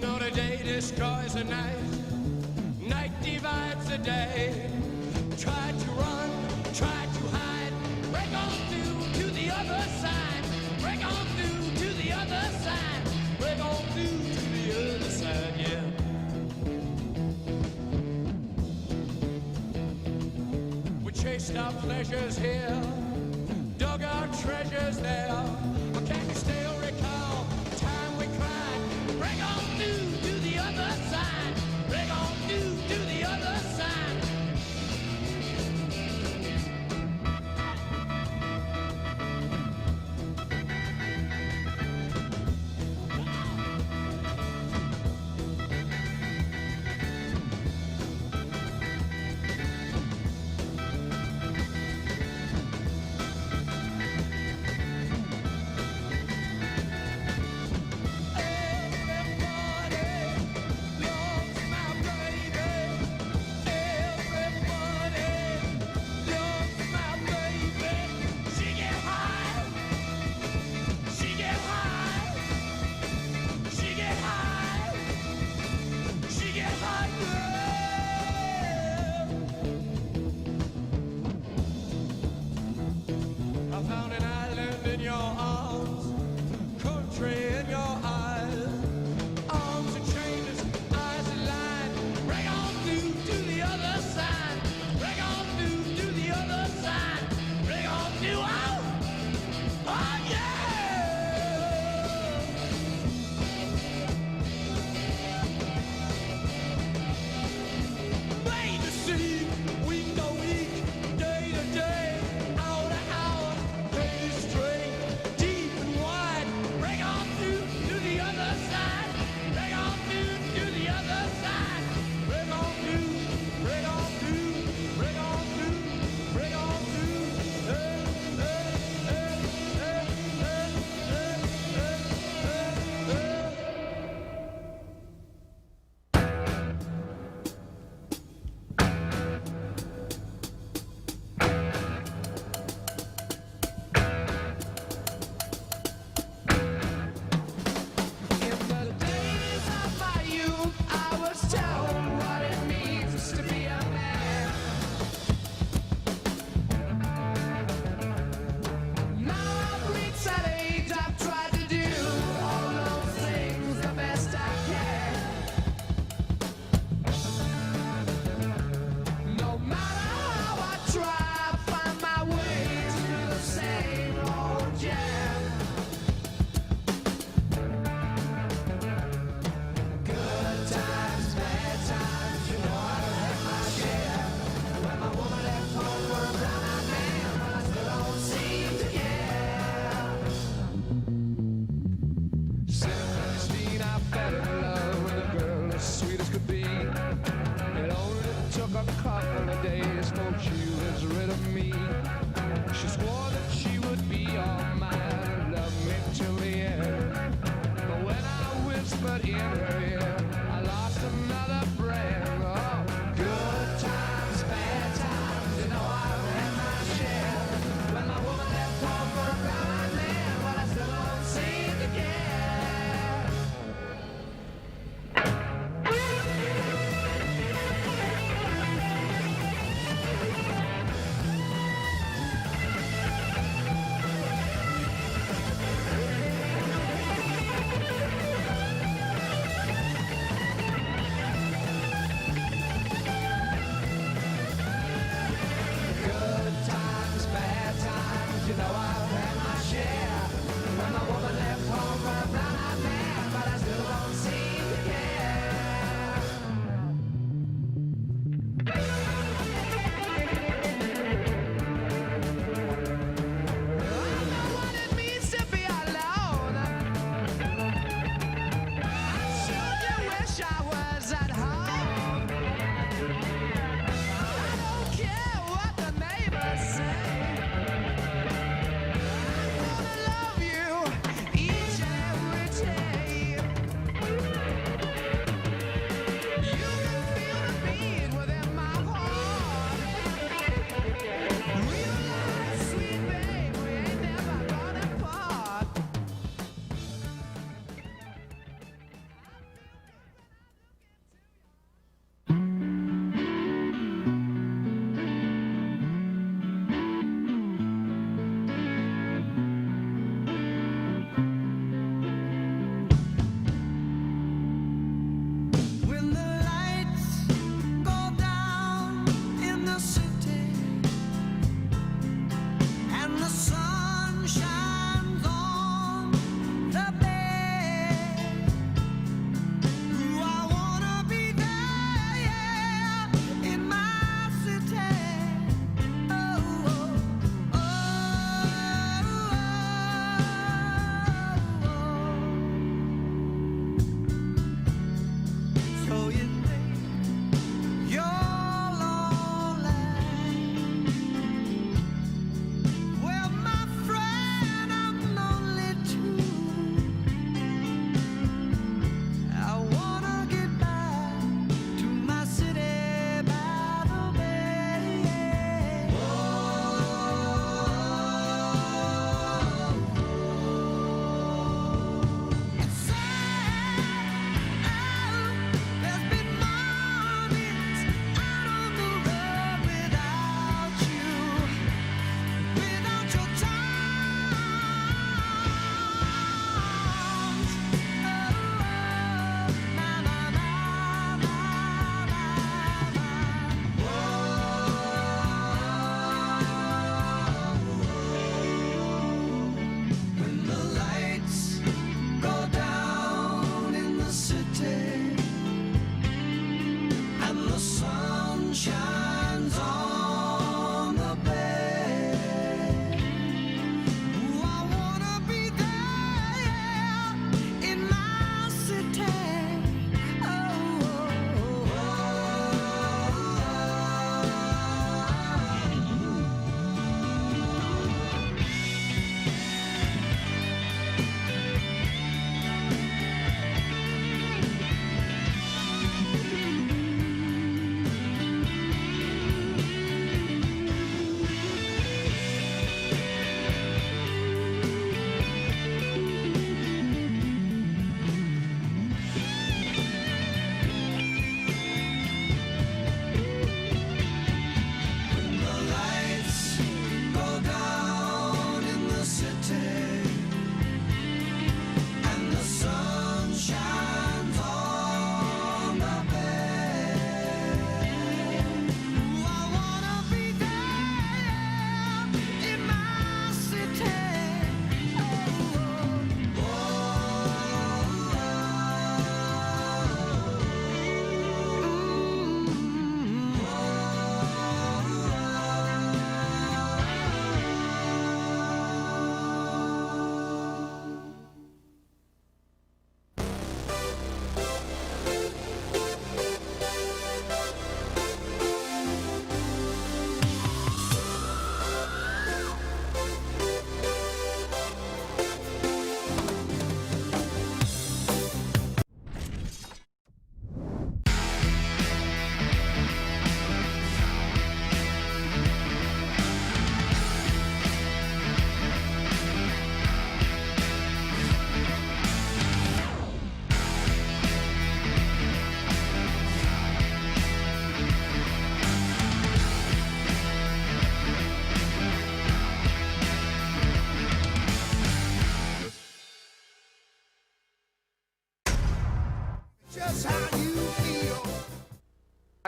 know the day destroys the night, night divides the day. Try to run, try to hide, break on through to the other side, break on through to the other side, break on through to the other side, yeah. We chased our pleasures here, dug our treasures there, but can you still recall the time we cried? Break on through to the other side, break on through to the other side.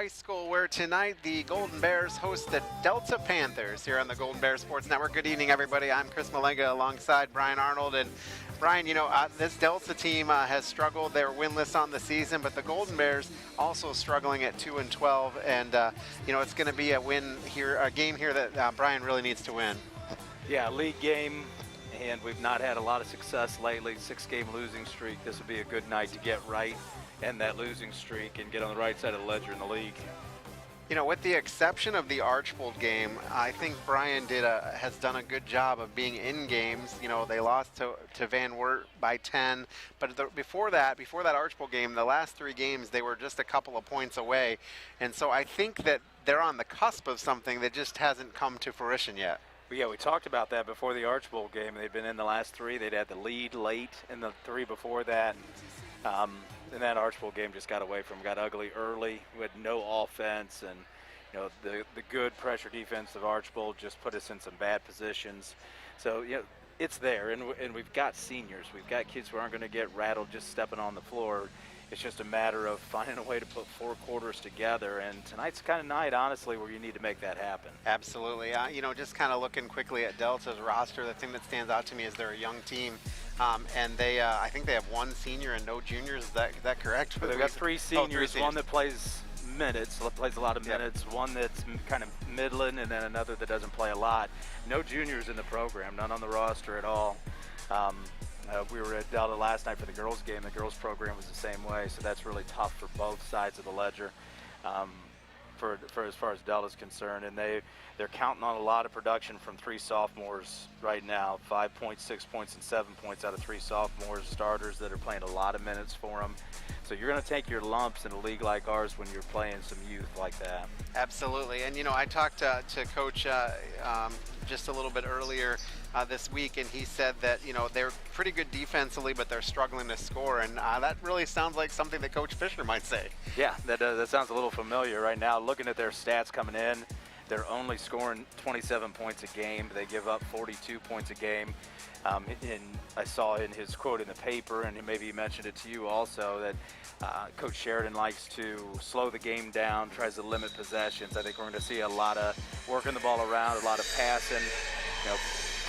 High School, where tonight the Golden Bears host the Delta Panthers here on the Golden Bears Sports Network. Good evening, everybody. I'm Chris Malenga alongside Brian Arnold. And Brian, this Delta team has struggled. They're winless on the season, but the Golden Bears also struggling at 2-12. And it's going to be a game here that Brian really needs to win. Yeah, league game, and we've not had a lot of success lately. 6-game losing streak. This would be a good night to get right and that losing streak and get on the right side of the ledger in the league. With the exception of the Archbold game, I think Brian has done a good job of being in games. They lost to Van Wert by 10, but before that Archbold game, the last 3 games, they were just a couple of points away. And so I think that they're on the cusp of something that just hasn't come to fruition yet. Yeah, we talked about that before the Archbold game. They'd been in the last 3. They'd had the lead late in the 3 before that. And that Archbold game just got ugly early. We had no offense, and the good pressure defense of Archbold just put us in some bad positions. So it's there, and we've got seniors. We've got kids who aren't going to get rattled just stepping on the floor. It's just a matter of finding a way to put 4 quarters together, and tonight's the kind of night, honestly, where you need to make that happen. Absolutely. Just kind of looking quickly at Delta's roster, the thing that stands out to me is they're a young team, and I think they have 1 senior and no juniors. Is that correct? They've got 3 seniors, 3 one that plays a lot of minutes, one that's kind of middling, and then another that doesn't play a lot. No juniors in the program, none on the roster at all. We were at Delta last night for the girls game. The girls program was the same way, so that's really tough for both sides of the ledger for as far as Delta's concerned. And they're counting on a lot of production from 3 sophomores right now, 5 points, 6 points, and 7 points out of 3 sophomores starters that are playing a lot of minutes for them. So you're going to take your lumps in a league like ours when you're playing some youth like that. Absolutely. And, I talked to Coach just a little bit earlier this week, and he said that, they're pretty good defensively, but they're struggling to score. And that really sounds like something that Coach Fisher might say. Yeah, that sounds a little familiar right now. Looking at their stats coming in, they're only scoring 27 points a game. They give up 42 points a game. I saw in his quote in the paper, and maybe he mentioned it to you also, that Coach Sheridan likes to slow the game down, tries to limit possessions. I think we're going to see a lot of working the ball around, a lot of passing,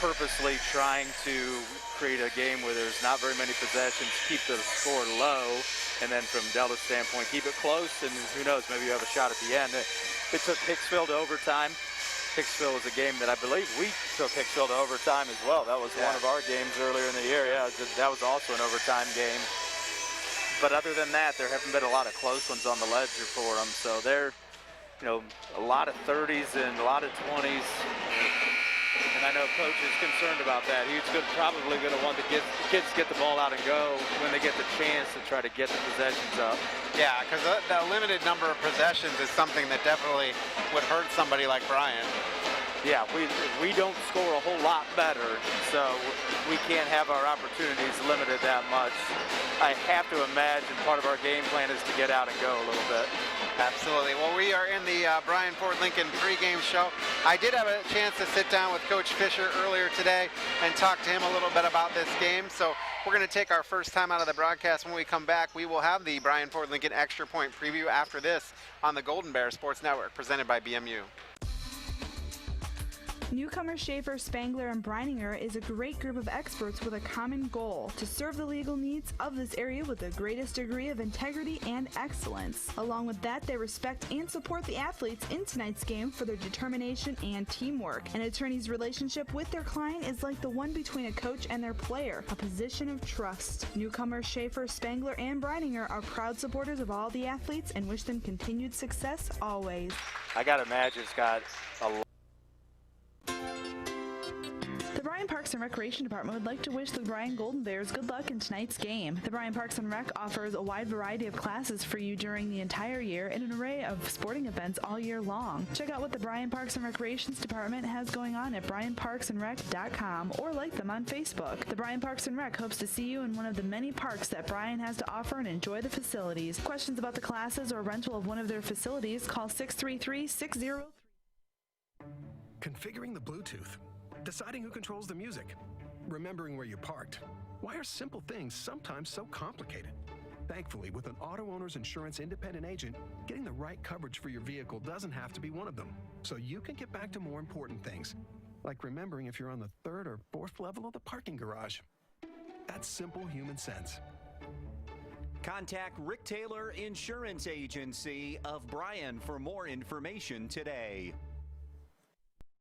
purposely trying to create a game where there's not very many possessions, keep the score low, and then from Delta's standpoint, keep it close, and who knows, maybe you have a shot at the end. It took Hicksville to overtime. Hicksville was a game that I believe we took Hicksville to overtime as well. That was one of our games earlier in the year. Yeah, that was also an overtime game. But other than that, there haven't been a lot of close ones on the ledger for them. So they're, a lot of 30s and a lot of 20s. And I know Coach is concerned about that. He's probably going to want the kids to get the ball out and go when they get the chance to try to get the possessions up. Yeah, because the limited number of possessions is something that definitely would hurt somebody like Brian. Yeah, we don't score a whole lot better, so we can't have our opportunities limited that much. I have to imagine part of our game plan is to get out and go a little bit. Absolutely. Well, we are in the Brian Ford Lincoln pregame show. I did have a chance to sit down with Coach Fisher earlier today and talk to him a little bit about this game. So we're going to take our first time out of the broadcast. When we come back, we will have the Brian Ford Lincoln Extra Point preview after this on the Golden Bear Sports Network, presented by BMU. Newcomer Schaefer, Spangler, and Breininger is a great group of experts with a common goal: to serve the legal needs of this area with the greatest degree of integrity and excellence. Along with that, they respect and support the athletes in tonight's game for their determination and teamwork. An attorney's relationship with their client is like the one between a coach and their player, a position of trust. Newcomer Schaefer, Spangler, and Breininger are proud supporters of all the athletes and wish them continued success always. I got to imagine it's got a lot. The Bryan Parks and Recreation Department would like to wish the Bryan Golden Bears good luck in tonight's game. The Bryan Parks and Rec offers a wide variety of classes for you during the entire year and an array of sporting events all year long. Check out what the Bryan Parks and Recreations Department has going on at bryanparksandrec.com or like them on Facebook. The Bryan Parks and Rec hopes to see you in one of the many parks that Bryan has to offer and enjoy the facilities. Questions about the classes or rental of one of their facilities, call 633-603. Configuring the Bluetooth. Deciding who controls the music. Remembering where you parked. Why are simple things sometimes so complicated? Thankfully, with an auto owner's insurance independent agent, getting the right coverage for your vehicle doesn't have to be one of them. So you can get back to more important things, like remembering if you're on the third or fourth level of the parking garage. That's simple human sense. Contact Rick Taylor Insurance Agency of Bryan for more information today.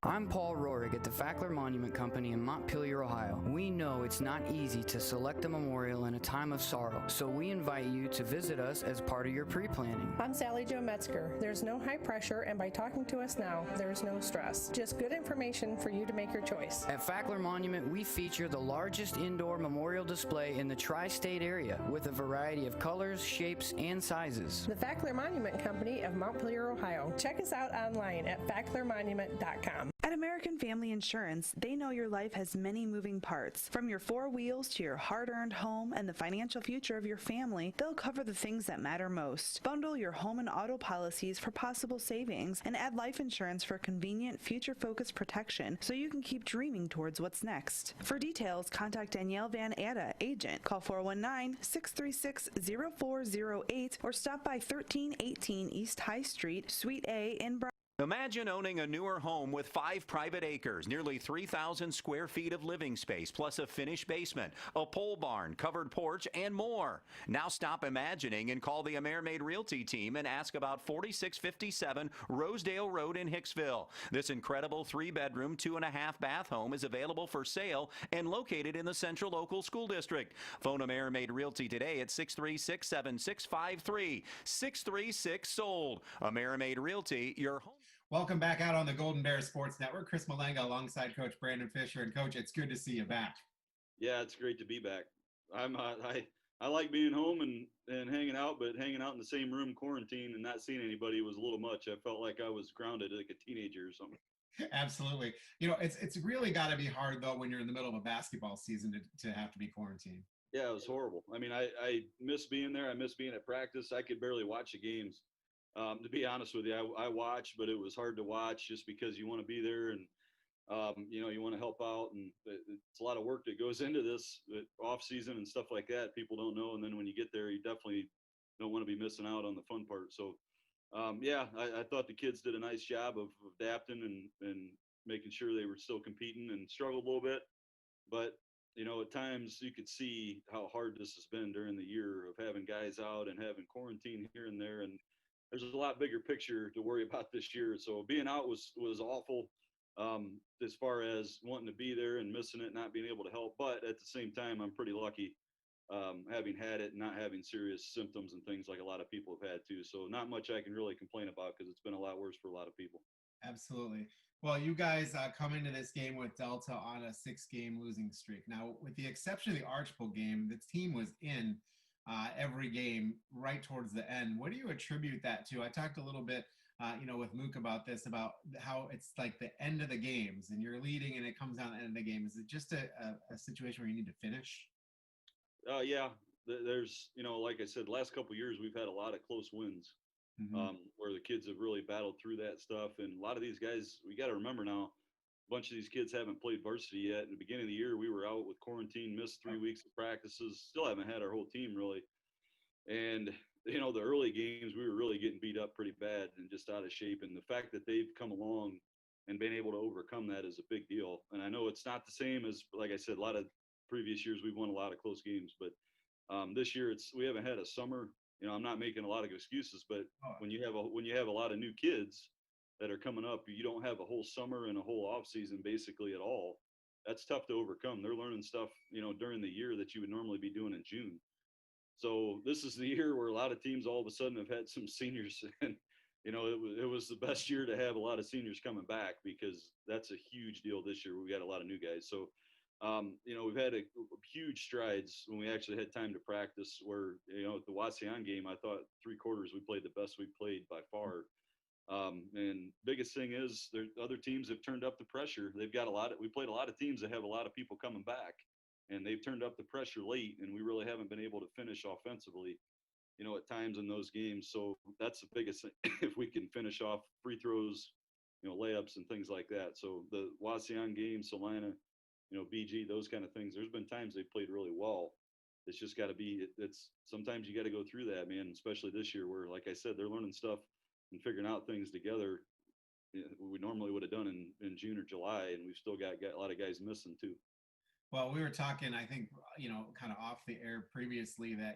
I'm Paul Rohrig at the Fackler Monument Company in Montpelier, Ohio. We know it's not easy to select a memorial in a time of sorrow, so we invite you to visit us as part of your pre-planning. I'm Sally Jo Metzger. There's no high pressure, and by talking to us now, there's no stress. Just good information for you to make your choice. At Fackler Monument, we feature the largest indoor memorial display in the tri-state area with a variety of colors, shapes, and sizes. The Fackler Monument Company of Montpelier, Ohio. Check us out online at facklermonument.com. At American Family Insurance, they know your life has many moving parts. From your four wheels to your hard-earned home and the financial future of your family, they'll cover the things that matter most. Bundle your home and auto policies for possible savings and add life insurance for convenient, future-focused protection so you can keep dreaming towards what's next. For details, contact Danielle Van Atta, agent. Call 419-636-0408 or stop by 1318 East High Street, Suite A in Bryan. Imagine owning a newer home with 5 private acres, nearly 3,000 square feet of living space, plus a finished basement, a pole barn, covered porch, and more. Now stop imagining and call the Amerimaid Realty team and ask about 4657 Rosedale Road in Hicksville. This incredible 3-bedroom, 2.5-bath home is available for sale and located in the Central Local School District. Phone Amerimaid Realty today at 636-7653. 636 sold. Amerimaid Realty, your home. Welcome back out on the Golden Bears Sports Network. Chris Malenga alongside Coach Brandon Fisher. And Coach, it's good to see you back. Yeah, it's great to be back. I like being home and hanging out, but hanging out in the same room, quarantine, and not seeing anybody was a little much. I felt like I was grounded like a teenager or something. Absolutely. You know, it's really got to be hard, though, when you're in the middle of a basketball season to have to be quarantined. Yeah, it was horrible. I mean, I miss being there. I miss being at practice. I could barely watch the games. To be honest with you, I watched, but it was hard to watch just because you want to be there and, you want to help out. And it's a lot of work that goes into this off season and stuff like that. People don't know. And then when you get there, you definitely don't want to be missing out on the fun part. So, I thought the kids did a nice job of adapting and making sure they were still competing and struggled a little bit. But, at times you could see how hard this has been during the year of having guys out and having quarantine here and there. And there's a lot bigger picture to worry about this year. So being out was awful as far as wanting to be there and missing it, not being able to help. But at the same time, I'm pretty lucky having had it and not having serious symptoms and things like a lot of people have had too. So not much I can really complain about because it's been a lot worse for a lot of people. Absolutely. Well, you guys come into this game with Delta on a 6-game losing streak. Now, with the exception of the Arch Bowl game, the team was in every game right towards the end. What do you attribute that to? I talked a little bit, with Mook about this, about how it's like the end of the games and you're leading and it comes down to the end of the game. Is it just a situation where you need to finish? Yeah, there's, like I said, the last couple of years, we've had a lot of close wins where the kids have really battled through that stuff. And a lot of these guys, we got to remember now, a bunch of these kids haven't played varsity yet. In the beginning of the year, we were out with quarantine, missed 3 weeks of practices, still haven't had our whole team really. And, the early games, we were really getting beat up pretty bad and just out of shape. And the fact that they've come along and been able to overcome that is a big deal. And I know it's not the same as, like I said, a lot of previous years, we've won a lot of close games, but this year we haven't had a summer. I'm not making a lot of excuses, but when you have a lot of new kids that are coming up, you don't have a whole summer and a whole off season basically at all. That's tough to overcome. They're learning stuff, during the year that you would normally be doing in June. So this is the year where a lot of teams all of a sudden have had some seniors, and it was the best year to have a lot of seniors coming back because that's a huge deal this year. We got a lot of new guys. So, we've had huge strides when we actually had time to practice where, at the Wasion game, I thought 3 quarters we played the best we played by far. And biggest thing is other teams have turned up the pressure. They've got we played a lot of teams that have a lot of people coming back, and they've turned up the pressure late, and we really haven't been able to finish offensively, at times in those games. So that's the biggest thing. If we can finish off free throws, layups and things like that. So the Wasion game, Salina, BG, those kind of things, there's been times they played really well, it's just got to be, it's sometimes you got to go through that, man, especially this year where, like I said, they're learning stuff and figuring out things together we normally would have done in June or July, and we've still got a lot of guys missing too. Well, we were talking, I think, kind of off the air previously that,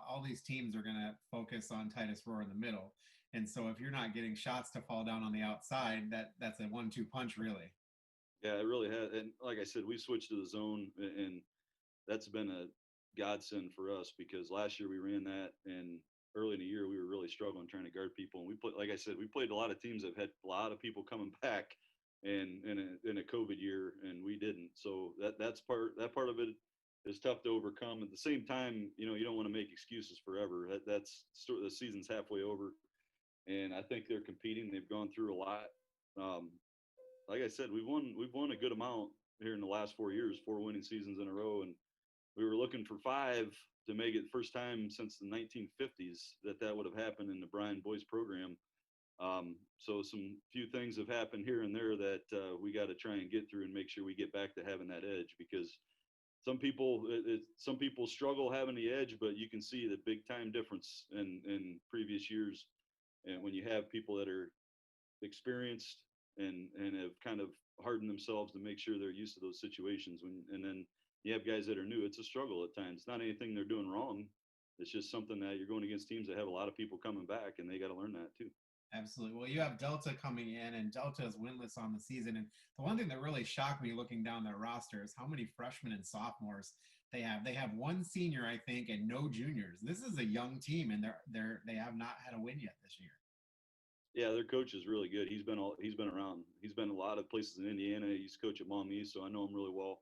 all these teams are going to focus on Titus Aurora in the middle. And so if you're not getting shots to fall down on the outside, that's a 1-2 punch, really. Yeah, it really has. And like I said, we switched to the zone, and that's been a godsend for us because last year we ran that, and early in the year we were really struggling trying to guard people. And we played, like I said, we played a lot of teams that had a lot of people coming back and in a COVID year, and we didn't. So that part of it is tough to overcome. At the same time, you don't want to make excuses forever. That's the season's halfway over, and I think they're competing. They've gone through a lot. Like I said, we've won a good amount here in the last 4 years, 4 winning seasons in a row, and we were looking for 5 to make it the first time since the 1950s that would have happened in the Brian Boyce program. So some few things have happened here and there that we got to try and get through and make sure we get back to having that edge, because some people struggle having the edge, but you can see the big time difference in previous years. And when you have people that are experienced and have kind of hardened themselves to make sure they're used to those situations, and then you have guys that are new, it's a struggle at times. It's not anything they're doing wrong. It's just something that you're going against teams that have a lot of people coming back, and they got to learn that too. Absolutely. Well, you have Delta coming in, and Delta is winless on the season. And the one thing that really shocked me looking down their roster is how many freshmen and sophomores they have. They have 1 senior, I think, and no juniors. This is a young team, and they have not had a win yet this year. Yeah, their coach is really good. He's been around. He's been a lot of places in Indiana. He's coach at Mom East, so I know him really well.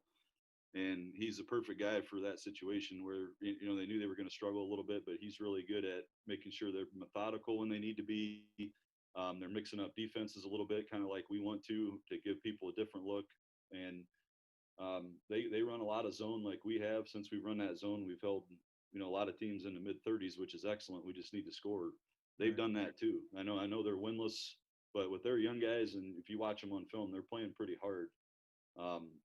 And he's a perfect guy for that situation where, they knew they were going to struggle a little bit, but he's really good at making sure they're methodical when they need to be. They're mixing up defenses a little bit, kind of like we want to give people a different look. And they run a lot of zone like we have. Since we run that zone, we've held, a lot of teams in the mid-30s, which is excellent. We just need to score. They've done that too. I know they're winless, but with their young guys, and if you watch them on film, they're playing pretty hard.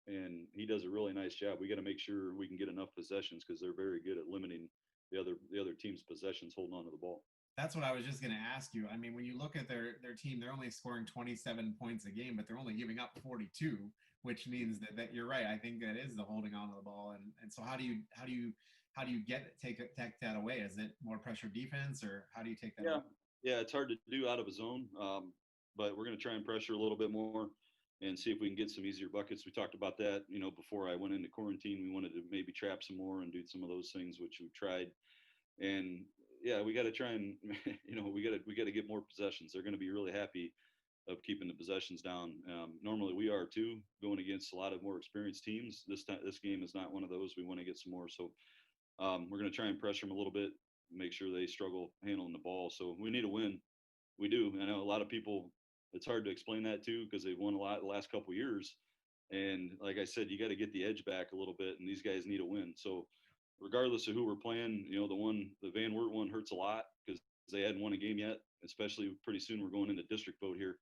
And he does a really nice job. We got to make sure we can get enough possessions because they're very good at limiting the other team's possessions, holding on to the ball. That's what I was just going to ask you. I mean, when you look at their team, they're only scoring 27 points a game, but they're only giving up 42, which means that you're right. I think that is the holding on to the ball. And so how do you take that away? Is it more pressure defense, or how do you take that away? Yeah, it's hard to do out of a zone, but we're going to try and pressure a little bit more and see if we can get some easier buckets. We talked about that, before I went into quarantine. We wanted to maybe trap some more and do some of those things, which we tried. And yeah, we got to try and, we got to get more possessions. They're going to be really happy of keeping the possessions down. Normally we are too, going against a lot of more experienced teams. This game is not one of those. We want to get some more. So we're going to try and pressure them a little bit, make sure they struggle handling the ball. So we need a win. We do. I know a lot of people, it's hard to explain that too, because they've won a lot the last couple of years. And like I said, you got to get the edge back a little bit, and these guys need a win. So regardless of who we're playing, the Van Wert one hurts a lot because they hadn't won a game yet, especially pretty soon we're going into district vote here.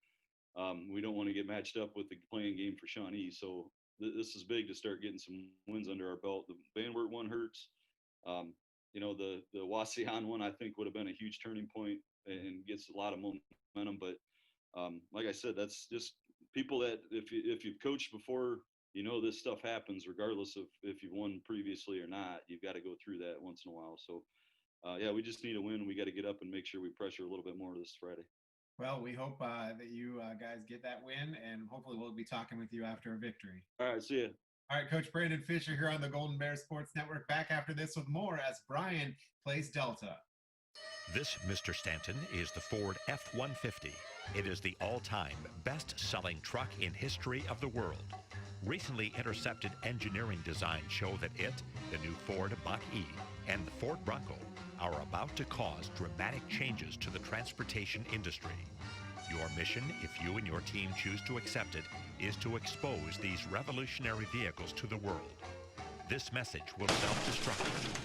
We don't want to get matched up with the playing game for Shawnee. So this is big to start getting some wins under our belt. The Van Wert one hurts. The Wasion one, I think, would have been a huge turning point and gets a lot of momentum. But like I said, that's just people that if you've coached before, this stuff happens regardless of if you've won previously or not. You've got to go through that once in a while. So we just need a win. We got to get up and make sure we pressure a little bit more this Friday. Well, we hope that you guys get that win, and hopefully we'll be talking with you after a victory. All right, see ya. All right, Coach Brandon Fisher here on the Golden Bear Sports Network. Back after this with more as Brian plays Delta. This, Mr. Stanton, is the Ford F-150. It is the all-time best-selling truck in history of the world. Recently intercepted engineering designs show that it, the new Ford Mach-E, and the Ford Bronco are about to cause dramatic changes to the transportation industry. Your mission, if you and your team choose to accept it, is to expose these revolutionary vehicles to the world. This message will self-destruct.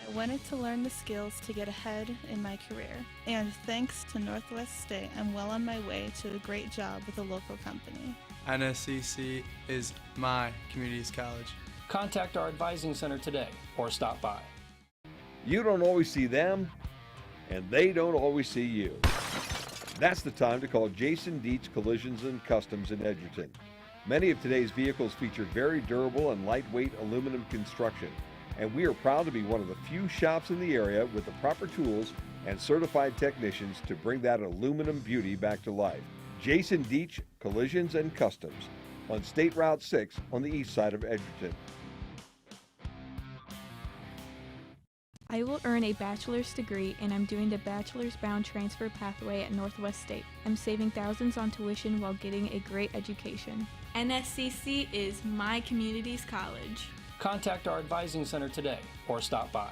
I wanted to learn the skills to get ahead in my career, and thanks to Northwest State, I'm well on my way to a great job with a local company. NSCC is my community's college. Contact our advising center today or stop by. You don't always see them, and they don't always see you. That's the time to call Jason Dietz Collisions and Customs in Edgerton. Many of today's vehicles feature very durable and lightweight aluminum construction, and we are proud to be one of the few shops in the area with the proper tools and certified technicians to bring that aluminum beauty back to life. Jason Dietz Collisions and Customs on State Route 6 on the east side of Edgerton. I will earn a bachelor's degree, and I'm doing the bachelor's bound transfer pathway at Northwest State. I'm saving thousands on tuition while getting a great education. NSCC is my community's college. Contact our advising center today or stop by.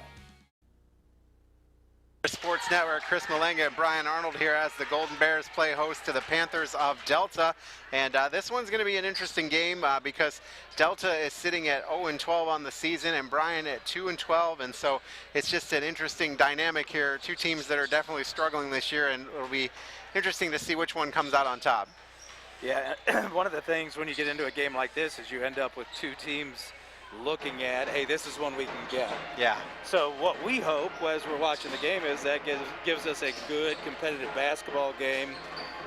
Sports Network, Chris Malenga and Brian Arnold here as the Golden Bears play host to the Panthers of Delta. And this one's going to be an interesting game because Delta is sitting at 0-12 on the season and Brian at 2-12. And so it's just an interesting dynamic here. Two teams that are definitely struggling this year, and it'll be interesting to see which one comes out on top. Yeah, one of the things when you get into a game like this is you end up with two teams looking at, hey, this is one we can get. Yeah. So what we hope as we're watching the game is that gives us a good competitive basketball game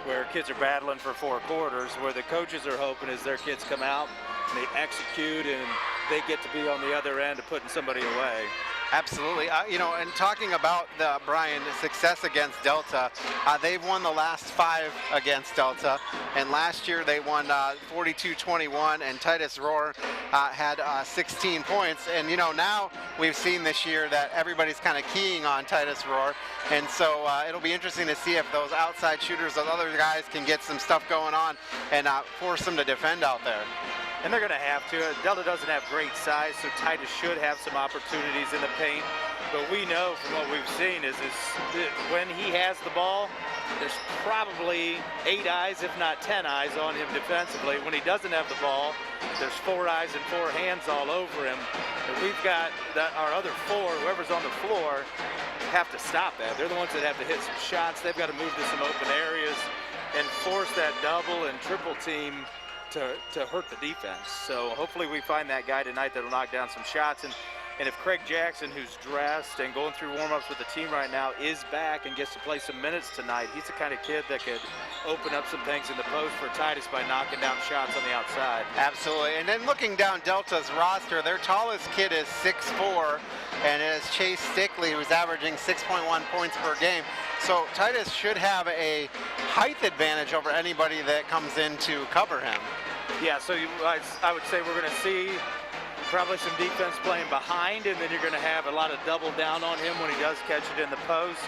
where kids are battling for 4 quarters, where the coaches are hoping is their kids come out and they execute and they get to be on the other end of putting somebody away. Absolutely. And talking about Brian, success against Delta, they've won the last 5 against Delta, and last year they won 42-21, and Titus Aurora had 16 points. And now we've seen this year that everybody's kind of keying on Titus Aurora, and so it'll be interesting to see if those outside shooters, those other guys, can get some stuff going on and force them to defend out there. And they're going to have to. Delta doesn't have great size, so Titus should have some opportunities in the paint. But we know from what we've seen is when he has the ball, there's probably 8 eyes, if not 10 eyes on him defensively. When he doesn't have the ball, there's 4 eyes and 4 hands all over him. And we've got our other 4, whoever's on the floor, have to stop that. They're the ones that have to hit some shots. They've got to move to some open areas and force that double and triple team to hurt the defense. So hopefully we find that guy tonight that'll knock down some shots. And if Craig Jackson, who's dressed and going through warm-ups with the team right now, is back and gets to play some minutes tonight, he's the kind of kid that could open up some things in the post for Titus by knocking down shots on the outside. Absolutely. And then looking down Delta's roster, their tallest kid is 6'4", and it is Chase Stickley, who's averaging 6.1 points per game. So Titus should have a height advantage over anybody that comes in to cover him. Yeah, so I would say we're going to see probably some defense playing behind, and then you're going to have a lot of double down on him when he does catch it in the post.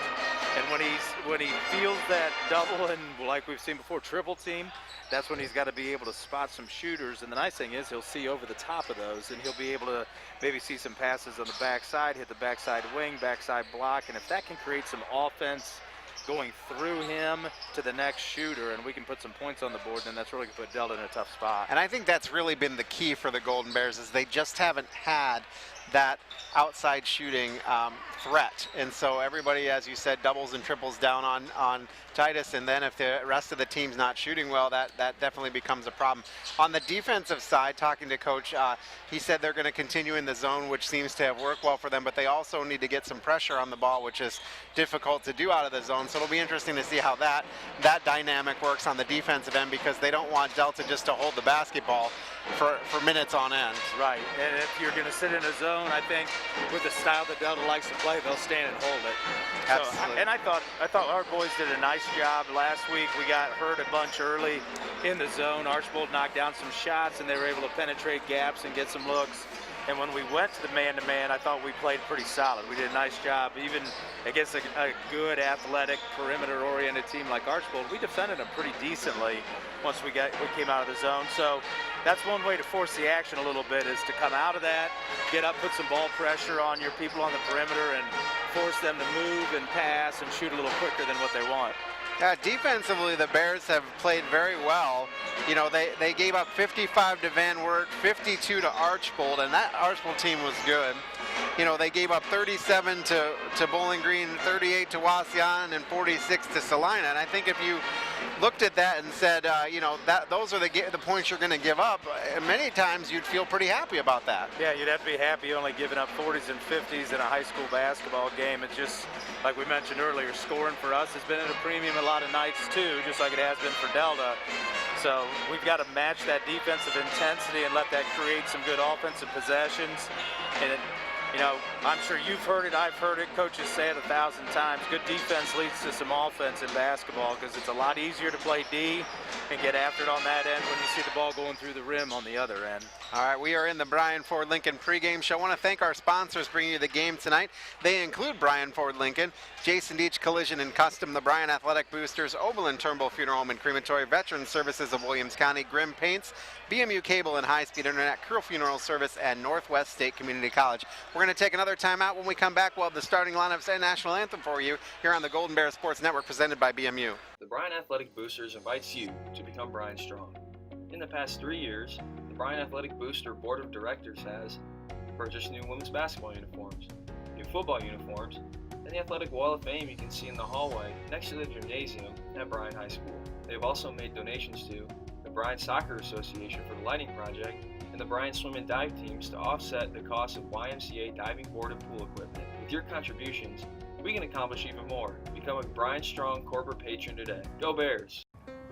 And when he feels that double and, like we've seen before, triple team, that's when he's got to be able to spot some shooters. And the nice thing is he'll see over the top of those, and he'll be able to maybe see some passes on the backside, hit the backside wing, backside block. And if that can create some offense going through him to the next shooter, and we can put some points on the board, then that's really going to put Delta in a tough spot. And I think that's really been the key for the Golden Bears, is they just haven't had that outside shooting threat. And so everybody, as you said, doubles and triples down on Titus, and then if the rest of the team's not shooting well, that definitely becomes a problem. On the defensive side, talking to Coach, he said they're going to continue in the zone, which seems to have worked well for them, but they also need to get some pressure on the ball, which is difficult to do out of the zone. So it'll be interesting to see how that dynamic works on the defensive end, because they don't want Delta just to hold the basketball for minutes on end. Right, and if you're going to sit in a zone, I think with the style that Delta likes to play, they'll stand and hold it. Absolutely. So, and I thought our boys did a nice job last week. We got hurt a bunch early in the zone. Archibald knocked down some shots, and they were able to penetrate gaps and get some looks. And when we went to the man-to-man, I thought we played pretty solid. We did a nice job, even against a good, athletic, perimeter-oriented team like Archibald. We defended them pretty decently once we came out of the zone. So that's one way to force the action a little bit, is to come out of that, get up, put some ball pressure on your people on the perimeter, and force them to move and pass and shoot a little quicker than what they want. Defensively, the Bears have played very well. You know, they gave up 55 to Van Wert, 52 to Archibald, and that Archibald team was good. You know, they gave up 37 to Bowling Green, 38 to Wasion, and 46 to Salina. And I think if you looked at that and said, those are the points you're going to give up, many times you'd feel pretty happy about that. Yeah, you'd have to be happy only giving up 40s and 50s in a high school basketball game. It's just, like we mentioned earlier, scoring for us has been at a premium a lot of nights too, just like it has been for Delta. So we've got to match that defensive intensity and let that create some good offensive possessions. And I'm sure you've heard it, I've heard it, coaches say it 1,000 times. Good defense leads to some offense in basketball because it's a lot easier to play D and get after it on that end when you see the ball going through the rim on the other end. All right, we are in the Bryan Ford Lincoln pregame show. I want to thank our sponsors bringing you the game tonight. They include Bryan Ford Lincoln, Jason Deach Collision and Custom, the Bryan Athletic Boosters, Oberlin Turnbull Funeral Home and Crematory, Veteran Services of Williams County, Grimm Paints, BMU Cable and High-Speed Internet, Curl Funeral Service, and Northwest State Community College. We're going to take another timeout. When we come back, we'll have the starting lineups and national anthem for you here on the Golden Bear Sports Network presented by BMU. The Bryan Athletic Boosters invites you to become Bryan Strong. In the past 3 years, the Bryan Athletic Booster Board of Directors has purchased new women's basketball uniforms, new football uniforms, and the Athletic Wall of Fame you can see in the hallway next to the gymnasium at Bryan High School. They have also made donations to the Bryan Soccer Association for the lighting project and the Bryan Swim and Dive teams to offset the cost of YMCA diving board and pool equipment. With your contributions, we can accomplish even more. Become a Bryan Strong corporate patron today. Go Bears!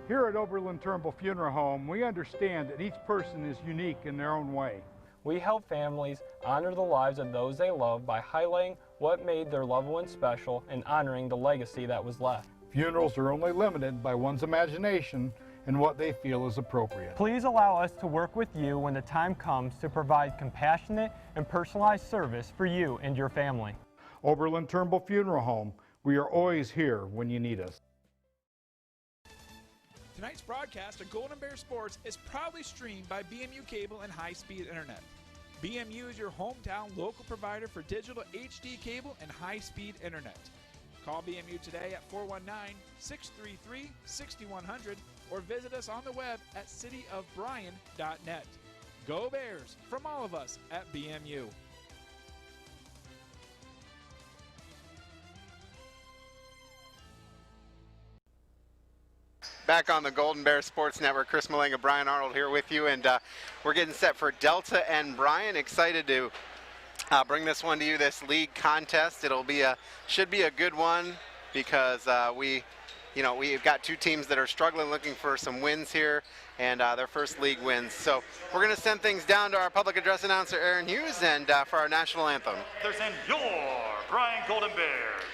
Here at Oberlin Turnbull Funeral Home, we understand that each person is unique in their own way. We help families honor the lives of those they love by highlighting what made their loved ones special and honoring the legacy that was left. Funerals are only limited by one's imagination and what they feel is appropriate. Please allow us to work with you when the time comes to provide compassionate and personalized service for you and your family. Oberlin Turnbull Funeral Home, we are always here when you need us. Tonight's broadcast of Golden Bear Sports is proudly streamed by BMU Cable and High-Speed Internet. BMU is your hometown local provider for digital HD cable and high-speed internet. Call BMU today at 419-633-6100 or visit us on the web at cityofbryan.net. Go Bears from all of us at BMU. Back on the Golden Bear Sports Network, Chris Malenga, Brian Arnold here with you, and we're getting set for Delta and Bryan. Excited to bring this one to you, this league contest. Should be a good one because we've got two teams that are struggling, looking for some wins here, and their first league wins. So we're going to send things down to our public address announcer, Aaron Hughes, and for our national anthem. There's in your Bryan Golden Bears.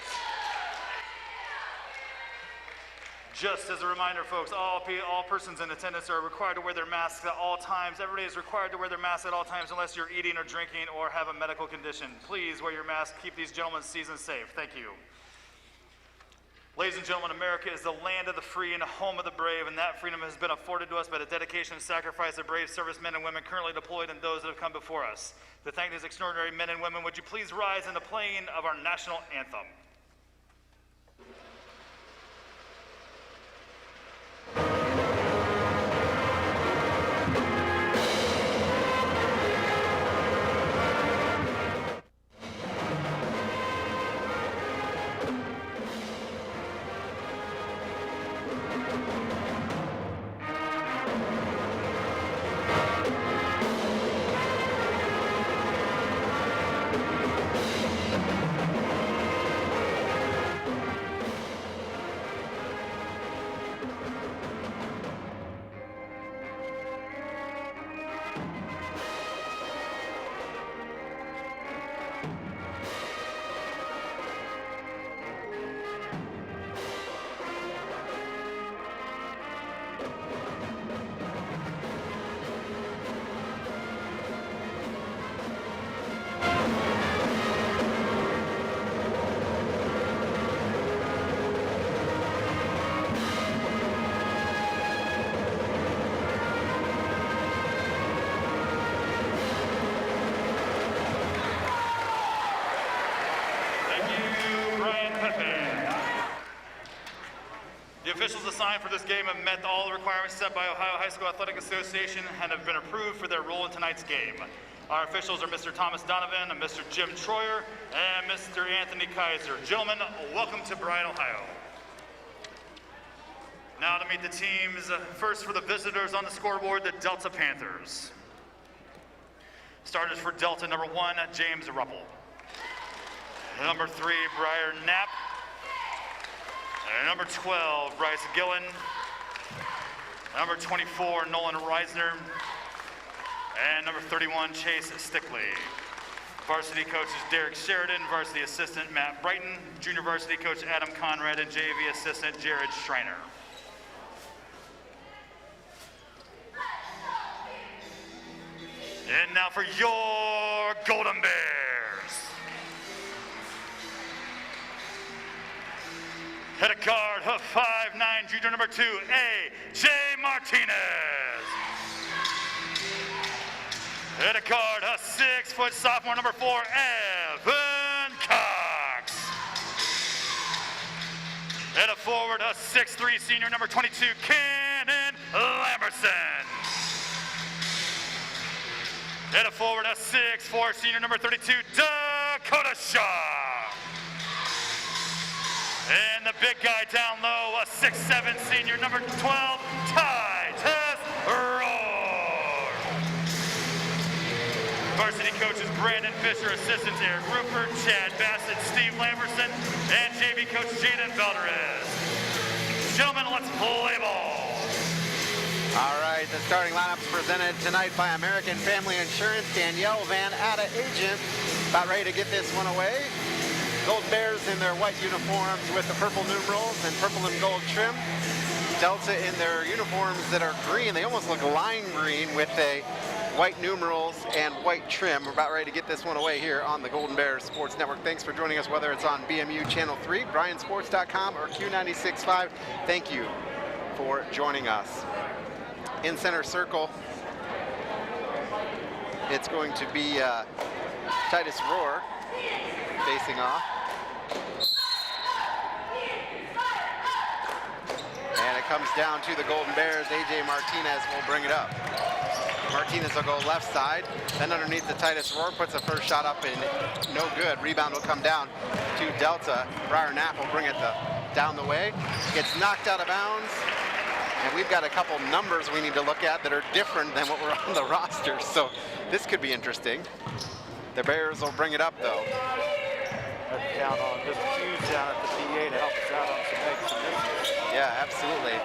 Just as a reminder, folks, all persons in attendance are required to wear their masks at all times. Everybody is required to wear their masks at all times unless you're eating or drinking or have a medical condition. Please wear your mask. Keep these gentlemen's season safe. Thank you. Ladies and gentlemen, America is the land of the free and the home of the brave, and that freedom has been afforded to us by the dedication and sacrifice of brave servicemen and women currently deployed and those that have come before us. To thank these extraordinary men and women, would you please rise in the playing of our national anthem. The officials assigned for this game have met all the requirements set by Ohio High School Athletic Association and have been approved for their role in tonight's game. Our officials are Mr. Thomas Donovan, and Mr. Jim Troyer, and Mr. Anthony Kaiser. Gentlemen, welcome to Bryan, Ohio. Now to meet the teams, first for the visitors on the scoreboard, the Delta Panthers. Starters for Delta, number 1, James Ruppel. Number 3, Briar Knapp. And number 12, Bryce Gillen. Number 24, Nolan Reisner. And number 31, Chase Stickley. Varsity coaches Derek Sheridan, varsity assistant Matt Brighton, junior varsity coach Adam Conrad, and JV assistant Jared Schreiner. And now for your Golden Bears. Head of guard, 5'9", junior number 2, A.J. Martinez. Head of guard, 6-foot sophomore number 4, Evan Cox. Head of forward, 6'3", senior number 22, Cannon Lamberson. Head of forward, 6'4", senior number 32, Dakota Shaw. And the big guy down low, 6'7", senior number 12, Titus Roar. Varsity coaches Brandon Fisher, assistants Eric Rupert, Chad Bassett, Steve Lamberson, and JV coach Jaden Valderez. Gentlemen, let's play ball. All right, the starting lineups presented tonight by American Family Insurance. Danielle Van Atta, agent, about ready to get this one away. Golden Bears in their white uniforms with the purple numerals and purple and gold trim. Delta in their uniforms that are green. They almost look lime green with a white numerals and white trim. We're about ready to get this one away here on the Golden Bears Sports Network. Thanks for joining us, whether it's on BMU Channel 3, BryanSports.com, or Q96.5. Thank you for joining us. In center circle, it's going to be Titus Roar facing off. And it comes down to the Golden Bears. A.J. Martinez will bring it up. Martinez will go left side, then underneath the Titus Roar, puts the first shot up and no good. Rebound will come down to Delta. Briar Knapp will bring it down the way. Gets knocked out of bounds. And we've got a couple numbers we need to look at that are different than what were on the roster. So this could be interesting. The Bears will bring it up though. Count on just huge down at the PA to help us out on some makes and misses. Yeah, absolutely.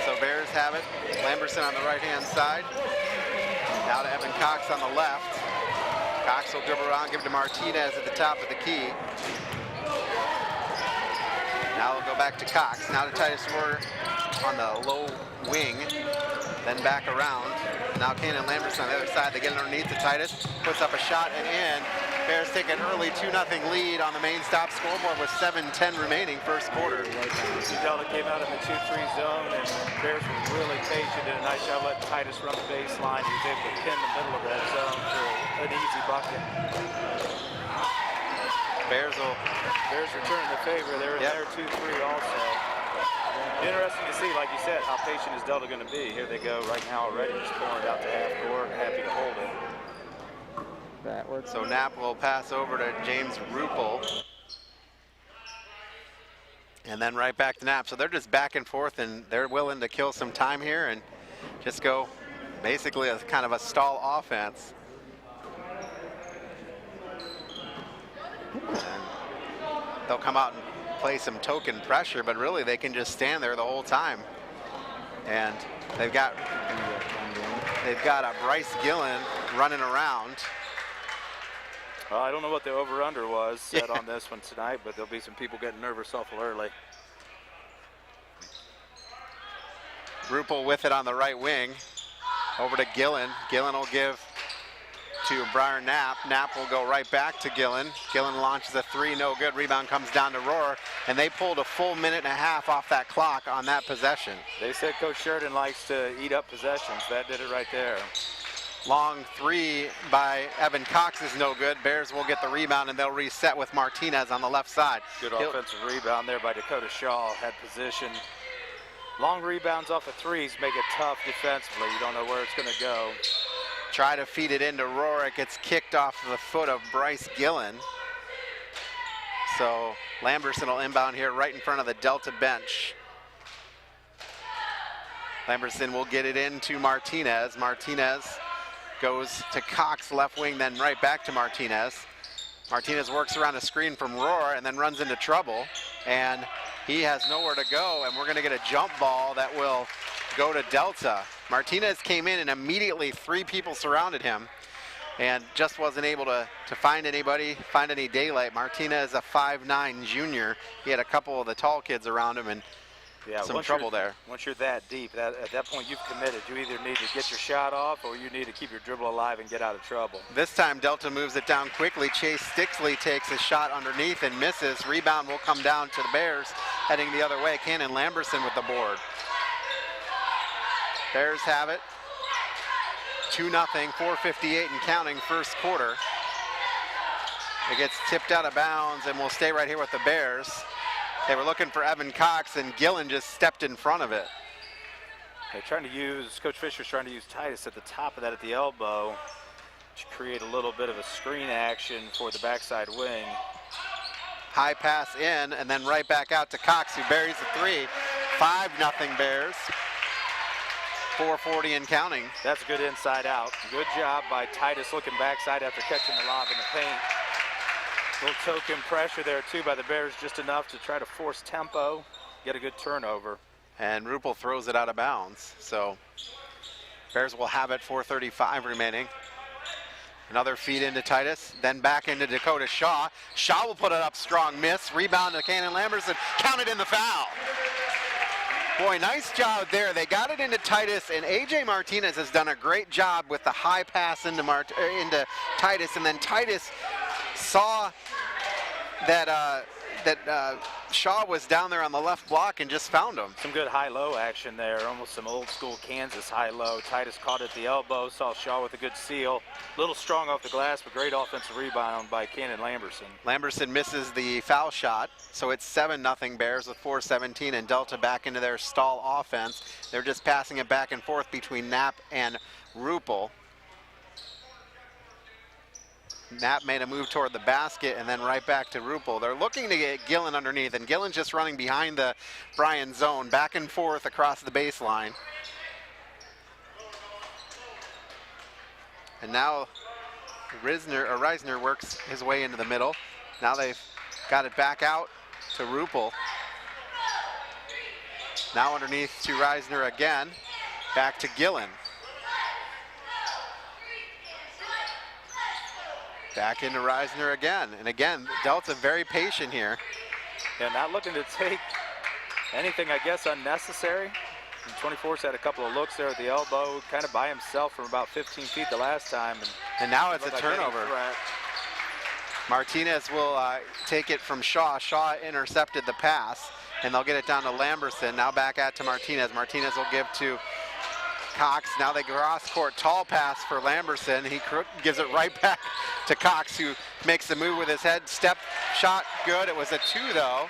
So Bears have it. Lamberson on the right-hand side. Now to Evan Cox on the left. Cox will dribble around, give it to Martinez at the top of the key. Now we'll go back to Cox. Now to Titus Roar on the low wing. Then back around. Now Cannon Lamberson on the other side. They get it underneath to Titus. Puts up a shot and in. Bears take an early 2-0 lead on the main stop scoreboard with 7:10 remaining first quarter. Delta came out in the 2-3 zone, and Bears were really patient. Did a nice job letting Titus run the baseline. He was able to pin the middle of that zone for an easy bucket. Bears returning the favor. They're in there 2-3 also. Interesting to see, like you said, how patient is Delta going to be. Here they go right now already, just pouring it out to half court, happy to hold it. So Knapp will pass over to James Ruppel. And then right back to Knapp. So they're just back and forth, and they're willing to kill some time here and just go basically a kind of a stall offense. And they'll come out and play some token pressure, but really they can just stand there the whole time. And they've got a Bryce Gillen running around. Well, I don't know what the over-under was set on this one tonight, but there'll be some people getting nervous awful early. Ruppel with it on the right wing. Over to Gillen. Gillen will give to Briar Knapp. Knapp will go right back to Gillen. Gillen launches a three, no good. Rebound comes down to Roar, and they pulled a full minute and a half off that clock on that possession. They said Coach Sheridan likes to eat up possessions. That did it right there. Long three by Evan Cox is no good. Bears will get the rebound, and they'll reset with Martinez on the left side. Good offensive rebound there by Dakota Shaw. Had position. Long rebounds off of threes make it tough defensively. You don't know where it's going to go. Try to feed it into Roar. It gets kicked off the foot of Bryce Gillen. So Lamberson will inbound here right in front of the Delta bench. Lamberson will get it into Martinez. Martinez goes to Cox, left wing, then right back to Martinez. Martinez works around a screen from Roar and then runs into trouble. And he has nowhere to go, and we're going to get a jump ball that will go to Delta. Martinez came in and immediately 3 people surrounded him and just wasn't able to find anybody, find any daylight. Martinez, a 5'9" junior. He had a couple of the tall kids around him and some trouble there. Once you're that deep, at that point you've committed. You either need to get your shot off or you need to keep your dribble alive and get out of trouble. This time Delta moves it down quickly. Chase Stixley takes a shot underneath and misses. Rebound will come down to the Bears, heading the other way. Cannon Lamberson with the board. Bears have it. 2-0, 4:58 and counting, first quarter. It gets tipped out of bounds and will stay right here with the Bears. They were looking for Evan Cox, and Gillen just stepped in front of it. They're trying to use, Coach Fisher's trying to use Titus at the top of that at the elbow to create a little bit of a screen action for the backside wing. High pass in, and then right back out to Cox, who buries the 3. 5-0 Bears. 4:40 and counting. That's good inside out. Good job by Titus looking backside after catching the lob in the paint. Little token pressure there too by the Bears, just enough to try to force tempo, get a good turnover. And Ruppel throws it out of bounds. So Bears will have it, 4:35 remaining. Another feed into Titus, then back into Dakota Shaw. Shaw will put it up strong, miss. Rebound to Cannon Lamberson, counted in the foul. Boy, nice job there. They got it into Titus, and A.J. Martinez has done a great job with the high pass into Titus, and then Titus saw that Shaw was down there on the left block and just found him. Some good high-low action there, almost some old-school Kansas high-low. Titus caught at the elbow, saw Shaw with a good seal. A little strong off the glass, but great offensive rebound by Cannon Lamberson. Lamberson misses the foul shot, so it's 7-0 Bears with 4:17, and Delta back into their stall offense. They're just passing it back and forth between Knapp and Ruppel. Knapp made a move toward the basket and then right back to Ruppel. They're looking to get Gillen underneath, and Gillen's just running behind the Bryan zone, back and forth across the baseline. And now Reisner works his way into the middle. Now they've got it back out to Ruppel. Now underneath to Reisner again, back to Gillen. Back into Reisner again, and again, Delta very patient here. Yeah, not looking to take anything, I guess, unnecessary. And 24's had a couple of looks there at the elbow, kind of by himself from about 15 feet the last time. And now it's a turnover. Martinez will take it from Shaw. Shaw intercepted the pass, and they'll get it down to Lamberson. Now back out to Martinez. Martinez will give to Cox. Now they cross-court tall pass for Lamberson. He gives it right back to Cox, who makes the move with his head. Step shot, good. It was a 2 though.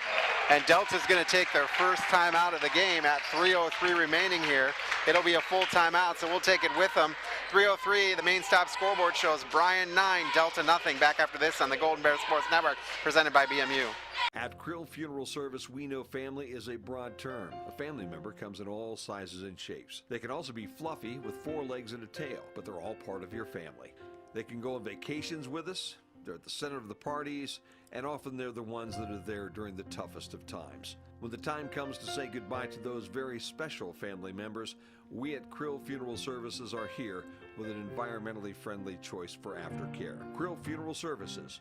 And Delta's going to take their first time out of the game at 3:03 remaining here. It'll be a full timeout, so we'll take it with them. 3:03, the main stop scoreboard shows Bryan 9, Delta nothing. Back after this on the Golden Bear Sports Network, presented by BMU. At Krill Funeral Service, we know family is a broad term. A family member comes in all sizes and shapes. They can also be fluffy with 4 legs and a tail, but they're all part of your family. They can go on vacations with us, they're at the center of the parties, and often they're the ones that are there during the toughest of times. When the time comes to say goodbye to those very special family members, we at Krill Funeral Services are here with an environmentally friendly choice for aftercare. Krill Funeral Services.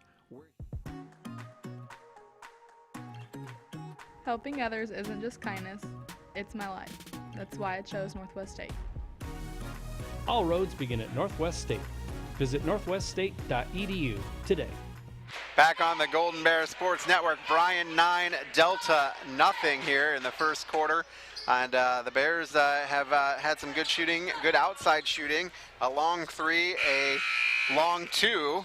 Helping others isn't just kindness, it's my life. That's why I chose Northwest State. All roads begin at Northwest State. Visit northweststate.edu today. Back on the Golden Bear Sports Network, Bryan 9, Delta nothing here in the first quarter. And the Bears have had some good shooting, good outside shooting. A long 3, a long 2.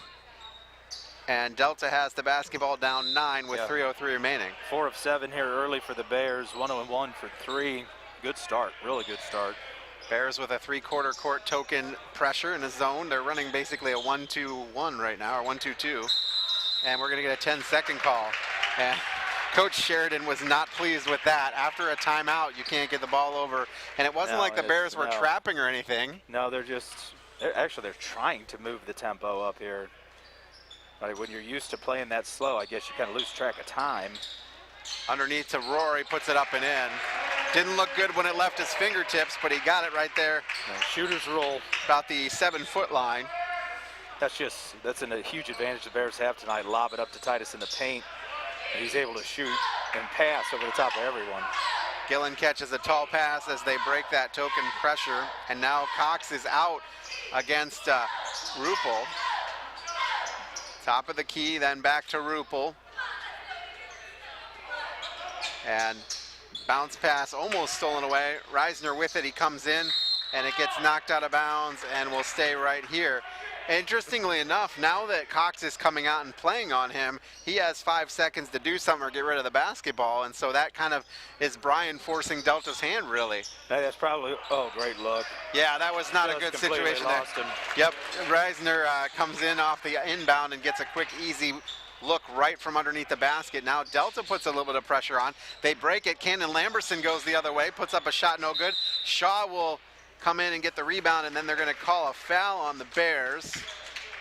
And Delta has the basketball down 9 with 3:03 remaining. 4 of 7 here early for the Bears, 1 of 1 for 3. Good start, really good start. Bears with a 3/4 court token pressure in a zone. They're running basically a 1-2-1 right now, or 1-2-2. And we're going to get a 10-second call. And Coach Sheridan was not pleased with that. After a timeout, you can't get the ball over. And it wasn't like the Bears were trapping or anything. No, they're trying to move the tempo up here. Like when you're used to playing that slow, I guess you kind of lose track of time. Underneath to Rory, puts it up and in. Didn't look good when it left his fingertips, but he got it right there. Shooter's roll. About the 7-foot line. That's a huge advantage the Bears have tonight. Lob it up to Titus in the paint. And he's able to shoot and pass over the top of everyone. Gillen catches a tall pass as they break that token pressure. And now Cox is out against Ruppel. Top of the key, then back to Ruppel. And bounce pass almost stolen away. Reisner with it, he comes in and it gets knocked out of bounds and will stay right here. Interestingly enough, now that Cox is coming out and playing on him, he has 5 seconds to do something or get rid of the basketball, and so that kind of is Brian forcing Delta's hand, really. That's probably, great look. Yeah, that was not a good situation there. Yep, Reisner comes in off the inbound and gets a quick, easy look right from underneath the basket. Now Delta puts a little bit of pressure on. They break it. Cannon Lamberson goes the other way, puts up a shot, no good. Shaw will come in and get the rebound, and then they're going to call a foul on the Bears,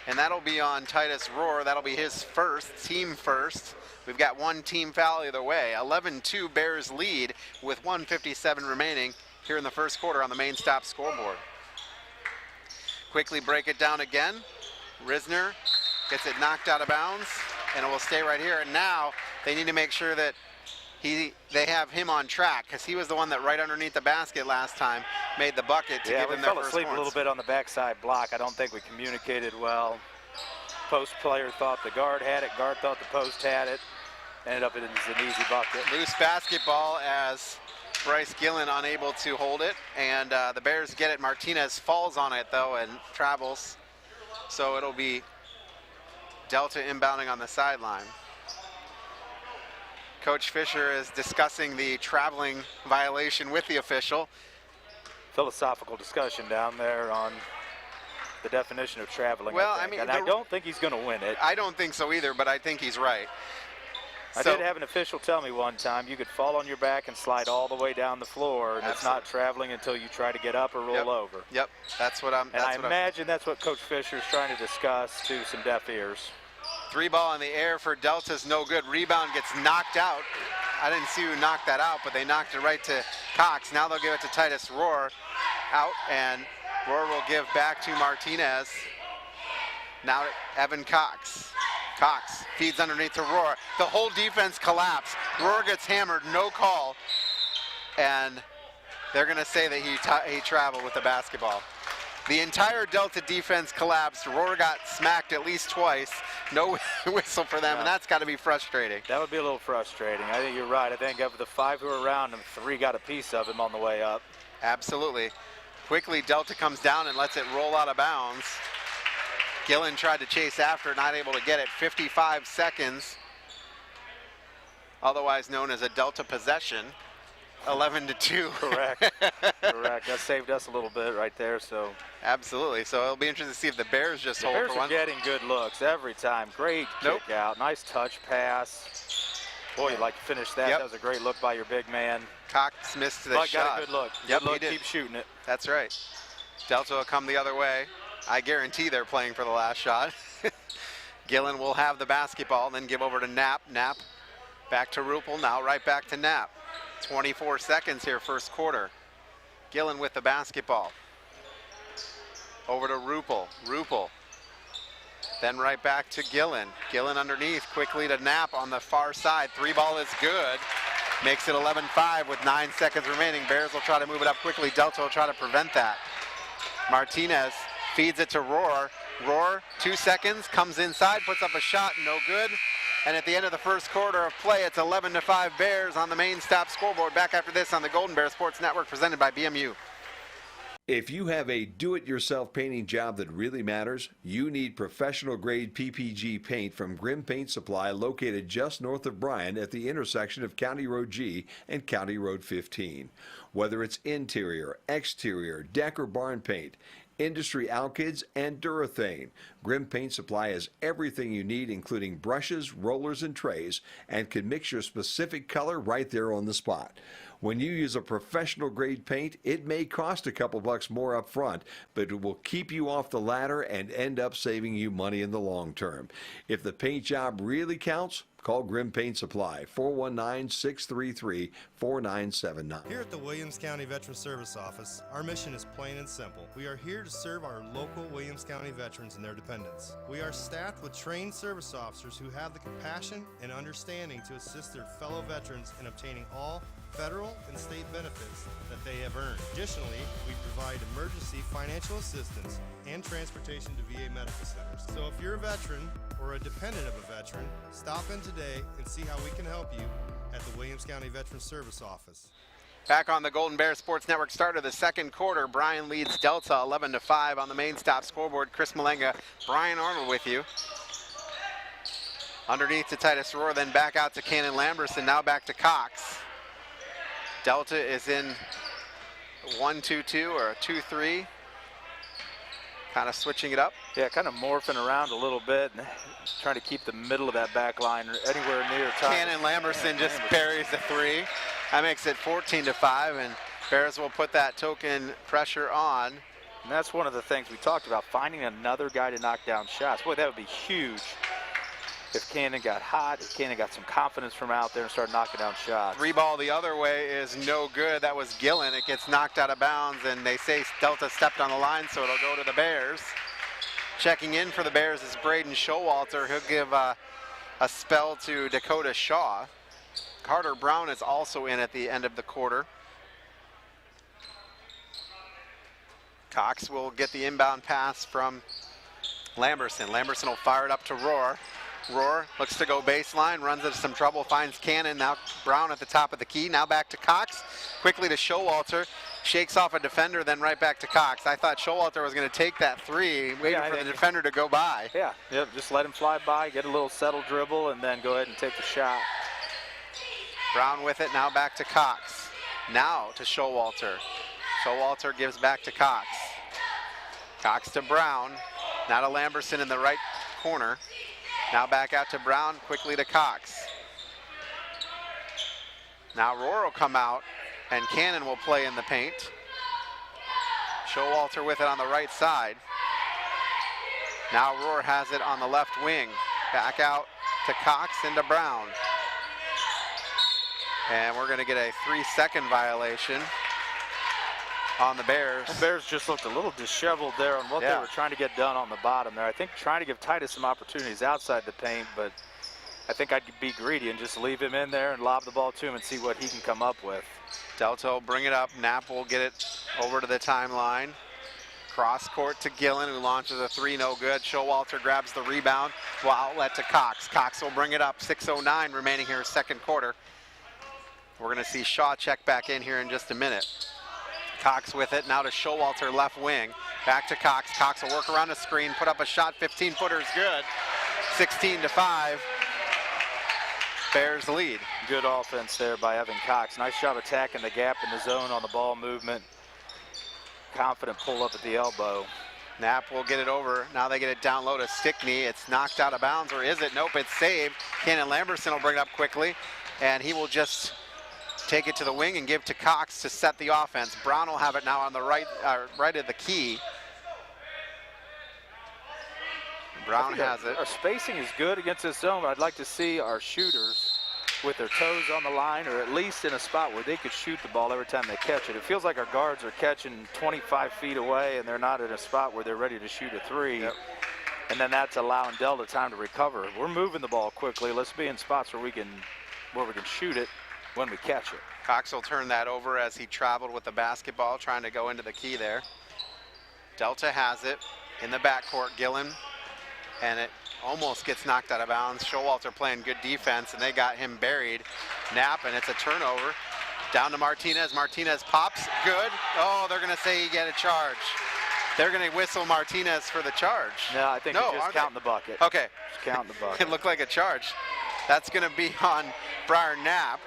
and that'll be on Titus Rohr. That'll be his first, team first. We've got one team foul either way. 11-2 Bears lead with 1:57 remaining here in the first quarter on the main stop scoreboard. Quickly break it down again. Risner gets it knocked out of bounds, and it will stay right here. And now they need to make sure that they have him on track, because he was the one that right underneath the basket last time made the bucket to give them their first points. Yeah, we fell asleep a little bit on the backside block. I don't think we communicated well. Post player thought the guard had it. Guard thought the post had it. Ended up in an easy bucket. Loose basketball as Bryce Gillen unable to hold it, and the Bears get it. Martinez falls on it though and travels, so it'll be Delta inbounding on the sideline. Coach Fisher is discussing the traveling violation with the official. Philosophical discussion down there on the definition of traveling. Well, I don't think he's going to win it. I don't think so either, but I think he's right. I did have an official tell me one time you could fall on your back and slide all the way down the floor, and it's not traveling until you try to get up or roll over. Yep, that's what I'm. And I imagine that's what Coach Fisher is trying to discuss to some deaf ears. 3 ball in the air for Delta's no good. Rebound gets knocked out. I didn't see who knocked that out, but they knocked it right to Cox. Now they'll give it to Titus Rohr out, and Rohr will give back to Martinez. Now Evan Cox. Cox feeds underneath to Rohr. The whole defense collapsed. Rohr gets hammered, no call, and they're going to say that he traveled with the basketball. The entire Delta defense collapsed. Rohr got smacked at least twice. No whistle for them, and that's got to be frustrating. That would be a little frustrating. I think you're right. I think of the 5 who were around him, 3 got a piece of him on the way up. Absolutely. Quickly, Delta comes down and lets it roll out of bounds. Gillen tried to chase after, not able to get it. 55 seconds, otherwise known as a Delta possession. 11-2. Correct. Correct. That saved us a little bit right there. So absolutely. So it'll be interesting to see if the Bears just hold for one. The Bears are getting good looks every time. Great kick out. Nice touch pass. Boy, you'd like to finish that. That was a great look by your big man. Cox missed the shot. Got a good look. Yep, good look. He did. Keep shooting it. That's right. Delta will come the other way. I guarantee they're playing for the last shot. Gillen will have the basketball, then give over to Knapp. Knapp back to Ruppel. Now right back to Knapp. 24 seconds here, first quarter. Gillen with the basketball. Over to Ruppel. Ruppel. Then right back to Gillen. Gillen underneath, quickly to Knapp on the far side. 3 ball is good. Makes it 11-5 with 9 seconds remaining. Bears will try to move it up quickly. Delta will try to prevent that. Martinez feeds it to Rohr. Rohr, 2 seconds, comes inside, puts up a shot, no good. And at the end of the first quarter of play, it's 11-5 Bears on the main stop scoreboard. Back after this on the Golden Bear Sports Network, presented by BMU. If you have a do-it-yourself painting job that really matters, you need professional-grade PPG paint from Grimm Paint Supply, located just north of Bryan at the intersection of County Road G and County Road 15. Whether it's interior, exterior, deck, or barn paint, industry alkyds, and Durethane. Grimm Paint Supply has everything you need, including brushes, rollers, and trays, and can mix your specific color right there on the spot. When you use a professional grade paint, it may cost a couple bucks more up front, but it will keep you off the ladder and end up saving you money in the long term. If the paint job really counts, call Grimm Paint Supply, 419-633-4979. Here at the Williams County Veteran Service Office, our mission is plain and simple. We are here to serve our local Williams County veterans and their dependents. We are staffed with trained service officers who have the compassion and understanding to assist their fellow veterans in obtaining all federal and state benefits that they have earned. Additionally, we provide emergency financial assistance and transportation to VA medical centers. So if you're a veteran or a dependent of a veteran, stop in today and see how we can help you at the Williams County Veteran Service Office. Back on the Golden Bear Sports Network, start of the second quarter. Bryan leads Delta 11-5 on the main stop scoreboard. Chris Malenga, Brian Arnold with you. Underneath to Titus Aurora, then back out to Cannon Lamberson, now back to Cox. Delta is in 1-2-2 or a 2-3. Kind of switching it up. Yeah, kind of morphing around a little bit and trying to keep the middle of that back line anywhere near top. Cannon Lamberson just buries the three. That makes it 14-5, and Bears will put that token pressure on. And that's one of the things we talked about, finding another guy to knock down shots. Boy, that would be huge if Cannon got hot, if Cannon got some confidence from out there and started knocking down shots. Three ball the other way is no good. That was Gillen. It gets knocked out of bounds, and they say Delta stepped on the line, so it'll go to the Bears. Checking in for the Bears is Braden Showalter. He'll give a spell to Dakota Shaw. Carter Brown is also in at the end of the quarter. Cox will get the inbound pass from Lamberson. Lamberson will fire it up to Rohr. Rohr looks to go baseline, runs into some trouble, finds Cannon. Now Brown at the top of the key. Now back to Cox. Quickly to Showalter. Shakes off a defender, then right back to Cox. I thought Showalter was going to take that three, waiting for the defender to go by. Yeah, yep, just let him fly by, get a little settle dribble, and then go ahead and take the shot. Brown with it, now back to Cox. Now to Showalter. Showalter gives back to Cox. Cox to Brown. Now to Lamberson in the right corner. Now back out to Brown, quickly to Cox. Now Rohr will come out, and Cannon will play in the paint. Showalter with it on the right side. Now Rohr has it on the left wing. Back out to Cox into Brown. And we're going to get a 3-second violation on the Bears. The Bears just looked a little disheveled there on what they were trying to get done on the bottom there. I think trying to give Titus some opportunities outside the paint, but I think I'd be greedy and just leave him in there and lob the ball to him and see what he can come up with. Delta will bring it up. Knapp will get it over to the timeline. Cross court to Gillen, who launches a three, no good. Showalter grabs the rebound. Well, outlet to Cox. Cox will bring it up. 6:09 remaining here, second quarter. We're going to see Shaw check back in here in just a minute. Cox with it, now to Showalter, left wing. Back to Cox. Cox will work around the screen, put up a shot, 15-footer is good. 16-5. Bears lead. Good offense there by Evan Cox. Nice job attacking the gap in the zone on the ball movement. Confident pull up at the elbow. Knapp will get it over. Now they get it down low to Stickney. It's knocked out of bounds, or is it? Nope, it's saved. Cannon Lamberson will bring it up quickly, and he will just take it to the wing and give to Cox to set the offense. Brown will have it now on the right of the key. Brown has it. Our spacing is good against this zone, but I'd like to see our shooters with their toes on the line, or at least in a spot where they could shoot the ball every time they catch it. It feels like our guards are catching 25 feet away, and they're not in a spot where they're ready to shoot a three. Yep. And then that's allowing Delta time to recover. We're moving the ball quickly. Let's be in spots where we can shoot it when we catch it. Cox will turn that over as he traveled with the basketball, trying to go into the key there. Delta has it in the backcourt. Gillen, and it almost gets knocked out of bounds. Showalter playing good defense, and they got him buried. Knapp, and it's a turnover. Down to Martinez. Martinez pops. Good. Oh, they're going to say he get a charge. They're going to whistle Martinez for the charge. No, I think they're just counting the bucket. Okay. Just counting the bucket. It looked like a charge. That's going to be on Briar Knapp.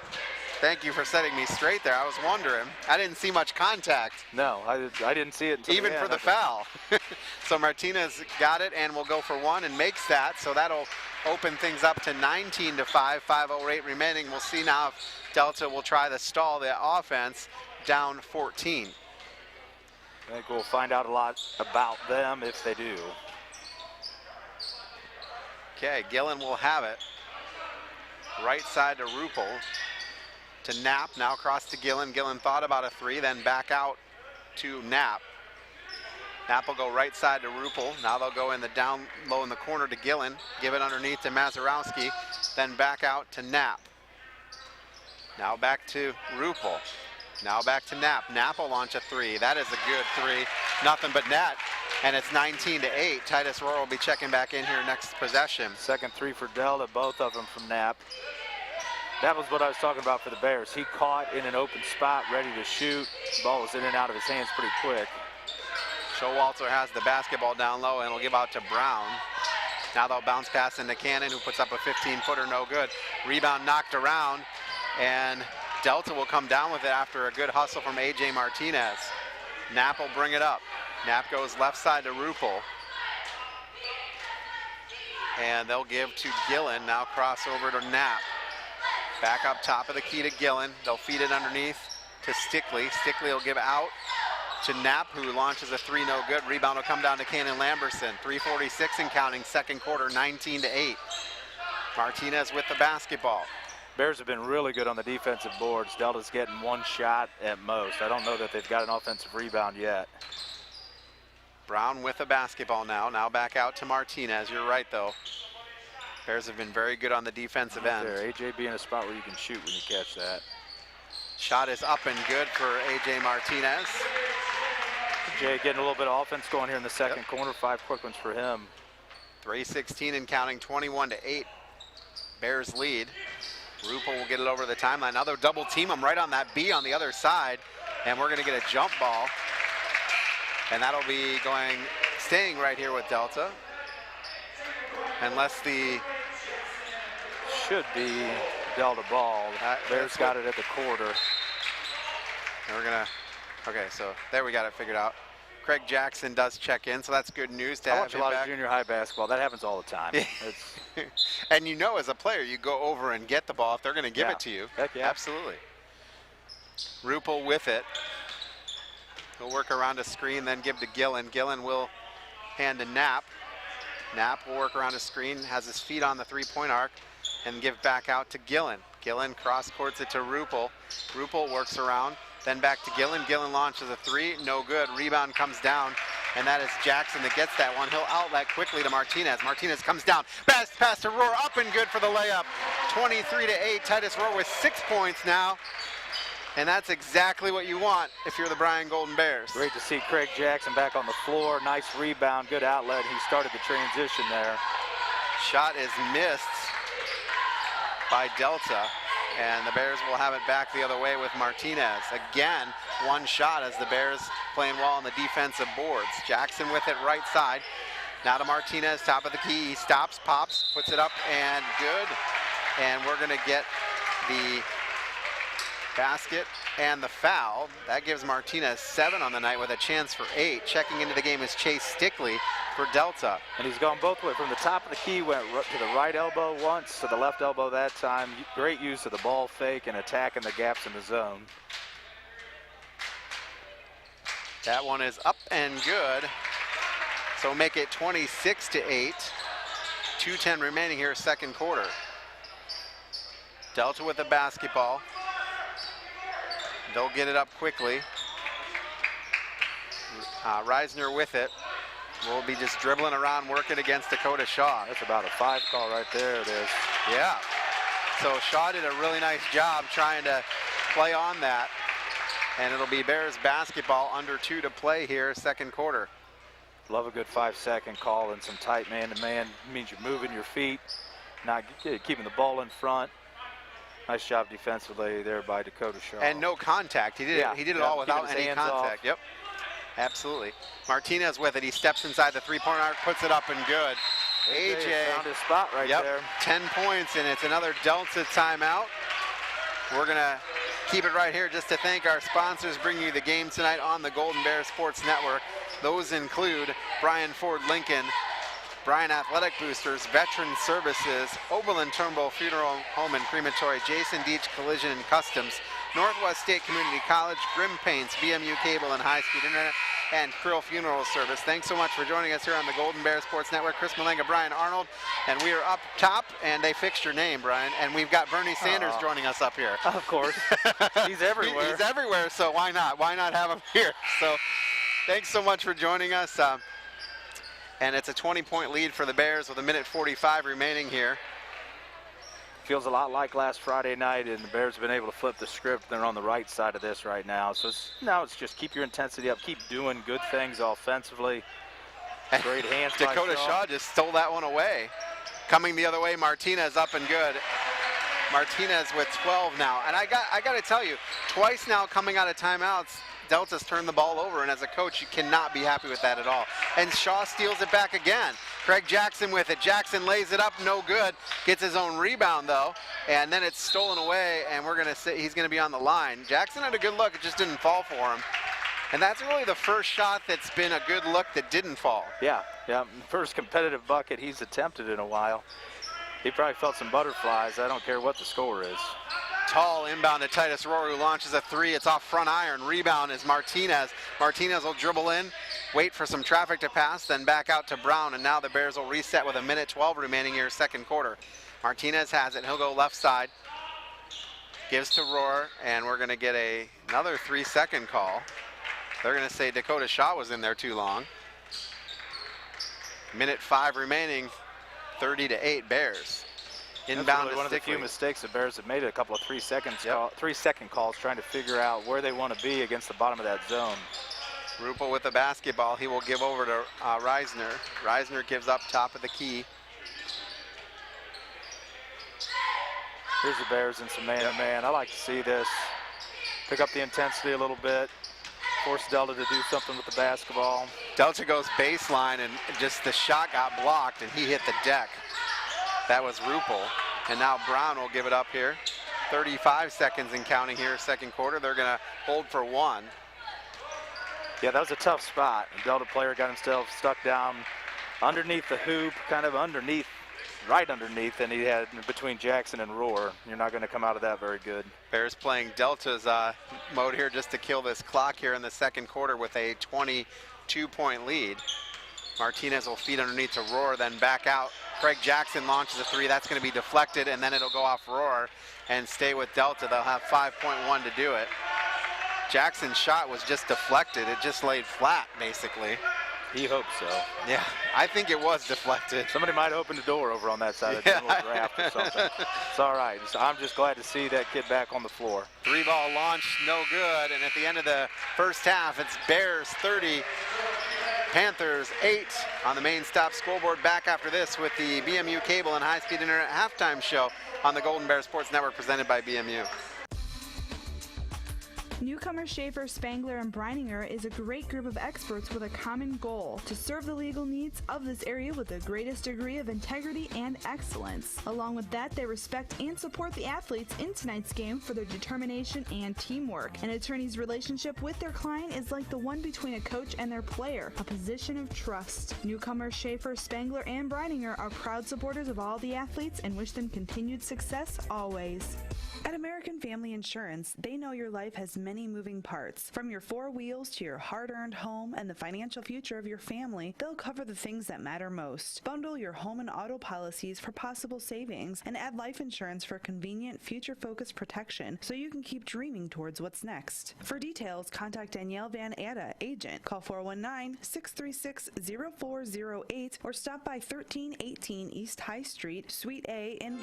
Thank you for setting me straight there. I was wondering. I didn't see much contact. No, I didn't see it until even the for end. the foul. So Martinez got it and will go for one and makes that. So that'll open things up to 19-5, 5:08 remaining. We'll see now if Delta will try to stall the offense down 14. I think we'll find out a lot about them if they do. Okay, Gillen will have it. Right side to Ruppel. To Knapp, now across to Gillen. Gillen thought about a three, then back out to Knapp. Knapp will go right side to Ruppel. Now they'll go in the down low in the corner to Gillen. Give it underneath to Mazurowski, then back out to Knapp. Now back to Ruppel. Now back to Knapp. Knapp will launch a three. That is a good three. Nothing but net. And it's 19-8. Titus Aurora will be checking back in here next possession. Second three for Delta, both of them from Knapp. That was what I was talking about for the Bears. He caught in an open spot, ready to shoot. The ball was in and out of his hands pretty quick. Showalter has the basketball down low and will give out to Brown. Now they'll bounce pass into Cannon, who puts up a 15-footer, no good. Rebound knocked around, and Delta will come down with it after a good hustle from A.J. Martinez. Knapp will bring it up. Knapp goes left side to Ruppel. And they'll give to Gillen, now cross over to Knapp. Back up top of the key to Gillen. They'll feed it underneath to Stickley. Stickley will give out to Knapp, who launches a three, no good. Rebound will come down to Cannon Lamberson. 3:46 and counting, second quarter, 19-8. Martinez with the basketball. Bears have been really good on the defensive boards. Delta's getting one shot at most. I don't know that they've got an offensive rebound yet. Brown with the basketball now. Now back out to Martinez. You're right, though. Bears have been very good on the defensive end. There, AJ be in a spot where you can shoot when you catch that. Shot is up and good for AJ Martinez. AJ getting a little bit of offense going here in the second quarter. 5 quick ones for him. 3:16 and counting, 21-8. Bears lead. Ruppel will get it over the timeline. Now they'll double team him right on that B on the other side. And we're going to get a jump ball. And that'll be staying right here with Delta. Unless the... Should be Delta ball. Bears got it at the quarter. And we're going to... Okay, so there we got it figured out. Craig Jackson does check in, so that's good news to I have watch him a lot back. of junior high basketball. That happens all the time. And you know, as a player, you go over and get the ball if they're going to give it to you. Heck yeah. Absolutely. Ruppel with it. He'll work around a screen, then give to Gillen. Gillen will hand to Knapp. Knapp will work around a screen, has his feet on the three-point arc, and give back out to Gillen. Gillen cross-courts it to Ruppel. Ruppel works around, then back to Gillen. Gillen launches a three, no good. Rebound comes down, and that is Jackson that gets that one. He'll outlet quickly to Martinez. Martinez comes down. Best pass to Aurora, up and good for the layup. 23-8. Titus Aurora with 6 points now. And that's exactly what you want if you're the Bryan Golden Bears. Great to see Craig Jackson back on the floor. Nice rebound, good outlet. He started the transition there. Shot is missed by Delta, and the Bears will have it back the other way with Martinez. Again, one shot as the Bears playing well on the defensive boards. Jackson with it right side. Now to Martinez, top of the key. He stops, pops, puts it up, and good. And we're going to get the basket and the foul. That gives Martinez 7 on the night with a chance for 8. Checking into the game is Chase Stickley for Delta. And he's gone both ways. From the top of the key, went to the right elbow once, to the left elbow that time. Great use of the ball fake and attacking the gaps in the zone. That one is up and good. So make it 26-8. 2:10 remaining here, second quarter. Delta with the basketball. They'll get it up quickly. Reisner with it. We'll be just dribbling around, working against Dakota Shaw. That's about a 5 call right there. It is. Yeah. So Shaw did a really nice job trying to play on that. And it'll be Bears basketball, under 2 to play here, second quarter. Love a good 5-second call and some tight man-to-man. Means you're moving your feet, not keeping the ball in front. Nice job defensively there by Dakota Shaw. And no contact. He did it all without any contact. Off. Yep. Absolutely. Martinez with it. He steps inside the three-point arc, puts it up and good. AJ found his spot right there. 10 points, and it's another Delta timeout. We're going to keep it right here just to thank our sponsors bringing you the game tonight on the Golden Bear Sports Network. Those include Bryan Ford Lincoln, Bryan Athletic Boosters, Veteran Services, Oberlin Turnbull Funeral Home and Crematory, Jason Deach Collision and Customs, Northwest State Community College, Grimm Paints, BMU Cable and High Speed Internet, and Krill Funeral Service. Thanks so much for joining us here on the Golden Bear Sports Network. Chris Malenga, Brian Arnold, and we are up top, and they fixed your name, Brian, and we've got Bernie Sanders joining us up here. Of course. He's everywhere. He's everywhere, so why not? Why not have him here? So thanks so much for joining us. And it's a 20-point lead for the Bears with 1:45 remaining here. Feels a lot like last Friday night, and the Bears have been able to flip the script. They're on the right side of this right now. So now it's just keep your intensity up, keep doing good things offensively. Great hands by Dakota Shaw just stole that one away. Coming the other way, Martinez up and good. Martinez with 12 now. And I got to tell you, twice now coming out of timeouts, Delta's turned the ball over, and as a coach, you cannot be happy with that at all. And Shaw steals it back again. Craig Jackson with it. Jackson lays it up, no good. Gets his own rebound, though, and then it's stolen away, and we're going to say he's going to be on the line. Jackson had a good look. It just didn't fall for him. And that's really the first shot that's been a good look that didn't fall. Yeah. First competitive bucket he's attempted in a while. He probably felt some butterflies. I don't care what the score is. Tall inbound to Titus Aurora, who launches a three. It's off front iron. Rebound is Martinez. Martinez will dribble in, wait for some traffic to pass, then back out to Brown, and now the Bears will reset with 1:12 remaining here, second quarter. Martinez has it. He'll go left side. Gives to Rohr, and we're going to get another 3-second call. They're going to say Dakota Shaw was in there too long. 1:05 remaining, 30-8 Bears. Inbound That's really to one of the Stickley. few mistakes the Bears have made. A couple of 3-second calls trying to figure out where they want to be against the bottom of that zone. Rupel with the basketball. He will give over to Reisner. Reisner gives up top of the key. Here's the Bears in some man-to-man. I like to see this. Pick up the intensity a little bit. Force Delta to do something with the basketball. Delta goes baseline, and just the shot got blocked, and he hit the deck. That was Rupel. And now Brown will give it up here. 35 seconds and counting here, second quarter. They're going to hold for one. Yeah, that was a tough spot. The Delta player got himself stuck down underneath the hoop, kind of right underneath, and he had between Jackson and Rohr. You're not going to come out of that very good. Bears playing Delta's mode here just to kill this clock here in the second quarter with a 22-point lead. Martinez will feed underneath to Rohr, then back out. Craig Jackson launches a three. That's going to be deflected, and then it'll go off Rohr and stay with Delta. They'll have 5.1 to do it. Jackson's shot was just deflected. It just laid flat, basically. He hoped so. Yeah, I think it was deflected. Somebody might open the door over on that side of the little draft or something. It's all right. I'm just glad to see that kid back on the floor. Three-ball launch, no good. And at the end of the first half, it's Bears 30, Panthers 8 on the main stop scoreboard. Back after this with the BMU Cable and High Speed Internet halftime show on the Golden Bear Sports Network presented by BMU. Newcomer Schaefer, Spangler, and Breininger is a great group of experts with a common goal: to serve the legal needs of this area with the greatest degree of integrity and excellence. Along with that, they respect and support the athletes in tonight's game for their determination and teamwork. An attorney's relationship with their client is like the one between a coach and their player, a position of trust. Newcomer Schaefer, Spangler, and Breininger are proud supporters of all the athletes and wish them continued success always. At American Family Insurance, they know your life has many moving parts. From your four wheels to your hard-earned home and the financial future of your family, they'll cover the things that matter most. Bundle your home and auto policies for possible savings and add life insurance for convenient, future-focused protection so you can keep dreaming towards what's next. For details, contact Danielle Van Atta, agent. Call 419-636-0408 or stop by 1318 East High Street, Suite A in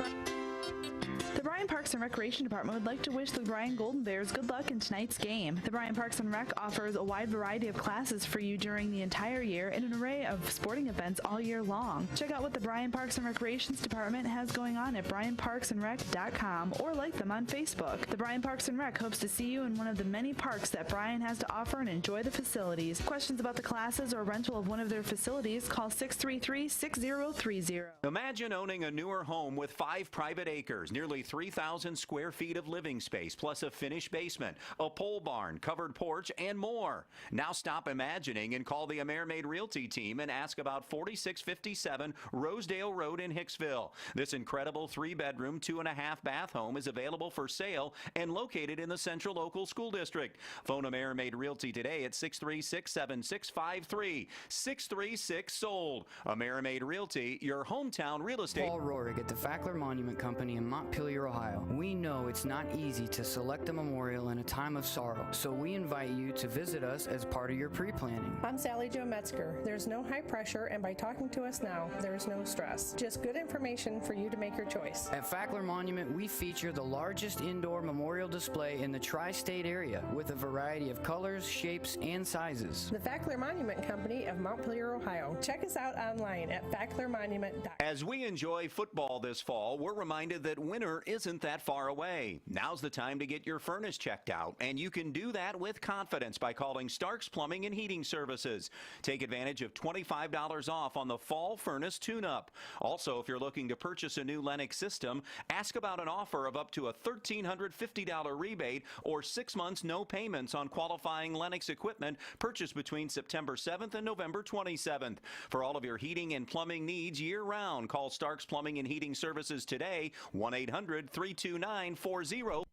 The Bryan Parks and Recreation Department would like to wish the Bryan Golden Bears good luck in tonight's game. The Bryan Parks and Rec offers a wide variety of classes for you during the entire year and an array of sporting events all year long. Check out what the Bryan Parks and Recreations Department has going on at bryanparksandrec.com or like them on Facebook. The Bryan Parks and Rec hopes to see you in one of the many parks that Bryan has to offer and enjoy the facilities. Questions about the classes or rental of one of their facilities, call 633-6030. Imagine owning a newer home with 5 private acres, nearly 3 3,000 square feet of living space, plus a finished basement, a pole barn, covered porch, and more. Now stop imagining and call the AmeriMade Realty team and ask about 4657 Rosedale Road in Hicksville. This incredible 3-bedroom, 2.5-bath home is available for sale and located in the Central Local School District. Phone AmeriMade Realty today at 636-7653. 636-SOLD. AmeriMade Realty, your hometown real estate. Paul Rohrig at the Fackler Monument Company in Montpelier, Ohio. We know it's not easy to select a memorial in a time of sorrow, so we invite you to visit us as part of your pre-planning. I'm Sally Jo Metzger. There's no high pressure, and by talking to us now, there's no stress. Just good information for you to make your choice. At Fackler Monument, we feature the largest indoor memorial display in the tri-state area with a variety of colors, shapes, and sizes. The Fackler Monument Company of Montpelier, Ohio. Check us out online at facklermonument.com. As we enjoy football this fall, we're reminded that winter isn't that far away. Now's the time to get your furnace checked out, and you can do that with confidence by calling Starks Plumbing and Heating Services. Take advantage of $25 off on the fall furnace tune-up. Also, if you're looking to purchase a new Lennox system, ask about an offer of up to a $1,350 rebate or 6 months no payments on qualifying Lennox equipment purchased between September 7th and November 27th. For all of your heating and plumbing needs year-round, call Starks Plumbing and Heating Services today, 1-800-329-40.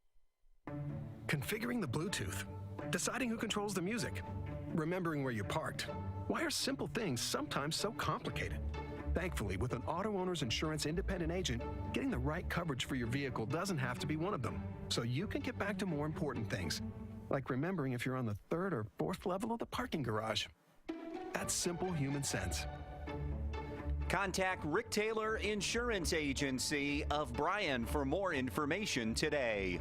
Configuring the Bluetooth, deciding who controls the music, remembering where you parked. Why are simple things sometimes so complicated? Thankfully, with an auto owner's insurance independent agent, getting the right coverage for your vehicle doesn't have to be one of them. So you can get back to more important things, like remembering if you're on the 3rd or 4th level of the parking garage. That's simple human sense. Contact Rick Taylor Insurance Agency of Bryan for more information today.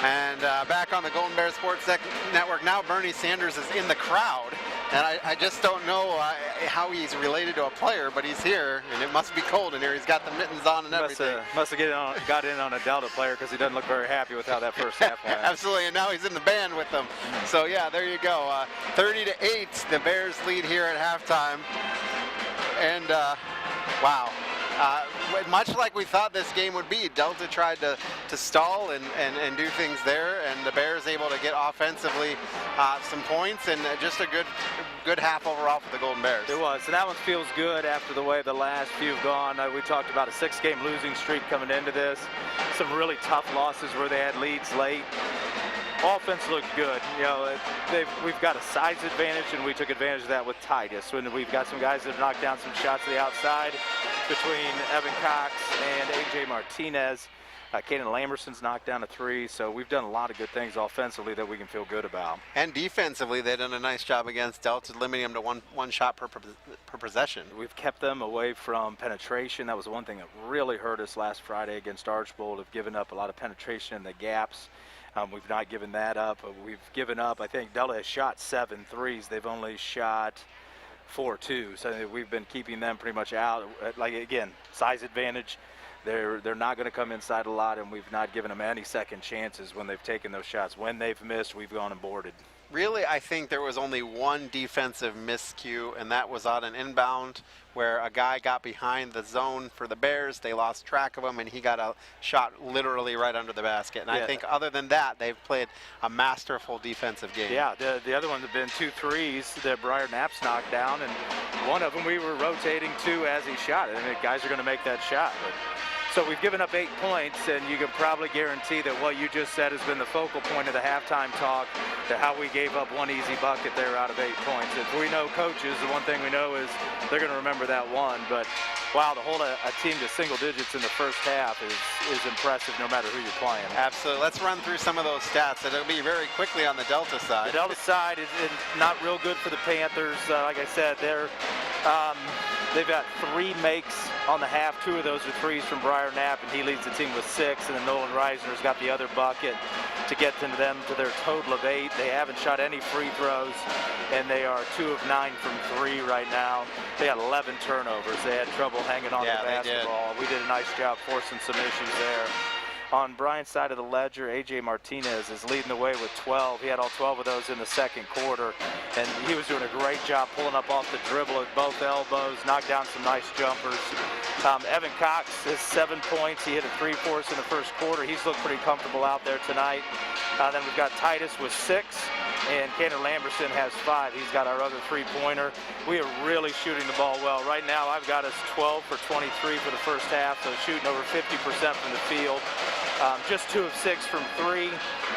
And back on the Golden Bear Sports Network now, Bernie Sanders is in the crowd. And I just don't know how he's related to a player, but he's here, and it must be cold in here. He's got the mittens on and everything. Must have got in on a Delta player because he doesn't look very happy with how that first half went. Absolutely, and now he's in the band with them. So, yeah, there you go. 30-8, the Bears lead here at halftime. And, wow. Much like we thought this game would be, Delta tried to stall and do things there, and the Bears able to get offensively some points, and just a good half overall for the Golden Bears. It was, and that one feels good after the way the last few have gone. We talked about a 6-game losing streak coming into this, some really tough losses where they had leads late. Offense looked good. You know, we've got a size advantage, and we took advantage of that with Titus. When we've got some guys that have knocked down some shots to the outside between Evan Cox and A.J. Martinez. Caden Lamberson's knocked down a 3, so we've done a lot of good things offensively that we can feel good about. And defensively, they've done a nice job against Delta, limiting them to one shot per possession. We've kept them away from penetration. That was one thing that really hurt us last Friday against Archbold, of giving up a lot of penetration in the gaps. We've not given that up. We've given up, I think Delta has shot 7 threes. They've only shot 4 twos. So we've been keeping them pretty much out. Like, again, size advantage. They're not going to come inside a lot, and we've not given them any second chances when they've taken those shots. When they've missed, we've gone and boarded. Really, I think there was only one defensive miscue, and that was on an inbound where a guy got behind the zone for the Bears. They lost track of him, and he got a shot literally right under the basket. And I think other than that, they've played a masterful defensive game. Yeah, the other ones have been 2 threes that Briar Knapp's knocked down, and one of them we were rotating to as he shot it. And the guys are going to make that shot. So we've given up 8 points, and you can probably guarantee that what you just said has been the focal point of the halftime talk, to how we gave up one easy bucket there out of 8 points. If we know coaches, the one thing we know is they're going to remember that one. But, wow, to hold a team to single digits in the first half is impressive no matter who you're playing. Absolutely. Let's run through some of those stats. It'll be very quickly on the Delta side. The Delta side is not real good for the Panthers. Like I said, they've got 3 makes on the half. 2 of those are threes from Briar Knapp, and he leads the team with 6. And then Nolan Reisner's got the other bucket to get them to their total of 8. They haven't shot any free throws, and they are 2 of 9 from 3 right now. They had 11 turnovers. They had trouble hanging on the basketball. We did a nice job forcing some issues there. On Brian's side of the ledger, A.J. Martinez is leading the way with 12. He had all 12 of those in the second quarter, and he was doing a great job pulling up off the dribble at both elbows, knocked down some nice jumpers. Evan Cox has 7 points. He hit a 3 for us in the first quarter. He's looked pretty comfortable out there tonight. Then we've got Titus with 6, and Cannon Lamberson has 5. He's got our other 3-pointer. We are really shooting the ball well. Right now, I've got us 12 for 23 for the first half, so shooting over 50% from the field. Just 2 of 6 from 3,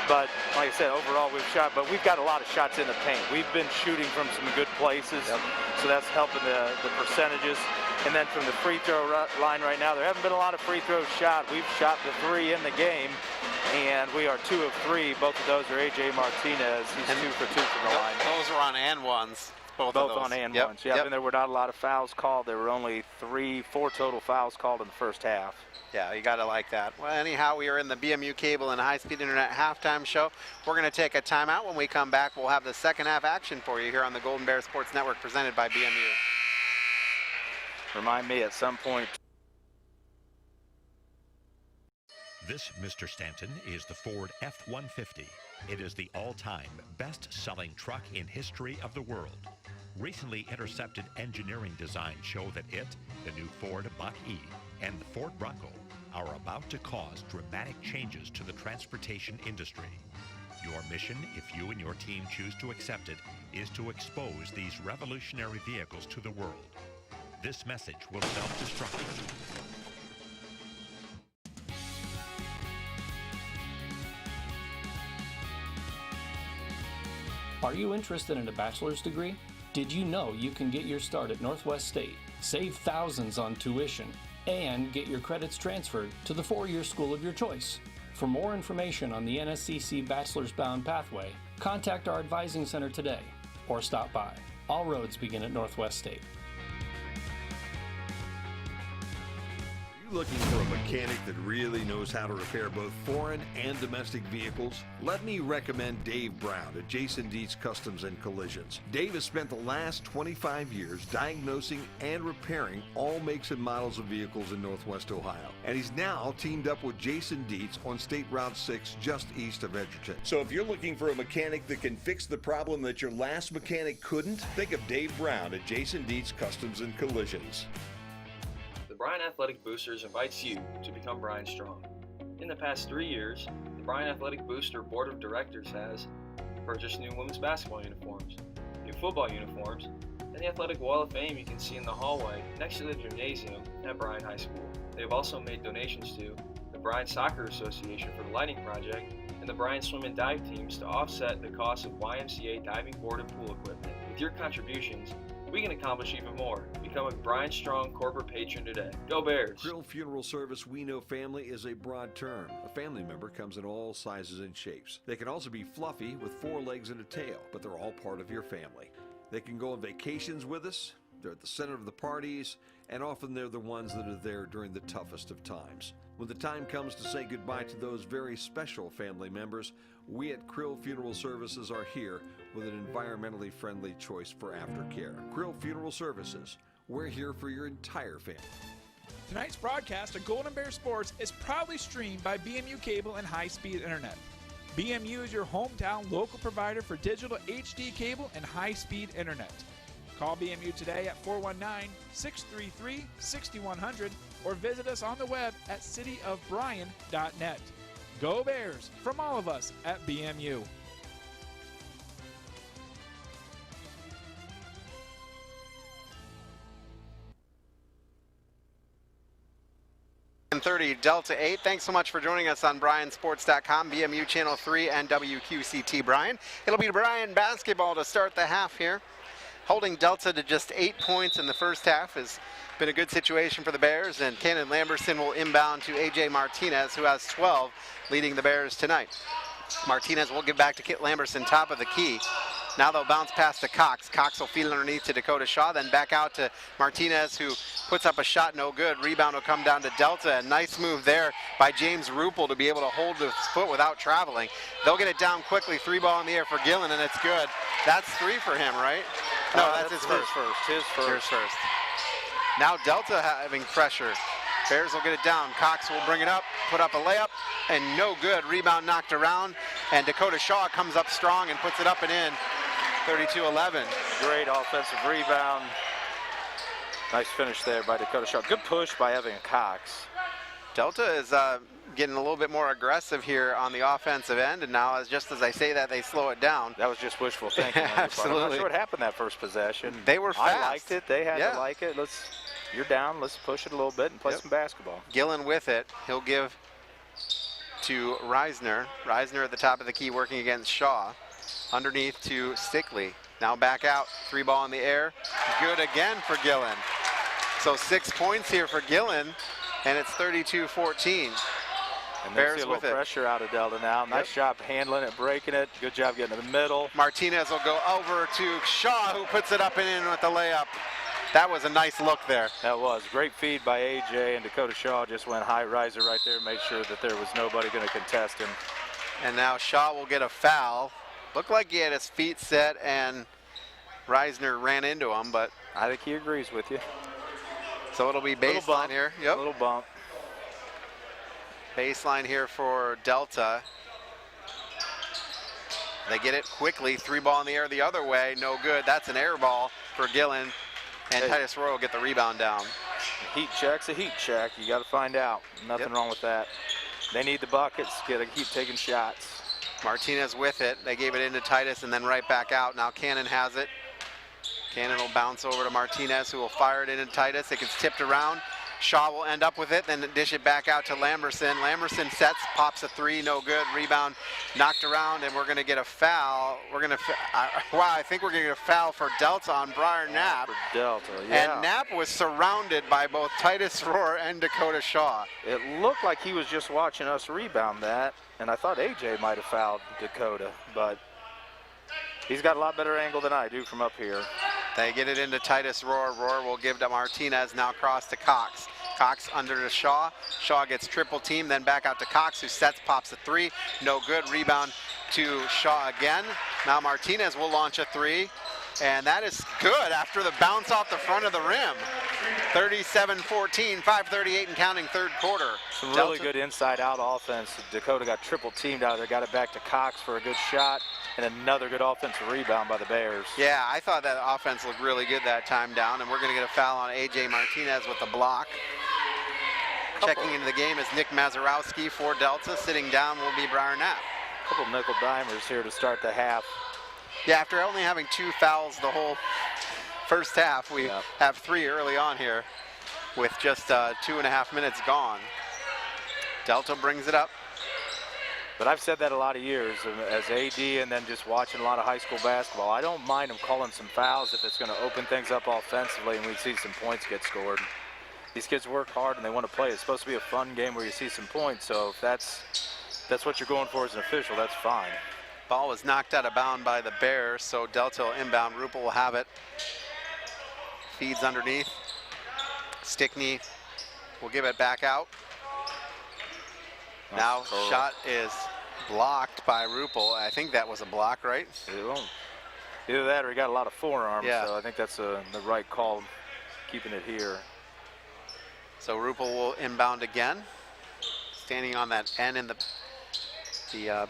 but like I said, overall we've shot, but we've got a lot of shots in the paint. We've been shooting from some good places, so that's helping the percentages. And then from the free throw line right now, there haven't been a lot of free throws shot. We've shot the 3 in the game, and we are 2 of 3. Both of those are A.J. Martinez. He's 2 for 2 from the line. Those were on and ones. Both on and ones. Yeah, and there were not a lot of fouls called. There were only 4 total fouls called in the first half. Yeah, you got to like that. Well, anyhow, we are in the BMU Cable and High-Speed Internet halftime show. We're going to take a timeout. When we come back, we'll have the second half action for you here on the Golden Bear Sports Network presented by BMU. Remind me at some point. This, Mr. Stanton, is the Ford F-150. It is the all-time best-selling truck in history of the world. Recently intercepted engineering designs show that it, the new Ford Mach-E, and the Ford Bronco are about to cause dramatic changes to the transportation industry. Your mission, if you and your team choose to accept it, is to expose these revolutionary vehicles to the world. This message will self-destruct you. Are you interested in a bachelor's degree? Did you know you can get your start at Northwest State, save thousands on tuition, and get your credits transferred to the 4-year school of your choice? For more information on the NSCC Bachelor's Bound Pathway, contact our advising center today or stop by. All roads begin at Northwest State. Looking for a mechanic that really knows how to repair both foreign and domestic vehicles? Let me recommend Dave Brown at Jason Dietz Customs and Collisions. Dave has spent the last 25 years diagnosing and repairing all makes and models of vehicles in Northwest Ohio. And he's now teamed up with Jason Dietz on State Route 6 just east of Edgerton. So if you're looking for a mechanic that can fix the problem that your last mechanic couldn't, think of Dave Brown at Jason Dietz Customs and Collisions. The Bryan Athletic Boosters invites you to become Bryan Strong. In the past 3 years, the Bryan Athletic Booster Board of Directors has purchased new women's basketball uniforms, new football uniforms, and the Athletic Wall of Fame you can see in the hallway next to the gymnasium at Bryan High School. They have also made donations to the Bryan Soccer Association for the Lighting Project and the Bryan Swim and Dive teams to offset the cost of YMCA diving board and pool equipment. With your contributions, we can accomplish even more. Become a Bryan Strong corporate patron today. Go Bears! Krill Funeral Service We Know Family is a broad term. A family member comes in all sizes and shapes. They can also be fluffy with 4 legs and a tail, but they're all part of your family. They can go on vacations with us, they're at the center of the parties, and often they're the ones that are there during the toughest of times. When the time comes to say goodbye to those very special family members, we at Krill Funeral Services are here with an environmentally friendly choice for aftercare. Krill Funeral Services, we're here for your entire family. Tonight's broadcast of Golden Bear Sports is proudly streamed by BMU Cable and High-Speed Internet. BMU is your hometown local provider for digital HD cable and high-speed internet. Call BMU today at 419-633-6100 or visit us on the web at cityofbryan.net. Go Bears from all of us at BMU. And 30 Delta 8. Thanks so much for joining us on BryanSports.com, BMU Channel 3, and WQCT Bryan. It'll be Bryan basketball to start the half here. Holding Delta to just 8 points in the first half has been a good situation for the Bears, and Cannon Lamberson will inbound to A.J. Martinez, who has 12, leading the Bears tonight. Martinez will give back to Kit Lamberson, top of the key. Now they'll bounce past to Cox. Cox will feed it underneath to Dakota Shaw, then back out to Martinez, who puts up a shot, no good. Rebound will come down to Delta. A nice move there by James Ruppel to be able to hold his foot without traveling. They'll get it down quickly. 3 ball in the air for Gillen, and it's good. That's 3 for him, right? No, that's his first. His first. Now Delta having pressure. Bears will get it down. Cox will bring it up, put up a layup, and no good. Rebound knocked around, and Dakota Shaw comes up strong and puts it up and in. 32-11. Great offensive rebound. Nice finish there by Dakota Shaw. Good push by Evan Cox. Delta is getting a little bit more aggressive here on the offensive end, and now, just as I say that, they slow it down. That was just wishful thinking. Absolutely. I'm not sure what happened that first possession. They were fast. I liked it. They had to like it. You're down. Let's push it a little bit and play some basketball. Gillen with it. He'll give to Reisner. Reisner at the top of the key working against Shaw. Underneath to Stickley. Now back out. 3 ball in the air. Good again for Gillen. So 6 points here for Gillen, and it's 32-14. And they see a little pressure out of Delta now. Nice job handling it, breaking it. Good job getting to the middle. Martinez will go over to Shaw, who puts it up and in with the layup. That was a nice look there. That was. Great feed by AJ, and Dakota Shaw just went high riser right there, made sure that there was nobody going to contest him. And now Shaw will get a foul. Looked like he had his feet set, and Reisner ran into him, but I think he agrees with you. So it'll be baseline here. Yep. A little bump. Baseline here for Delta. They get it quickly. 3 ball in the air the other way. No good. That's an air ball for Gillen. And Titus Roy will get the rebound down. A heat check's a heat check. You got to find out. Nothing wrong with that. They need the buckets. Got to keep taking shots. Martinez with it. They gave it into Titus and then right back out. Now Cannon has it. Cannon will bounce over to Martinez, who will fire it into Titus. It gets tipped around. Shaw will end up with it, then dish it back out to Lamberson. Lamberson sets, pops a 3, no good. Rebound knocked around, and we're going to get a foul. I think we're going to get a foul for Delta on Briar Knapp. For Delta, yeah. And Knapp was surrounded by both Titus Rohr and Dakota Shaw. It looked like he was just watching us rebound that, and I thought AJ might have fouled Dakota, but he's got a lot better angle than I do from up here. They get it into Titus Rohr. Rohr will give to Martinez, now cross to Cox. Cox under to Shaw. Shaw gets triple team, then back out to Cox, who sets, pops a 3. No good. Rebound to Shaw again. Now Martinez will launch a 3, and that is good after the bounce off the front of the rim. 37-14, 5:38 and counting, third quarter. Some really good inside-out offense. Dakota got triple teamed out there, got it back to Cox for a good shot, and another good offensive rebound by the Bears. Yeah, I thought that offense looked really good that time down, and we're going to get a foul on A.J. Martinez with the block. Checking into the game is Nick Mazurowski for Delta. Sitting down will be Briar Knapp. A couple nickel dimers here to start the half. Yeah, after only having 2 fouls the whole first half, we have 3 early on here with just 2.5 minutes gone. Delta brings it up. But I've said that a lot of years as AD and then just watching a lot of high school basketball. I don't mind them calling some fouls if it's going to open things up offensively and we see some points get scored. These kids work hard and they want to play. It's supposed to be a fun game where you see some points. So if that's what you're going for as an official, that's fine. Ball was knocked out of bounds by the Bears, so Delta will inbound. Rupel will have it. Feeds underneath. Stickney will give it back out. Now shot is blocked by Rupel. I think that was a block, right? Either that or he got a lot of forearms, so I think that's the right call, keeping it here. So Rupel will inbound again. Standing on that N in the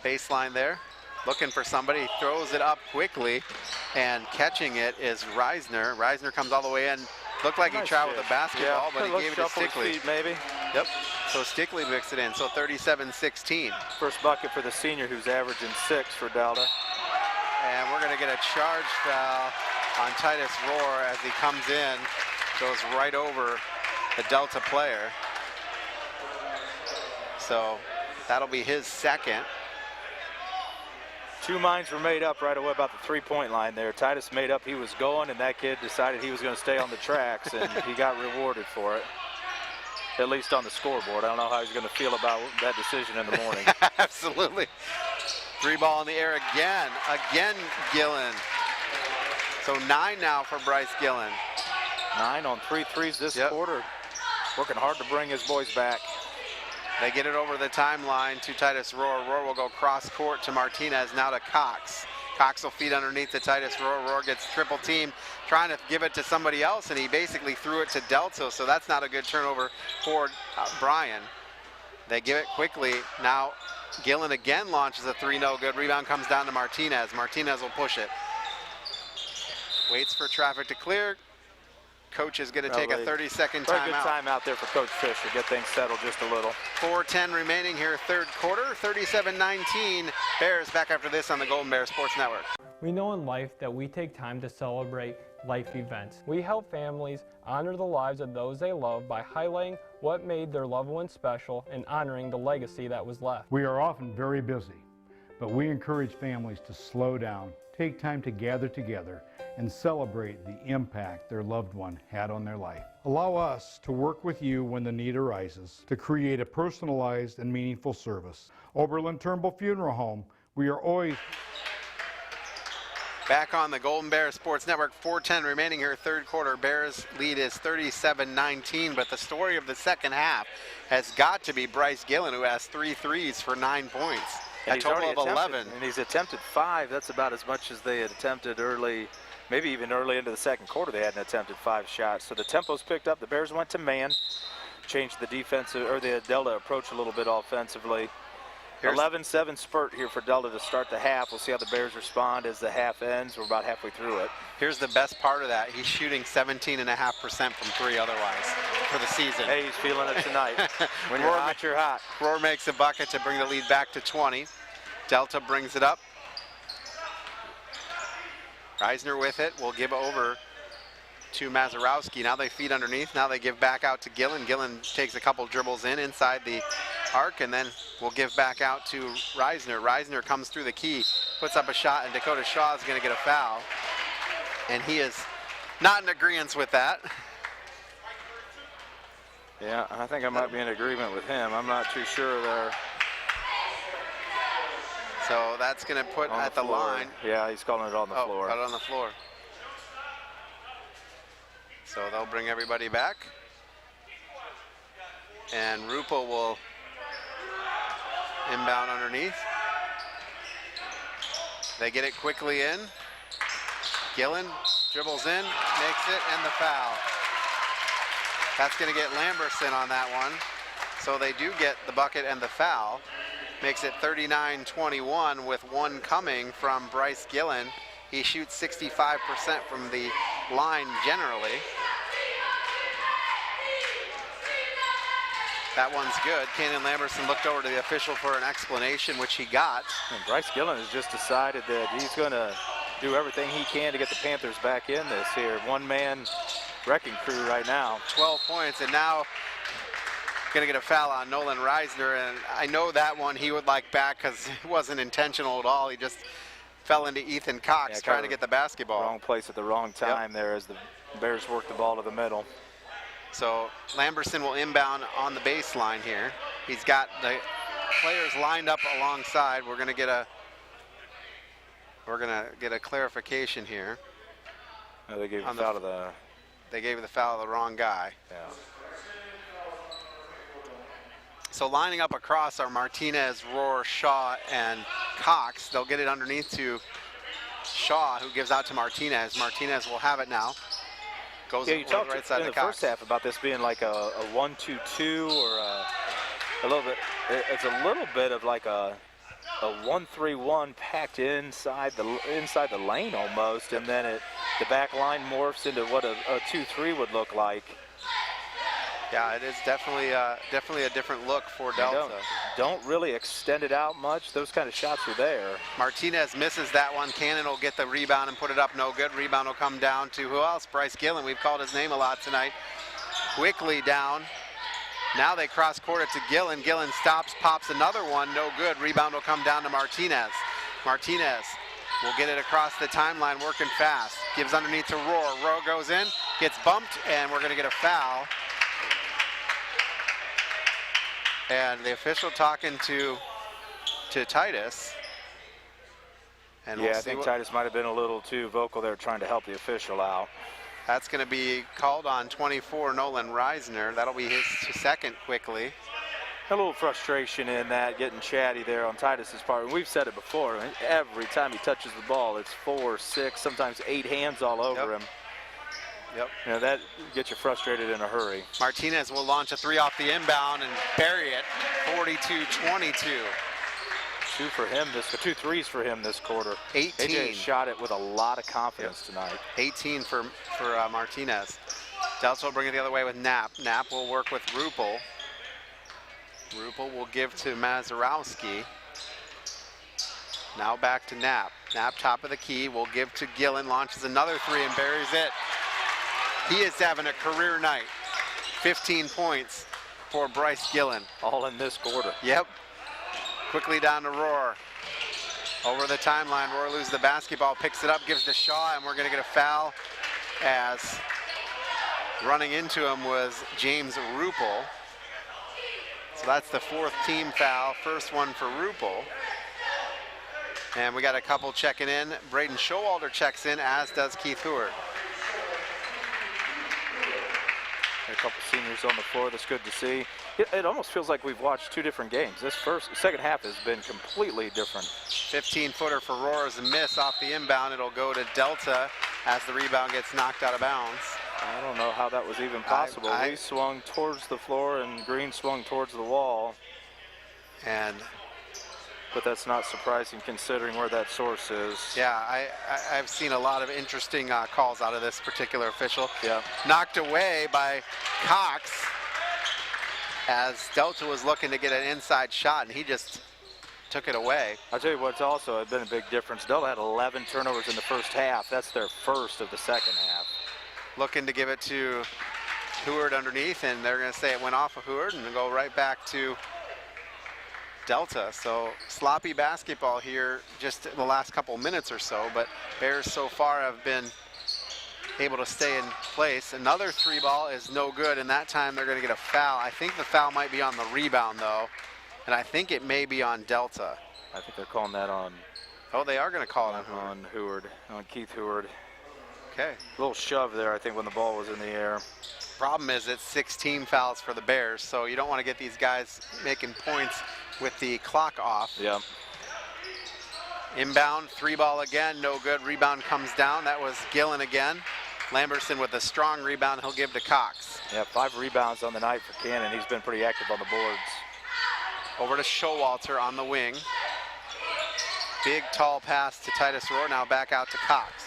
baseline there. Looking for somebody, throws it up quickly, and catching it is Reisner. Reisner comes all the way in. Looked like he traveled with a basketball, but he gave it to Stickley. Maybe. Yep. So Stickley mixed it in. So 37-16. First bucket for the senior, who's averaging 6 for Delta. And we're going to get a charge foul on Titus Rohr as he comes in. Goes right over the Delta player. So that'll be his second. 2 minds were made up right away about the 3-point line there. Titus made up he was going, and that kid decided he was going to stay on the tracks, and he got rewarded for it, at least on the scoreboard. I don't know how he's going to feel about that decision in the morning. Absolutely. 3 ball in the air again. Again, Gillen. So 9 now for Bryce Gillen. 9 on 3 threes this quarter. Working hard to bring his boys back. They get it over the timeline to Titus Rohr. Rohr will go cross court to Martinez, now to Cox. Cox will feed underneath to Titus Rohr. Rohr gets triple teamed, trying to give it to somebody else, and he basically threw it to Delta, so that's not a good turnover for Brian. They give it quickly. Now Gillen again launches a three, no good. Rebound comes down to Martinez. Martinez will push it. Waits for traffic to clear. Coach is going to take a 30-second timeout. Good timeout there for Coach Fisher. Get things settled just a little. 4:10 remaining here, third quarter. 37-19. Bears back after this on the Golden Bear Sports Network. We know in life that we take time to celebrate life events. We help families honor the lives of those they love by highlighting what made their loved ones special and honoring the legacy that was left. We are often very busy, but we encourage families to slow down, take time to gather together, and celebrate the impact their loved one had on their life. Allow us to work with you when the need arises to create a personalized and meaningful service. Oberlin Turnbull Funeral Home, we are always... Back on the Golden Bear Sports Network, 4:10 remaining here, third quarter. Bears lead is 37-19, but the story of the second half has got to be Bryce Gillen, who has 3 threes for 9 points. A total of 11. And he's attempted 5. That's about as much as they had attempted early, maybe even early into the second quarter. They hadn't attempted 5 shots. So the tempo's picked up. The Bears went to man, changed the defensive, or the Delta approach a little bit offensively. 11-7 spurt here for Delta to start the half. We'll see how the Bears respond as the half ends. We're about halfway through it. Here's the best part of that. He's shooting 17.5% from 3 otherwise for the season. Hey, he's feeling it tonight. When you're hot, you're hot. Rohr makes a bucket to bring the lead back to 20. Delta brings it up. Reisner with it will give over to Mazurowski. Now they feed underneath. Now they give back out to Gillen. Gillen takes a couple dribbles inside the arc, and then we'll give back out to Reisner. Reisner comes through the key, puts up a shot, and Dakota Shaw is going to get a foul. And he is not in agreement with that. Yeah, I think I might be in agreement with him. I'm not too sure there. So that's going to put at the line. Yeah, he's calling it on the floor. Out on the floor. So they'll bring everybody back. And Rupo will inbound underneath. They get it quickly in. Gillen dribbles in, makes it, and the foul. That's going to get Lamberson on that one. So they do get the bucket and the foul. Makes it 39-21 with one coming from Bryce Gillen. He shoots 65% from the line generally. That one's good. Cannon Lamberson looked over to the official for an explanation, which he got. And Bryce Gillen has just decided that he's going to do everything he can to get the Panthers back in this here. One-man wrecking crew right now. 12 points, and now going to get a foul on Nolan Reisner. And I know that one he would like back because it wasn't intentional at all. He just fell into Ethan Cox trying to get the basketball. Wrong place at the wrong time there as the Bears work the ball to the middle. So Lamberson will inbound on the baseline here. He's got the players lined up alongside. We're going to get a clarification here. No, they gave the foul to the. They gave the foul to the wrong guy. Yeah. So lining up across are Martinez, Rohr, Shaw, and Cox. They'll get it underneath to Shaw, who gives out to Martinez. Martinez will have it now. Goes you talked right side in of the first half about this being like a 1-2-2 or a little bit. It's a little bit of like a 1-3-1 packed inside the lane almost, and then the back line morphs into what a 2-3 would look like. Yeah, it is definitely a different look for Delta. Don't really extend it out much. Those kind of shots are there. Martinez misses that one. Cannon will get the rebound and put it up. No good. Rebound will come down to who else? Bryce Gillen. We've called his name a lot tonight. Quickly down. Now they cross court it to Gillen. Gillen stops, pops another one. No good. Rebound will come down to Martinez. Martinez will get it across the timeline, working fast. Gives underneath to Rohr. Rohr goes in, gets bumped, and we're going to get a foul. And the official talking to Titus. And yeah, I think Titus might have been a little too vocal there trying to help the official out. That's going to be called on 24, Nolan Reisner. That'll be his second quickly. A little frustration in that, getting chatty there on Titus's part. And we've said it before, every time he touches the ball, it's 4, 6, sometimes 8 hands all over him. Yep. You know, that gets you frustrated in a hurry. Martinez will launch a three off the inbound and bury it, 42-22. Two threes for him this quarter. 18. AJ shot it with a lot of confidence tonight. 18 for Martinez. Delta will bring it the other way with Knapp. Knapp will work with Rupel. Rupel will give to Mazurowski. Now back to Knapp. Knapp, top of the key, will give to Gillen. Launches another three and buries it. He is having a career night. 15 points for Bryce Gillen. All in this quarter. Yep. Quickly down to Rohr. Over the timeline, Rohr loses the basketball, picks it up, gives to Shaw, and we're going to get a foul as running into him was James Rupel. So that's the fourth team foul, first one for Rupel. And we got a couple checking in. Braden Showalter checks in, as does Keith Heward. A couple seniors on the floor, that's good to see. It almost feels like we've watched two different games. This second half has been completely different. 15-footer for Rohr is a miss off the inbound. It'll go to Delta as the rebound gets knocked out of bounds. I don't know how that was even possible. We swung towards the floor and Green swung towards the wall. But that's not surprising considering where that source is. Yeah, I've seen a lot of interesting calls out of this particular official. Yeah. Knocked away by Cox as Delta was looking to get an inside shot, and he just took it away. I'll tell you what's also been a big difference. Delta had 11 turnovers in the first half. That's their first of the second half. Looking to give it to Heward underneath, and they're going to say it went off of Heward and go right back to Delta. So sloppy basketball here just the last couple minutes or so, but Bears so far have been able to stay in place. Another three ball is no good, and that time they're going to get a foul. I think the foul might be on the rebound though, and I think it may be on Delta. I think they're calling that on. Oh, they are going to call it on Heward, on Keith Heward. Okay. A little shove there, I think, when the ball was in the air. Problem is it's 16 fouls for the Bears, so you don't want to get these guys making points with the clock off. Yeah. Inbound, three ball again, no good. Rebound comes down. That was Gillen again. Lamberson with a strong rebound, he'll give to Cox. Yeah, 5 rebounds on the night for Cannon. He's been pretty active on the boards. Over to Showalter on the wing. Big, tall pass to Titus Rohr, now back out to Cox.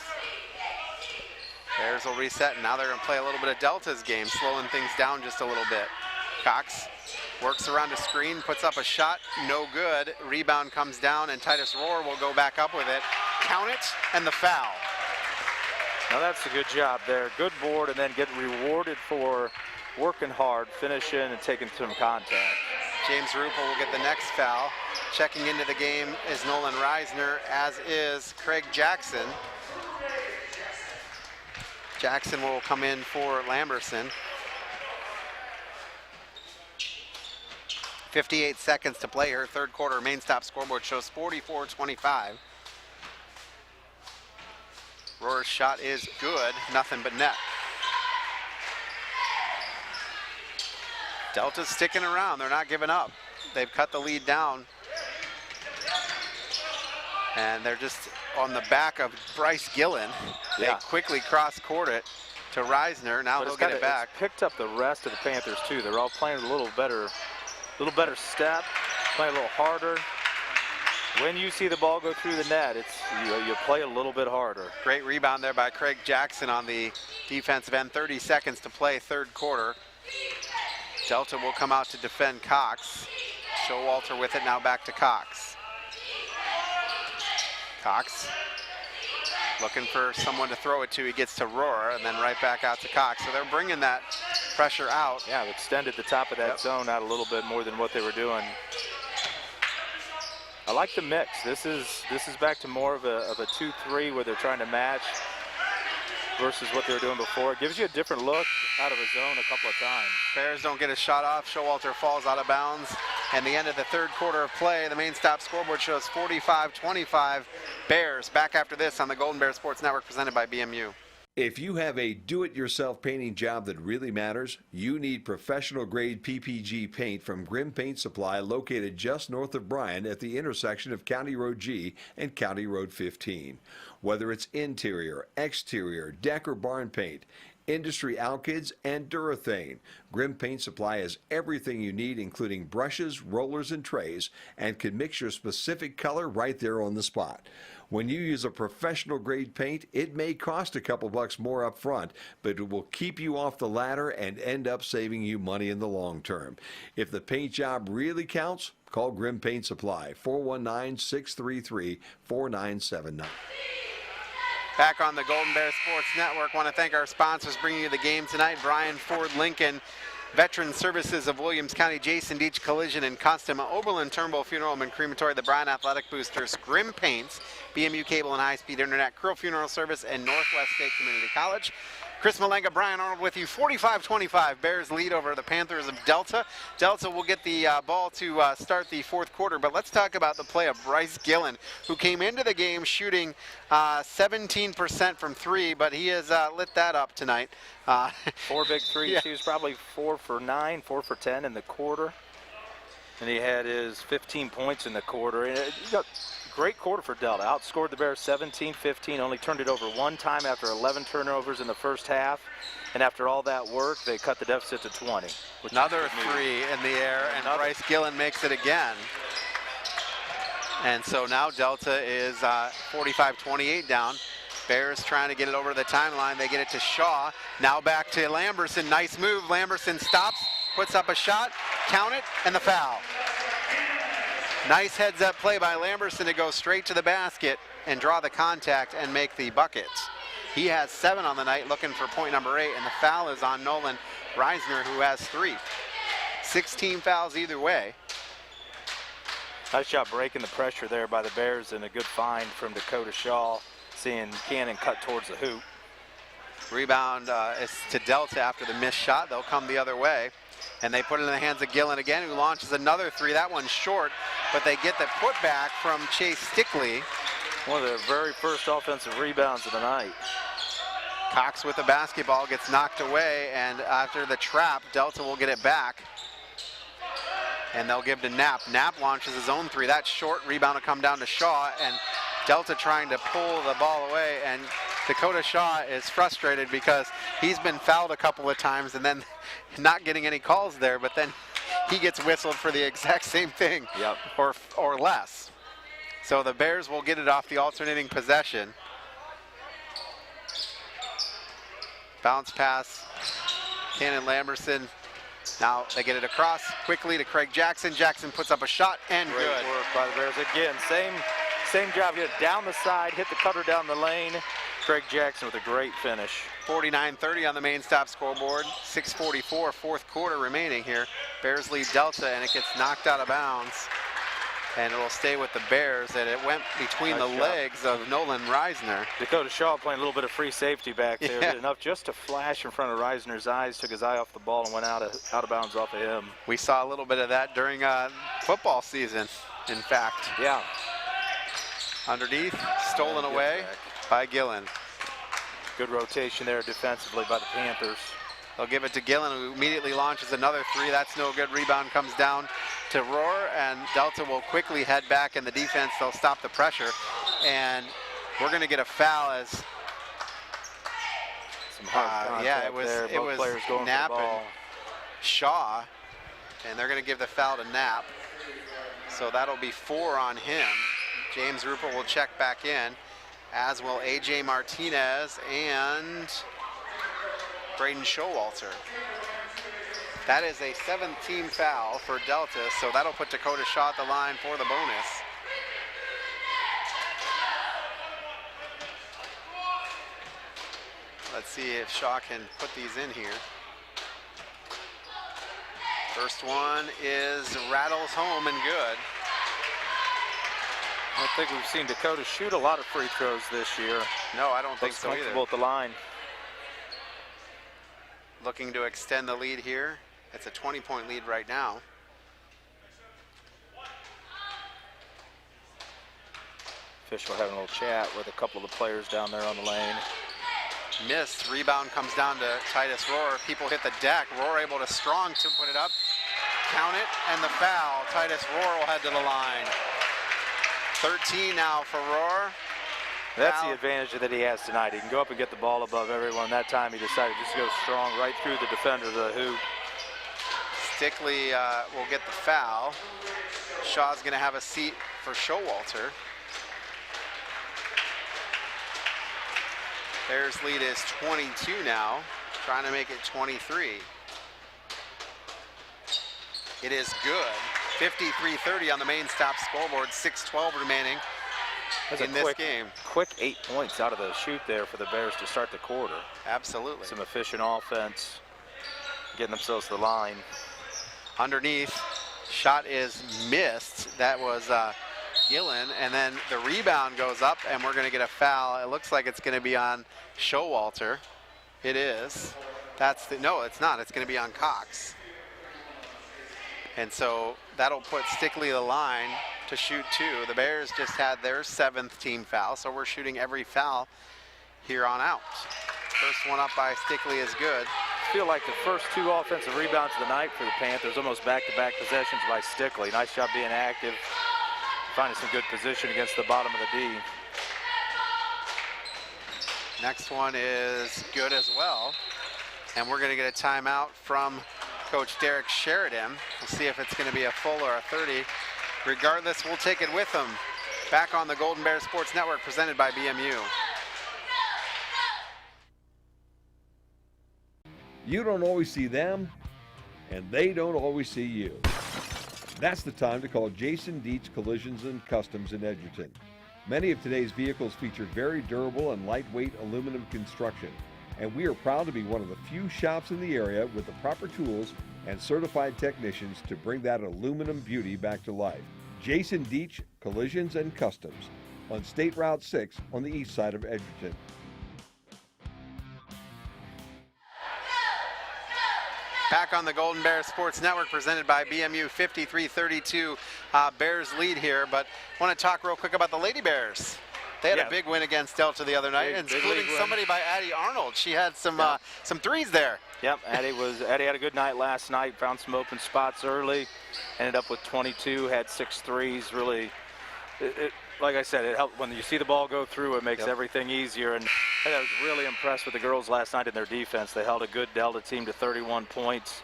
Bears will reset, and now they're going to play a little bit of Delta's game, slowing things down just a little bit. Cox works around a screen, puts up a shot, no good. Rebound comes down, and Titus Rohr will go back up with it. Count it, and the foul. Now that's a good job there. Good board, and then getting rewarded for working hard, finishing, and taking some contact. James Rupel will get the next foul. Checking into the game is Nolan Reisner, as is Craig Jackson. Jackson will come in for Lamberson. 58 seconds to play here. Third quarter main stop scoreboard shows 44-25. Rohr's shot is good, nothing but net. Delta's sticking around, they're not giving up. They've cut the lead down. And they're just on the back of Bryce Gillen. They quickly cross-court it to Reisner. Now he'll get it back. It's picked up the rest of the Panthers too. They're all playing a little better step, playing a little harder. When you see the ball go through the net, you play a little bit harder. Great rebound there by Craig Jackson on the defensive end. 30 seconds to play, third quarter. Delta will come out to defend Cox. Showalter with it, now back to Cox. Cox looking for someone to throw it to. He gets to Rohr and then right back out to Cox. So they're bringing that pressure out. Yeah, they extended the top of that zone out a little bit more than what they were doing. I like the mix. This is back to more of a 2-3 where they're trying to match versus what they were doing before. It gives you a different look out of a zone a couple of times. Bears don't get a shot off. Showalter falls out of bounds. And the end of the third quarter of play, the main stop scoreboard shows 45-25. Bears back after this on the Golden Bear Sports Network presented by BMU. If you have a do-it-yourself painting job that really matters, you need professional-grade PPG paint from Grimm Paint Supply, located just north of Bryan at the intersection of County Road G and County Road 15. Whether it's interior, exterior, deck or barn paint, industry alkyds, and Durethane, Grim Paint Supply has everything you need, including brushes, rollers, and trays, and can mix your specific color right there on the spot. When you use a professional grade paint, it may cost a couple bucks more up front, but it will keep you off the ladder and end up saving you money in the long term. If the paint job really counts, call Grim Paint Supply, 419-633-4979. Back on the Golden Bear Sports Network, want to thank our sponsors bringing you the game tonight. Brian Ford Lincoln, Veteran Services of Williams County, Jason Deach Collision and Custom, Oberlin Turnbull Funeral Home and Crematory, the Bryan Athletic Boosters, Grim Paints, BMU Cable and High-Speed Internet, Curl Funeral Service, and Northwest State Community College. Chris Malenga, Brian Arnold with you. 45-25. Bears lead over the Panthers of Delta. Delta will get the ball to start the fourth quarter, but let's talk about the play of Bryce Gillen, who came into the game shooting 17% from three, but he has lit that up tonight. 4 big threes. Yeah. He was probably 4 for 9, 4 for 10 in the quarter. And he had his 15 points in the quarter. And great quarter for Delta. Outscored the Bears 17-15, only turned it over one time after 11 turnovers in the first half. And after all that work, they cut the deficit to 20. Another three in the air, and Bryce Gillen makes it again. And so now Delta is 45-28 down. Bears trying to get it over the timeline. They get it to Shaw. Now back to Lamberson. Nice move. Lamberson stops, puts up a shot, count it, and the foul. Nice heads-up play by Lamberson to go straight to the basket and draw the contact and make the buckets. He has 7 on the night, looking for point number 8, and the foul is on Nolan Reisner, who has 3. 16 fouls either way. Nice job breaking the pressure there by the Bears, and a good find from Dakota Shaw, seeing Cannon cut towards the hoop. Rebound is to Delta after the missed shot. They'll come the other way. And they put it in the hands of Gillen again, who launches another three. That one's short, but they get the putback from Chase Stickley. One of their very first offensive rebounds of the night. Cox with the basketball gets knocked away, and after the trap, Delta will get it back. And they'll give to Knapp. Knapp launches his own three. That's short. Rebound will come down to Shaw, and Delta trying to pull the ball away, and Dakota Shaw is frustrated because he's been fouled a couple of times and then not getting any calls there, but then he gets whistled for the exact same thing. Yep. or less. So the Bears will get it off the alternating possession. Bounce pass, Cannon Lamberson. Now they get it across quickly to Craig Jackson. Jackson puts up a shot and Great good. work by the Bears. Again, same job. Get it down the side, hit the cutter down the lane. Craig Jackson with a great finish. 49-30 on the main stop scoreboard. 6:44, fourth quarter remaining here. Bears lead Delta, and it gets knocked out of bounds. And it will stay with the Bears, and it went between the legs of Nolan Reisner. Dakota Shaw playing a little bit of free safety back there. Yeah. Did enough just to flash in front of Reisner's eyes, took his eye off the ball and went out of bounds off of him. We saw a little bit of that during football season, in fact. Yeah. Underneath, stolen away by Gillen. Good rotation there defensively by the Panthers. They'll give it to Gillen, who immediately launches another three. That's no good. Rebound comes down to Rohr, and Delta will quickly head back in the defense. They'll stop the pressure, and we're going to get a foul as some hard contact it was there. Both players going Knapp for the ball. and Shaw, and they're going to give the foul to Knapp. So that'll be 4 on him. James Rupert will check back in, as will A.J. Martinez and Braden Showalter. That is a 17 foul for Delta, so that'll put Dakota Shaw at the line for the bonus. Let's see if Shaw can put these in here. First one is rattles home and good. I don't think we've seen Dakota shoot a lot of free throws this year. No, I don't think so either. Comfortable at the line. Looking to extend the lead here. It's a 20-point lead right now. Official having a little chat with a couple of the players down there on the lane. Missed. Rebound comes down to Titus Rohr. People hit the deck. Rohr able to strong to put it up. Count it, and the foul. Titus Rohr will head to the line. 13 now for Rohr. That's the advantage that he has tonight. He can go up and get the ball above everyone. That time he decided just to go strong right through the defender of the hoop. Stickley will get the foul. Shaw's going to have a seat for Showalter. Bears lead is 22 now, trying to make it 23. It is good. 53-30 on the main stop scoreboard, 6:12 remaining in this game. Quick 8 points out of the shoot there for the Bears to start the quarter. Absolutely. Some efficient offense, getting themselves to the line. Underneath, shot is missed. That was Gillen, and then the rebound goes up, and we're going to get a foul. It looks like it's going to be on Showalter. It is. No, it's not. It's going to be on Cox. And so that'll put Stickley to the line to shoot 2. The Bears just had their 7th team foul, so we're shooting every foul here on out. First one up by Stickley is good. I feel like the first 2 offensive rebounds of the night for the Panthers, almost back-to-back possessions by Stickley. Nice job being active, finding some good position against the bottom of the D. Next one is good as well. And we're going to get a timeout from Coach Derek Sheridan. We'll see if it's going to be a full or a 30. Regardless, we'll take it with him. Back on the Golden Bear Sports Network, presented by BMU. You don't always see them, and they don't always see you. That's the time to call Jason Dietz Collisions and Customs in Edgerton. Many of today's vehicles feature very durable and lightweight aluminum construction, and we are proud to be one of the few shops in the area with the proper tools and certified technicians to bring that aluminum beauty back to life. Jason Dietz Collisions and Customs on State Route 6 on the east side of Edgerton. Back on the Golden Bear Sports Network, presented by BMU, 53-32 Bears lead here. But I want to talk real quick about the Lady Bears. They had a big win against Delta the other night, including somebody by Addie Arnold. She had some threes there. Yep, Addie had a good night last night, found some open spots early, ended up with 22, had 6 threes. Really, like I said, it helped when you see the ball go through. It makes everything easier. And I was really impressed with the girls last night in their defense. They held a good Delta team to 31 points.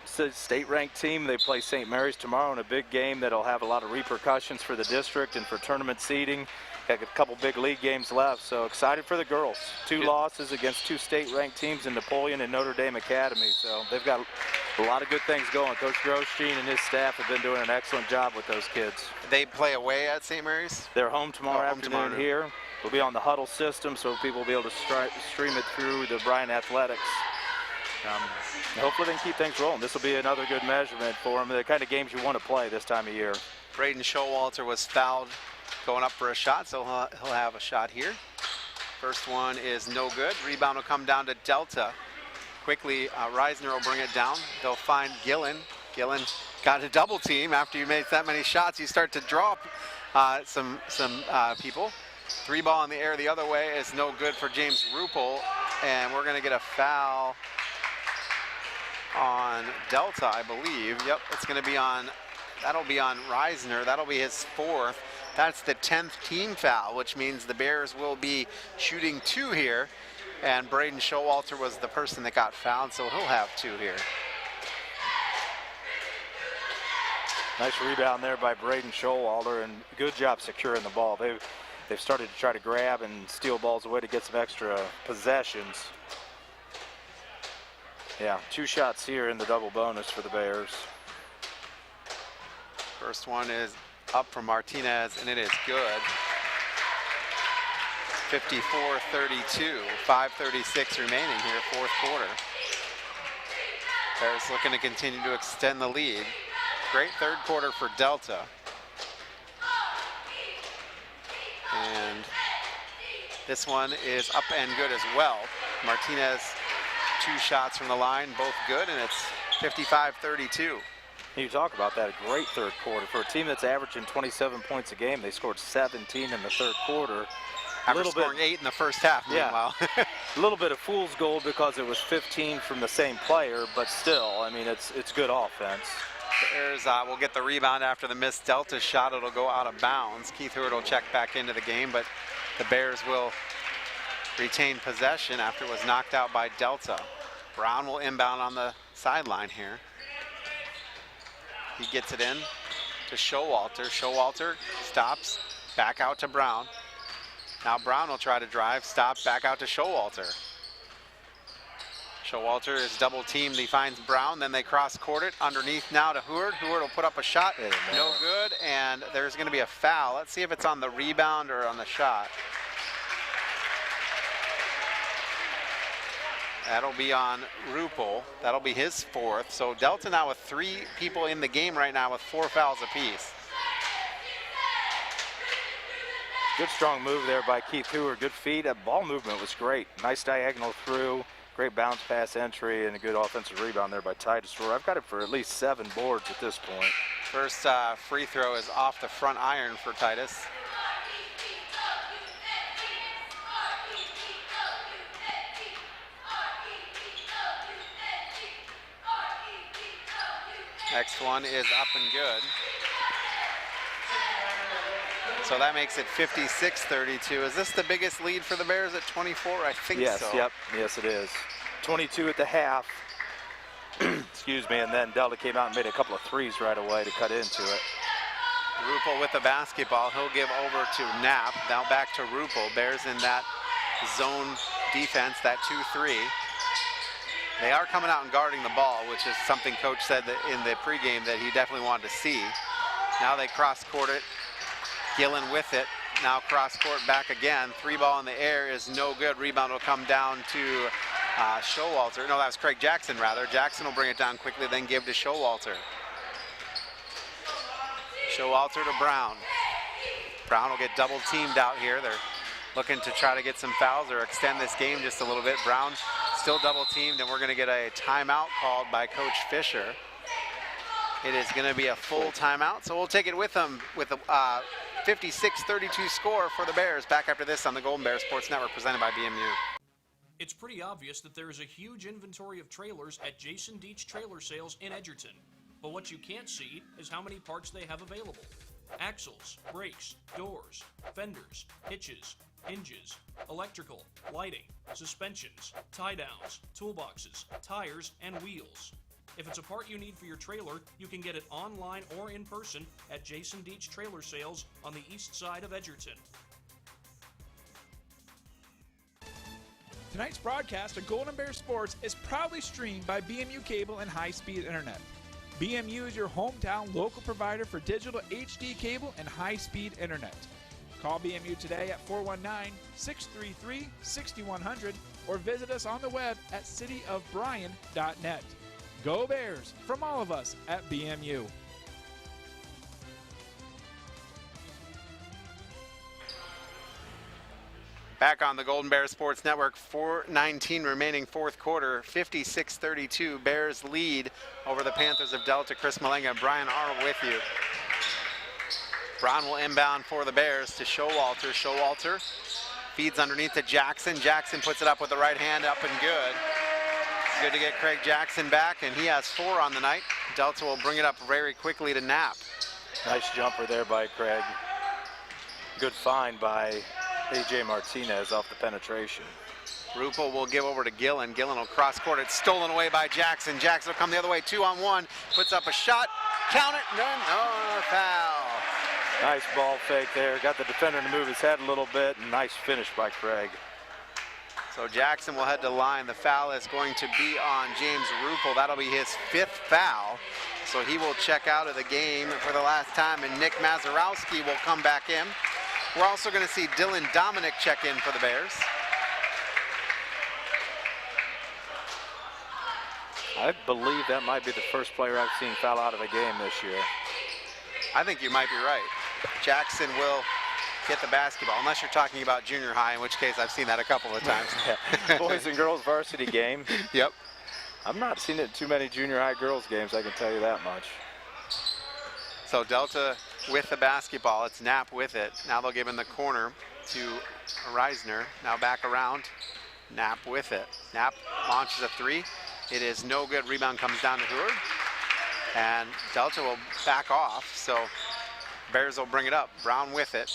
State-ranked team. They play St. Mary's tomorrow in a big game that'll have a lot of repercussions for the district and for tournament seeding. Got a couple big league games left, so excited for the girls. 2 losses against 2 state-ranked teams in Napoleon and Notre Dame Academy, so they've got a lot of good things going. Coach Grostein and his staff have been doing an excellent job with those kids. They play away at St. Mary's? They're home tomorrow afternoon here. We'll be on the Huddle system, so people will be able to stream it through the Bryan Athletics. Hopefully they can keep things rolling. This will be another good measurement for them, the kind of games you want to play this time of year. Braden Showalter was fouled going up for a shot, so he'll have a shot here. First one is no good. Rebound will come down to Delta. Quickly, Reisner will bring it down. They'll find Gillen. Gillen got a double team. After you make that many shots, you start to draw some people. 3 ball in the air the other way is no good for James Ruppel, and we're going to get a foul on Delta, I believe. Yep, it's going to be on, that'll be on Reisner. That'll be his 4th. That's the 10th team foul, which means the Bears will be shooting 2 here. And Braden Showalter was the person that got fouled, so he'll have 2 here. Nice rebound there by Braden Showalter, and good job securing the ball. They've started to try to grab and steal balls away to get some extra possessions. Yeah, 2 shots here in the double bonus for the Bears. First one is up from Martinez, and it is good. 54-32, 5:36 remaining here, 4th quarter. Bears looking to continue to extend the lead. Great 3rd quarter for Delta. And this one is up and good as well. Martinez, 2 shots from the line, both good, and it's 55-32. You talk about that, a great 3rd quarter. For a team that's averaging 27 points a game, they scored 17 in the 3rd quarter. After scoring 8 in the first half, meanwhile. Yeah. A little bit of fool's gold because it was 15 from the same player, but still, I mean, it's good offense. Bears will get the rebound after the missed Delta shot. It'll go out of bounds. Keith Hurd will check back into the game, but the Bears will retain possession after it was knocked out by Delta. Brown will inbound on the sideline here. He gets it in to Showalter. Showalter stops, back out to Brown. Now Brown will try to drive, stop, back out to Showalter. Showalter is double teamed. He finds Brown, then they cross court it underneath now to Heward. Heward will put up a shot, no good, and there's going to be a foul. Let's see if it's on the rebound or on the shot. That'll be on Rupel. That'll be his fourth. So Delta now with 3 people in the game right now with 4 fouls apiece. Good strong move there by Keith Heward. Good feed. That ball movement was great. Nice diagonal through. Great bounce pass entry and a good offensive rebound there by Titus. I've got it for at least 7 boards at this point. First free throw is off the front iron for Titus. Next one is up and good. So that makes it 56-32. Is this the biggest lead for the Bears at 24? I think yes, so. Yep, yes it is. 22 at the half. Excuse me, and then Delta came out and made a couple of threes right away to cut into it. Rupel with the basketball. He'll give over to Knapp. Now back to Rupel. Bears in that zone defense, that 2-3. They are coming out and guarding the ball, which is something Coach said that in the pregame that he definitely wanted to see. Now they cross court it. Gillen with it. Now cross court back again. 3 ball in the air is no good. Rebound will come down to Showalter. No, that was Craig Jackson rather. Jackson will bring it down quickly, then give to Showalter. Showalter to Brown. Brown will get double teamed out here. They're looking to try to get some fouls or extend this game just a little bit. Brown still double teamed, and we're going to get a timeout called by Coach Fisher. It is going to be a full timeout, so we'll take it with them with a 56-32 score for the Bears. Back after this on the Golden Bear Sports Network, presented by BMU. It's pretty obvious that there is a huge inventory of trailers at Jason Deach Trailer Sales in Edgerton. But what you can't see is how many parts they have available. Axles, brakes, doors, fenders, hitches, hinges, electrical, lighting, suspensions, tie-downs, toolboxes, tires, and wheels. If it's a part you need for your trailer, you can get it online or in person at Jason Deach Trailer Sales on the east side of Edgerton. Tonight's broadcast of Golden Bear Sports is proudly streamed by BMU Cable and High-Speed Internet. BMU is your hometown local provider for digital HD cable and high-speed internet. Call BMU today at 419-633-6100 or visit us on the web at cityofbryan.net. Go Bears from all of us at BMU. Back on the Golden Bear Sports Network, 4:19 remaining fourth quarter, 56-32. Bears lead over the Panthers of Delta. Chris Malenga and Brian Arnold with you. Brown will inbound for the Bears to Showalter. Showalter feeds underneath to Jackson. Jackson puts it up with the right hand, up and good. Good to get Craig Jackson back, and he has 4 on the night. Delta will bring it up very quickly to Knapp. Nice jumper there by Craig. Good find by A.J. Martinez off the penetration. Rupel will give over to Gillen. Gillen will cross court. It's stolen away by Jackson. Jackson will come the other way, 2-on-1. Puts up a shot. Count it. No, foul. Nice ball fake there. Got the defender to move his head a little bit. And nice finish by Craig. So Jackson will head to line. The foul is going to be on James Rupel. That'll be his 5th foul. So he will check out of the game for the last time, and Nick Mazurowski will come back in. We're also going to see Dylan Dominic check in for the Bears. I believe that might be the first player I've seen foul out of a game this year. I think you might be right. Jackson will get the basketball, unless you're talking about junior high, in which case I've seen that a couple of times. Boys and girls varsity game. Yep. I'm not seeing it in too many junior high girls games, I can tell you that much. So Delta with the basketball. It's Knapp with it. Now they'll give in the corner to Reisner. Now back around. Knapp with it. Knapp launches a 3. It is no good. Rebound comes down to Heward. And Delta will back off. So Bears will bring it up. Brown with it.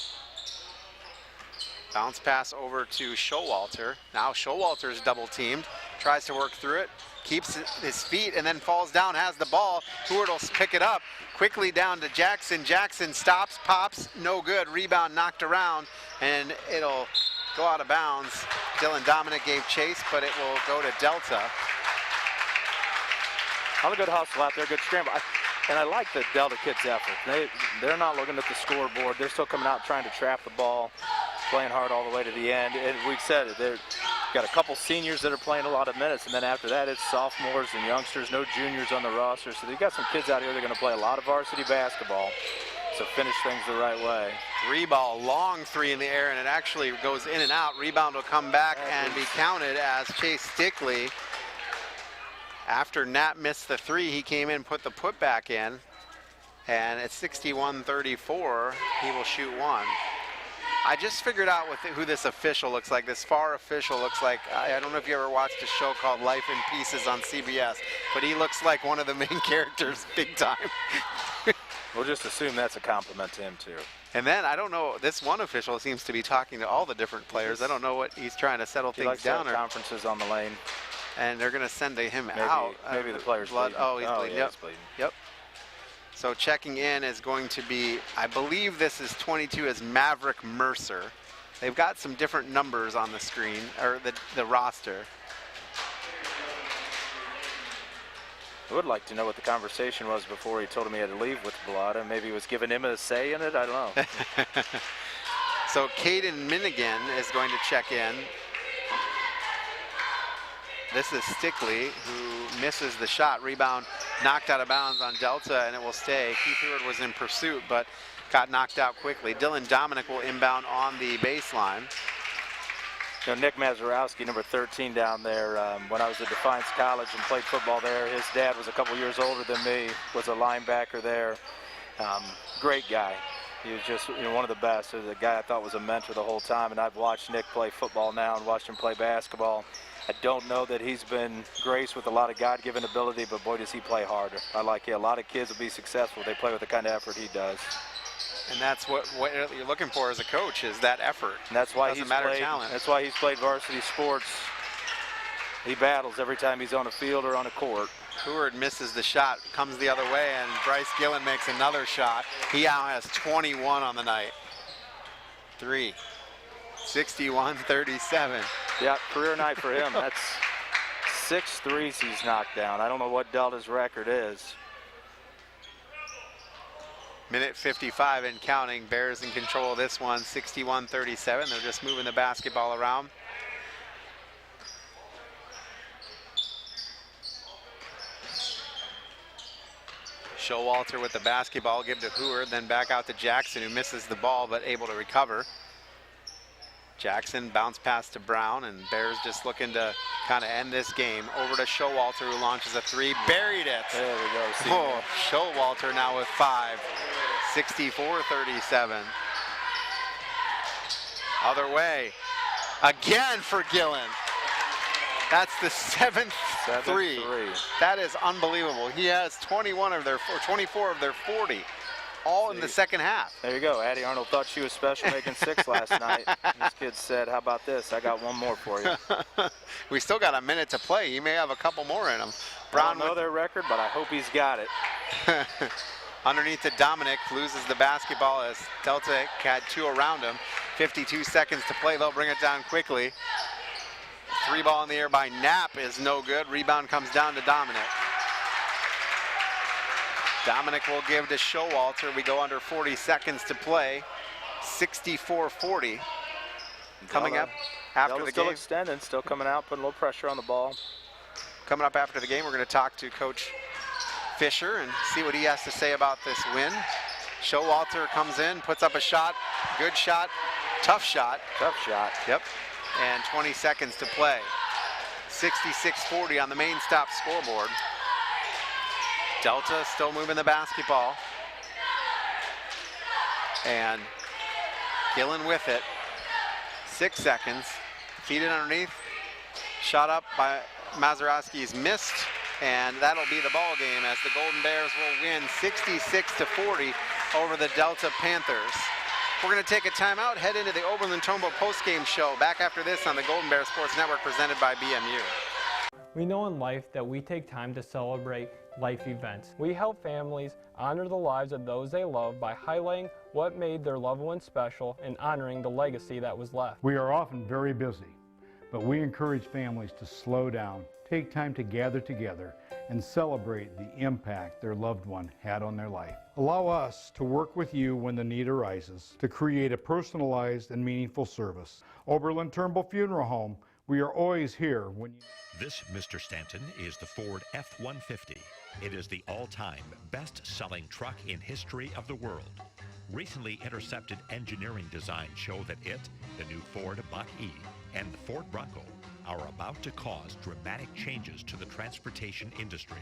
Bounce pass over to Showalter. Now Showalter's double teamed, tries to work through it, keeps his feet and then falls down, has the ball. Heward will pick it up, quickly down to Jackson. Jackson stops, pops, no good. Rebound knocked around, and it'll go out of bounds. Dylan Dominic gave chase, but it will go to Delta. On a good hustle out there, good scramble. And I like the Delta kids' effort. They're not looking at the scoreboard. They're still coming out trying to trap the ball, playing hard all the way to the end. And we said it, they've got a couple seniors that are playing a lot of minutes, and then after that it's sophomores and youngsters, no juniors on the roster. So they've got some kids out here that are going to play a lot of varsity basketball. So finish things the right way. 3-ball, long three in the air, and it actually goes in and out. Rebound will come back and be counted as Chase Stickley. After Nat missed the three, he came in, put the putback in, and at 61-34, he will shoot one. I just figured out who this official looks like. This far official looks like, I don't know if you ever watched a show called Life in Pieces on CBS, but he looks like one of the main characters big time. We'll just assume that's a compliment to him too. And then, I don't know, this one official seems to be talking to all the different players. I don't know what he's trying to settle things down. Conferences on the lane. And they're going to send him out. Maybe the player's blood. bleeding. Oh, he's bleeding. Yeah, Yep. he's bleeding. Yep. So checking in is going to be, I believe this is 22 as Maverick Mercer. They've got some different numbers on the screen, or the roster. I would like to know what the conversation was before he told him he had to leave with blood, and maybe he was giving him a say in it. I don't know. So Caden Minigan is going to check in. This is Stickley, who misses the shot. Rebound knocked out of bounds on Delta, and it will stay. Keith Heward was in pursuit, but got knocked out quickly. Dylan Dominic will inbound on the baseline. You know, Nick Mazurowski, number 13 down there, when I was at Defiance College and played football there, his dad was a couple years older than me, was a linebacker there. Great guy. He was just one of the best. He was a guy I thought was a mentor the whole time, and I've watched Nick play football now and watched him play basketball. I don't know that he's been graced with a lot of God-given ability, but boy, does he play harder. I like it. A lot of kids will be successful. They play with the kind of effort he does. And that's what you're looking for as a coach, is that effort. And that's why Doesn't matter played, talent. That's why he's played varsity sports. He battles every time he's on a field or on a court. Heward misses the shot, comes the other way, and Bryce Gillen makes another shot. He now has 21 on the night. 61-37. Yeah, career night for him. That's 6 threes he's knocked down. I don't know what Delta's record is. Minute 55 and counting. Bears in control of this one, 61-37. They're just moving the basketball around. Showalter with the basketball, give to Heward, then back out to Jackson, who misses the ball but able to recover. Jackson bounce pass to Brown, and Bears just looking to kind of end this game. Over to Showalter, who launches a three, buried it. There we go. Oh, Showalter now with 5, 64-37. Other way, again for Gillen. That's the 7th three. That is unbelievable. He has 24 of their 40. All in the second half. There you go. Addie Arnold thought she was special making 6 last night. This kid said, how about this? I got one more for you. We still got a minute to play. He may have a couple more in him. Brown, I don't know their record, but I hope he's got it. Underneath to Dominic, loses the basketball as Delta had 2 around him. 52 seconds to play. They'll bring it down quickly. 3-ball in the air by Knapp is no good. Rebound comes down to Dominic. Dominic will give to Showalter. We go under 40 seconds to play. 64-40. Coming up after the still game. Extending, still coming out, putting a little pressure on the ball. Coming up after the game, we're going to talk to Coach Fisher and see what he has to say about this win. Showalter comes in, puts up a shot. Good shot. Tough shot. Tough shot. Yep. And 20 seconds to play. 66-40 on the main stop scoreboard. Delta still moving the basketball. And Gillen with it. 6 seconds. Feed it underneath. Shot up by Mazurowski is missed. And that'll be the ball game as the Golden Bears will win 66-40 over the Delta Panthers. We're going to take a timeout, head into the Oberlin-Tombo postgame show. Back after this on the Golden Bear Sports Network presented by BMU. We know in life that we take time to celebrate life events. We help families honor the lives of those they love by highlighting what made their loved ones special and honoring the legacy that was left. We are often very busy, but we encourage families to slow down, take time to gather together, and celebrate the impact their loved one had on their life. Allow us to work with you when the need arises to create a personalized and meaningful service. Oberlin-Turnbull Funeral Home, we are always here when you... This, Mr. Stanton, is the Ford F-150. It is the all-time best-selling truck in history of the world. Recently intercepted engineering designs show that it, the new Ford Mach-E, and the Ford Bronco are about to cause dramatic changes to the transportation industry.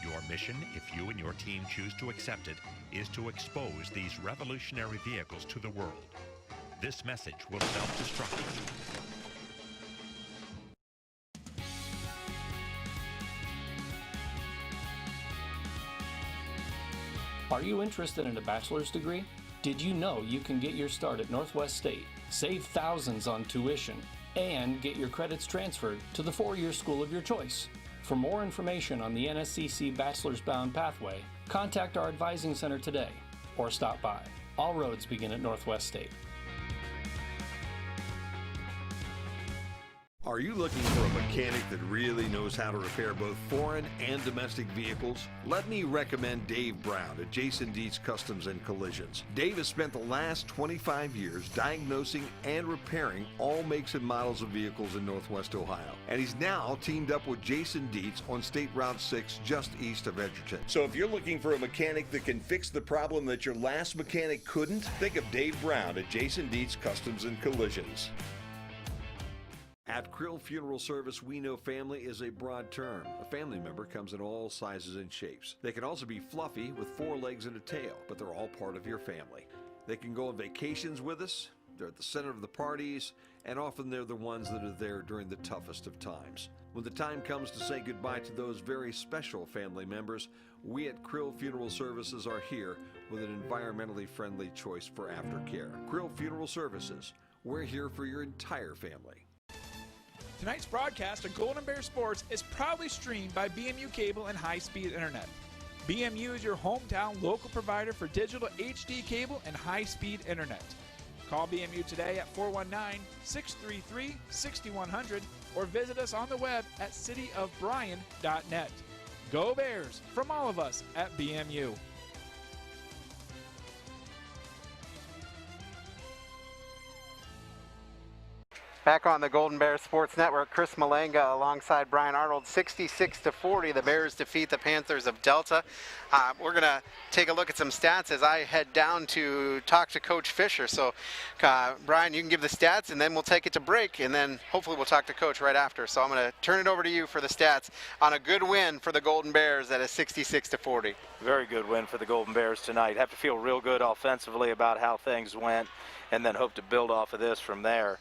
Your mission, if you and your team choose to accept it, is to expose these revolutionary vehicles to the world. This message will self-destruct you. Are you interested in a bachelor's degree? Did you know you can get your start at Northwest State, save thousands on tuition, and get your credits transferred to the four-year school of your choice? For more information on the NSCC Bachelor's Bound Pathway, contact our advising center today or stop by. All roads begin at Northwest State. Are you looking for a mechanic that really knows how to repair both foreign and domestic vehicles? Let me recommend Dave Brown at Jason Dietz Customs and Collisions. Dave has spent the last 25 years diagnosing and repairing all makes and models of vehicles in Northwest Ohio. And he's now teamed up with Jason Dietz on State Route 6 just east of Edgerton. So if you're looking for a mechanic that can fix the problem that your last mechanic couldn't, think of Dave Brown at Jason Dietz Customs and Collisions. At Krill Funeral Service, we know family is a broad term. A family member comes in all sizes and shapes. They can also be fluffy with 4 legs and a tail, but they're all part of your family. They can go on vacations with us, they're at the center of the parties, and often they're the ones that are there during the toughest of times. When the time comes to say goodbye to those very special family members, we at Krill Funeral Services are here with an environmentally friendly choice for aftercare. Krill Funeral Services, we're here for your entire family. Tonight's broadcast of Golden Bear Sports is proudly streamed by BMU Cable and high-speed internet. BMU is your hometown local provider for digital HD cable and high-speed internet. Call BMU today at 419-633-6100 or visit us on the web at cityofbryan.net. Go Bears from all of us at BMU. Back on the Golden Bear Sports Network, Chris Malenga alongside Brian Arnold, 66-40. The Bears defeat the Panthers of Delta. We're going to take a look at some stats as I head down to talk to Coach Fisher. So, Brian, you can give the stats, and then we'll take it to break, and then hopefully we'll talk to Coach right after. So I'm going to turn it over to you for the stats on a good win for the Golden Bears at a 66-40. Very good win for the Golden Bears tonight. Have to feel real good offensively about how things went, and then hope to build off of this from there.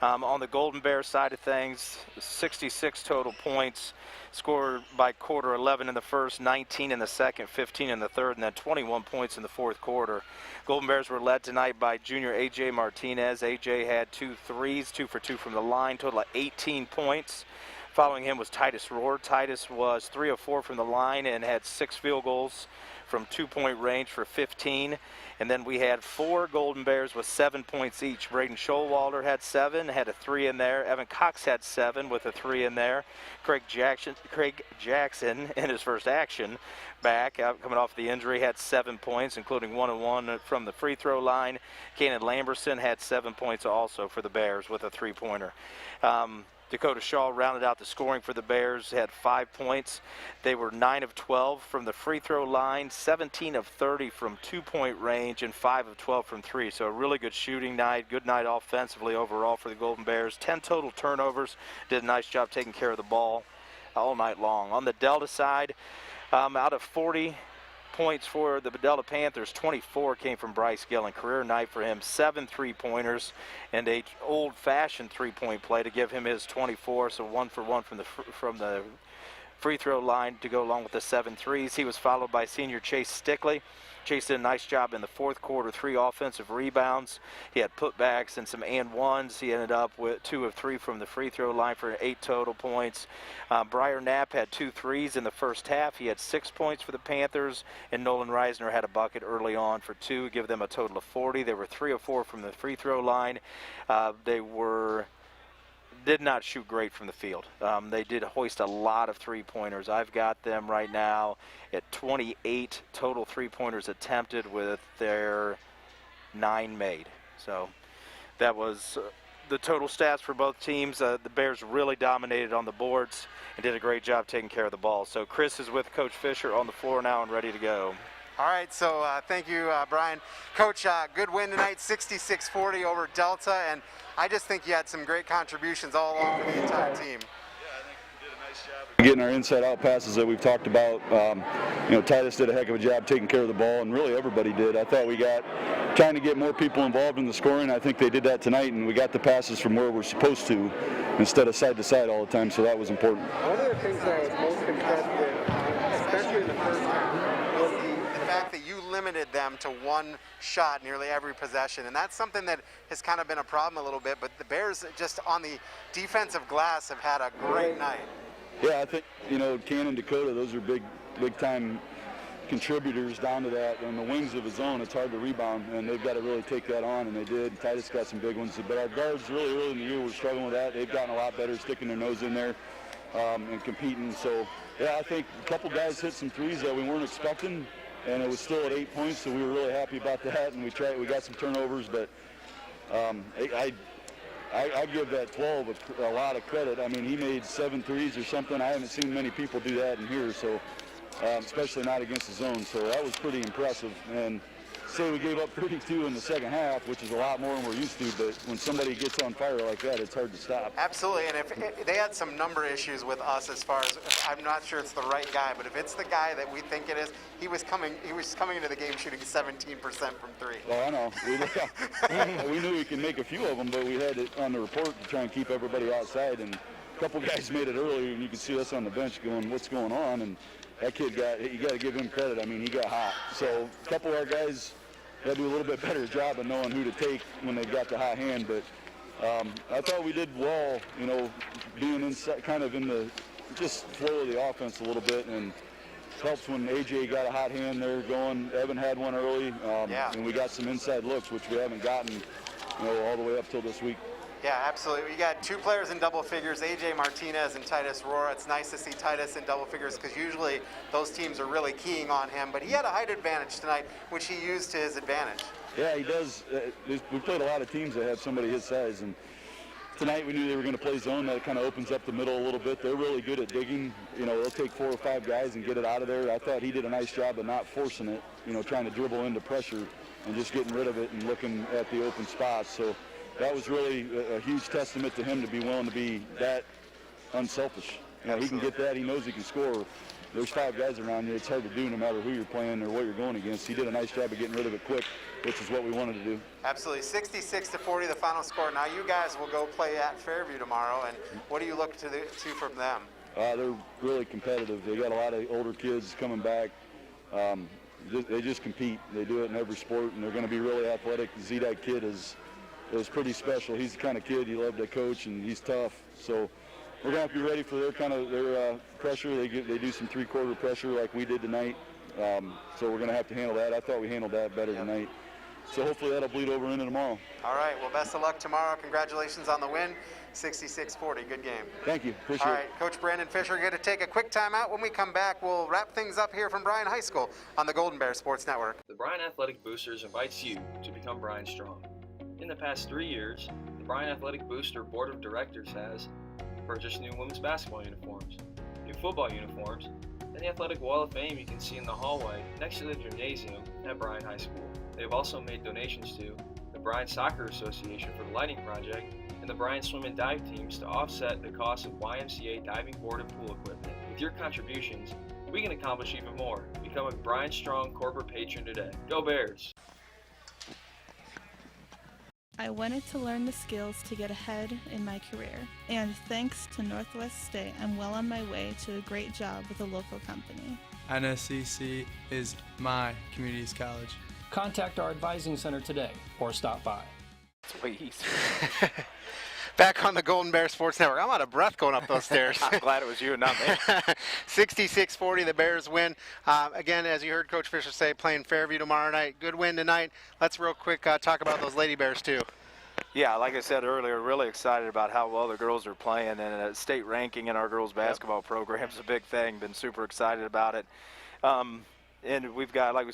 On the Golden Bears side of things, 66 total points scored by quarter, 11 in the first, 19 in the second, 15 in the third, and then 21 points in the fourth quarter. Golden Bears were led tonight by junior A.J. Martinez. A.J. had 2 threes, 2 for 2 from the line, total of 18 points. Following him was Titus Rohr. Titus was 3 of 4 from the line and had 6 field goals from 2-point range for 15. And then we had 4 Golden Bears with 7 points each. Braden Schowalder had 7, had a 3 in there. Evan Cox had 7 with a 3 in there. Craig Jackson in his first action back, coming off the injury, had 7 points, including 1-1 from the free throw line. Kanan Lamberson had 7 points also for the Bears with a 3-pointer. Dakota Shaw rounded out the scoring for the Bears, had 5 points. They were 9 of 12 from the free throw line, 17 of 30 from 2-point range, and 5 of 12 from 3. So a really good shooting night, good night offensively overall for the Golden Bears. 10 total turnovers, did a nice job taking care of the ball all night long. On the Delta side, out of 40 points for the Delta Panthers, 24 came from Bryce Gillen. Career night for him, 7 3-pointers and a old-fashioned 3-point play to give him his 24. So 1 for 1 from the free throw line to go along with the 7 threes. He was followed by senior Chase Stickley. Chase did a nice job in the fourth quarter, 3 offensive rebounds. He had putbacks and some and ones. He ended up with 2 of 3 from the free throw line for 8 total points. Briar Knapp had 2 threes in the first half. He had 6 points for the Panthers, and Nolan Reisner had a bucket early on for 2, give them a total of 40. They were 3 of 4 from the free throw line. They did not shoot great from the field. They did hoist a lot of three-pointers. I've got them right now at 28 total three-pointers attempted with their 9 made. So that was the total stats for both teams. The Bears really dominated on the boards and did a great job taking care of the ball. So Chris is with Coach Fisher on the floor now and ready to go. All right, so thank you, Brian. Coach, good win tonight, 66-40 over Delta, and I just think you had some great contributions all along for the entire team. Getting our inside-out passes that we've talked about. Titus did a heck of a job taking care of the ball, and really everybody did. I thought we got trying to get more people involved in the scoring. I think they did that tonight, and we got the passes from where we're supposed to instead of side to side all the time, so that was important. One of the things that I was most impressed with, especially in the first half, was the fact that you limited them to 1 shot nearly every possession, and that's something that has kind of been a problem a little bit, but the Bears just on the defensive glass have had a great night. Yeah, I think, Cannon, Dakota, those are big time contributors down to that. On the wings of his own, it's hard to rebound, and they've got to really take that on, and they did. Titus got some big ones, but our guards really early in the year were struggling with that. They've gotten a lot better sticking their nose in there and competing. So, yeah, I think a couple guys hit some threes that we weren't expecting, and it was still at 8 points, so we were really happy about that, and we got some turnovers, but I give that 12 a lot of credit. I mean, he made 7 threes or something. I haven't seen many people do that in here, so especially not against his own. So that was pretty impressive. And say we gave up 32 in the second half, which is a lot more than we're used to, but when somebody gets on fire like that, it's hard to stop. Absolutely, and if they had some number issues with us as far as, I'm not sure it's the right guy, but if it's the guy that we think it is, he was coming into the game shooting 17% from 3. Oh, I know. We knew we could make a few of them, but we had it on the report to try and keep everybody outside, and a couple guys made it earlier, and you could see us on the bench going, what's going on? And that kid you got to give him credit. I mean, he got hot. So a couple of our guys got to do a little bit better job of knowing who to take when they've got the hot hand. But I thought we did well, being inside, kind of in the just flow of the offense a little bit. And it helps when AJ got a hot hand there going. Evan had one early, and we got some inside looks, which we haven't gotten, all the way up till this week. Yeah, absolutely. We got 2 players in double figures, AJ Martinez and Titus Aurora. It's nice to see Titus in double figures because usually those teams are really keying on him. But he had a height advantage tonight, which he used to his advantage. Yeah, he does. We played a lot of teams that have somebody his size, and tonight we knew they were going to play zone. That kind of opens up the middle a little bit. They're really good at digging. They'll take 4 or 5 guys and get it out of there. I thought he did a nice job of not forcing it, trying to dribble into pressure and just getting rid of it and looking at the open spots. So that was really a huge testament to him to be willing to be that unselfish. He can get that. He knows he can score. There's 5 guys around you. It's hard to do no matter who you're playing or what you're going against. He did a nice job of getting rid of it quick, which is what we wanted to do. Absolutely. 66-40, the final score. Now you guys will go play at Fairview tomorrow, and what do you look to from them? They're really competitive. They got a lot of older kids coming back. They just compete. They do it in every sport, and they're going to be really athletic. The Z-Dike kid is pretty special. He's the kind of kid you love to coach, and he's tough. So we're going to have to be ready for their pressure. They do some 3-quarter pressure like we did tonight. So we're going to have to handle that. I thought we handled that better tonight. So hopefully that'll bleed over into tomorrow. All right. Well, best of luck tomorrow. Congratulations on the win. 66-40. Good game. Thank you. Appreciate it. All right. Coach Brandon Fisher, going to take a quick timeout. When we come back, we'll wrap things up here from Bryan High School on the Golden Bear Sports Network. The Bryan Athletic Boosters invites you to become Bryan Strong. In the past 3 years, the Bryan Athletic Booster Board of Directors has purchased new women's basketball uniforms, new football uniforms, and the Athletic Wall of Fame you can see in the hallway next to the gymnasium at Bryan High School. They have also made donations to the Bryan Soccer Association for the Lighting Project and the Bryan Swim and Dive teams to offset the cost of YMCA diving board and pool equipment. With your contributions, we can accomplish even more. Become a Bryan Strong corporate patron today. Go Bears! I wanted to learn the skills to get ahead in my career, and thanks to Northwest State, I'm well on my way to a great job with a local company. NSCC is my community's college. Contact our advising center today or stop by. Please. Back on the Golden Bear Sports Network. I'm out of breath going up those stairs. I'm glad it was you and not me. 66-40, the Bears win. Again, as you heard Coach Fisher say, playing Fairview tomorrow night. Good win tonight. Let's real quick talk about those Lady Bears, too. Yeah, like I said earlier, really excited about how well the girls are playing, and state ranking in our girls basketball program is a big thing. Been super excited about it. And we've got, like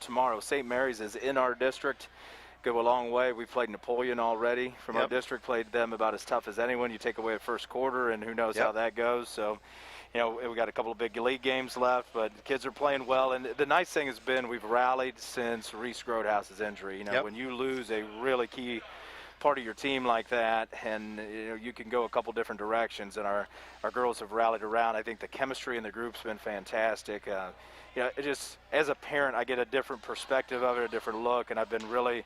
tomorrow, St. Mary's is in our district. Go a long way. We played Napoleon already from our district, played them about as tough as anyone. You take away the first quarter, and who knows how that goes. So, you know, we got a couple of big league games left, but the kids are playing well. And the nice thing has been we've rallied since Reese Grodhouse's injury. You know, when you lose a really key part of your team like that, and you know, you can go a couple different directions, and our girls have rallied around. I think the chemistry in the group's been fantastic. You know, it just, as a parent, I get a different perspective of it, a different look, and I've been really,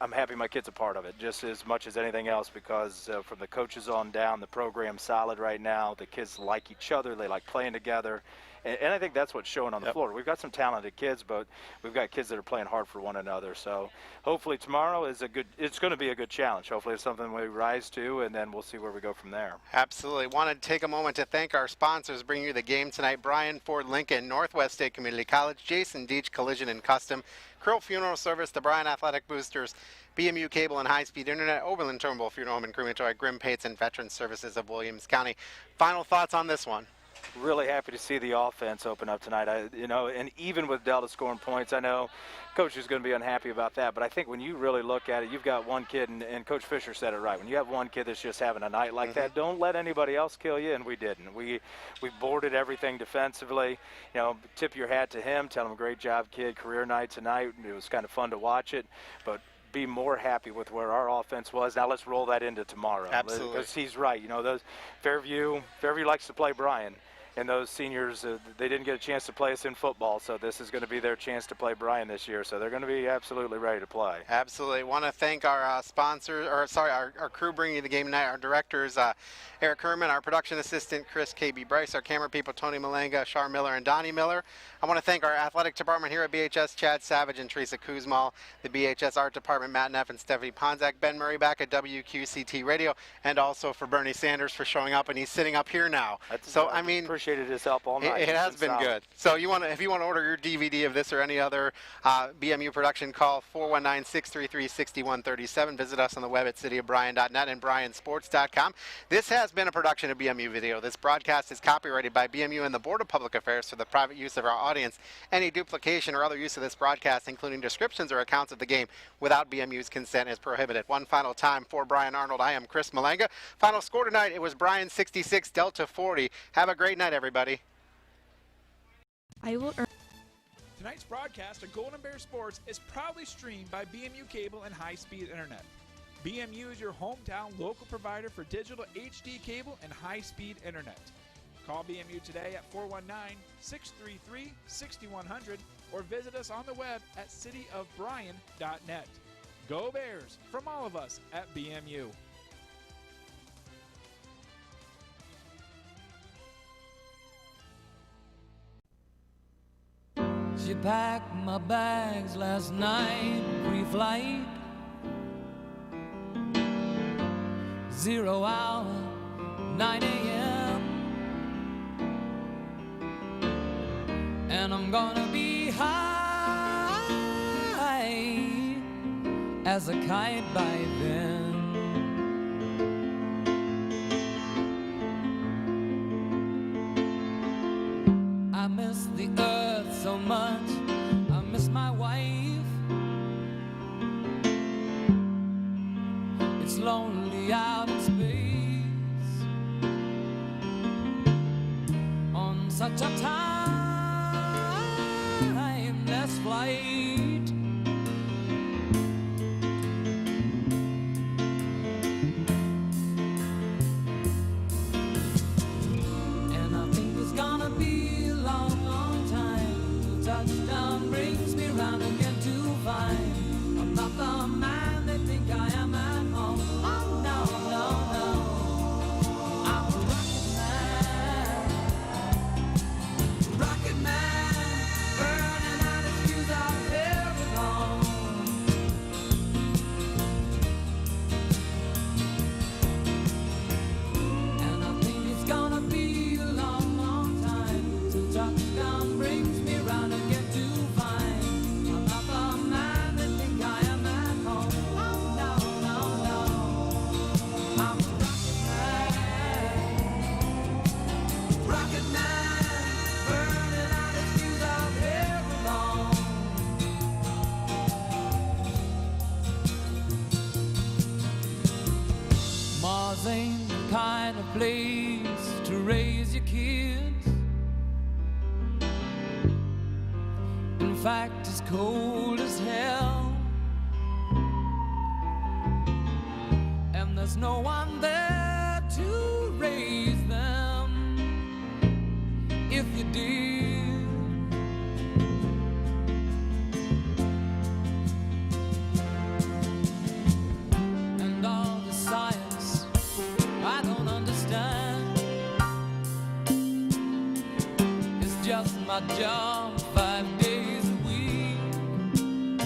I'm happy my kid's a part of it just as much as anything else, because from the coaches on down, the program's solid right now. The kids like each other. They like playing together. And I think that's what's showing on the floor. We've got some talented kids, but we've got kids that are playing hard for one another. So hopefully tomorrow is it's going to be a good challenge. Hopefully it's something we rise to, and then we'll see where we go from there. Absolutely. Want to take a moment to thank our sponsors bringing you the game tonight. Bryan Ford Lincoln, Northwest State Community College, Jason Deach Collision and Custom, Krill Funeral Service, the Bryan Athletic Boosters, BMU Cable and High-Speed Internet, Oberlin Turnbull Funeral Home and Crematory, Grimm Pates, and Veterans Services of Williams County. Final thoughts on this one? Really happy to see the offense open up tonight. And even with Delta scoring points, I know Coach is going to be unhappy about that. But I think when you really look at it, you've got one kid, and Coach Fisher said it right. When you have one kid that's just having a night like that, don't let anybody else kill you. And we didn't. We boarded everything defensively. You know, tip your hat to him. Tell him great job, kid. Career night tonight. It was kind of fun to watch it, but be more happy with where our offense was. Now let's roll that into tomorrow. Absolutely. Because he's right. You know, those Fairview likes to play Bryan. And those seniors, they didn't get a chance to play us in football, so this is going to be their chance to play Bryan this year. So they're going to be absolutely ready to play. Absolutely. Want to thank our sponsors, our crew bringing you the game tonight. Our directors, Eric Herman, our production assistant, Chris KB Bryce, our camera people, Tony Malenga, Shar Miller, and Donnie Miller. I want to thank our athletic department here at BHS, Chad Savage and Teresa Kuzmal, the BHS art department, Matt Neff and Stephanie Ponzak, Ben Murray back at WQCT Radio, and also for Bernie Sanders for showing up, and he's sitting up here now. I mean, appreciated his help all night. It has been good. So if you want to order your DVD of this or any other BMU production, call 419-633-6137. Visit us on the web at cityofbryan.net and bryansports.com. This has been a production of BMU Video. This broadcast is copyrighted by BMU and the Board of Public Affairs for the private use of our audience. Any duplication or other use of this broadcast, including descriptions or accounts of the game, without BMU's consent is prohibited. One final time for Brian Arnold, I am Chris Malenga. Final score tonight, it was Bryan 66, Delta 40. Have a great night, everybody. Tonight's broadcast of Golden Bear Sports is proudly streamed by BMU Cable and High-Speed Internet. BMU is your hometown local provider for digital HD cable and high-speed internet. Call BMU today at 419-633-6100 or visit us on the web at cityofbryan.net. Go Bears from all of us at BMU. She packed my bags last night, pre-flight. 0 hour, 9 a.m. And I'm gonna be high as a kite by then. I miss the earth so much, I miss my wife. It's lonely out in space on such a timeless flight. And I think it's gonna be a long, long time till touchdown brings me round again to find I'm not the man they think I am. place to raise your kids. In fact, it's cold as hell, and there's no one there to raise them if you did. And all the science I don't understand, it's just my job 5 days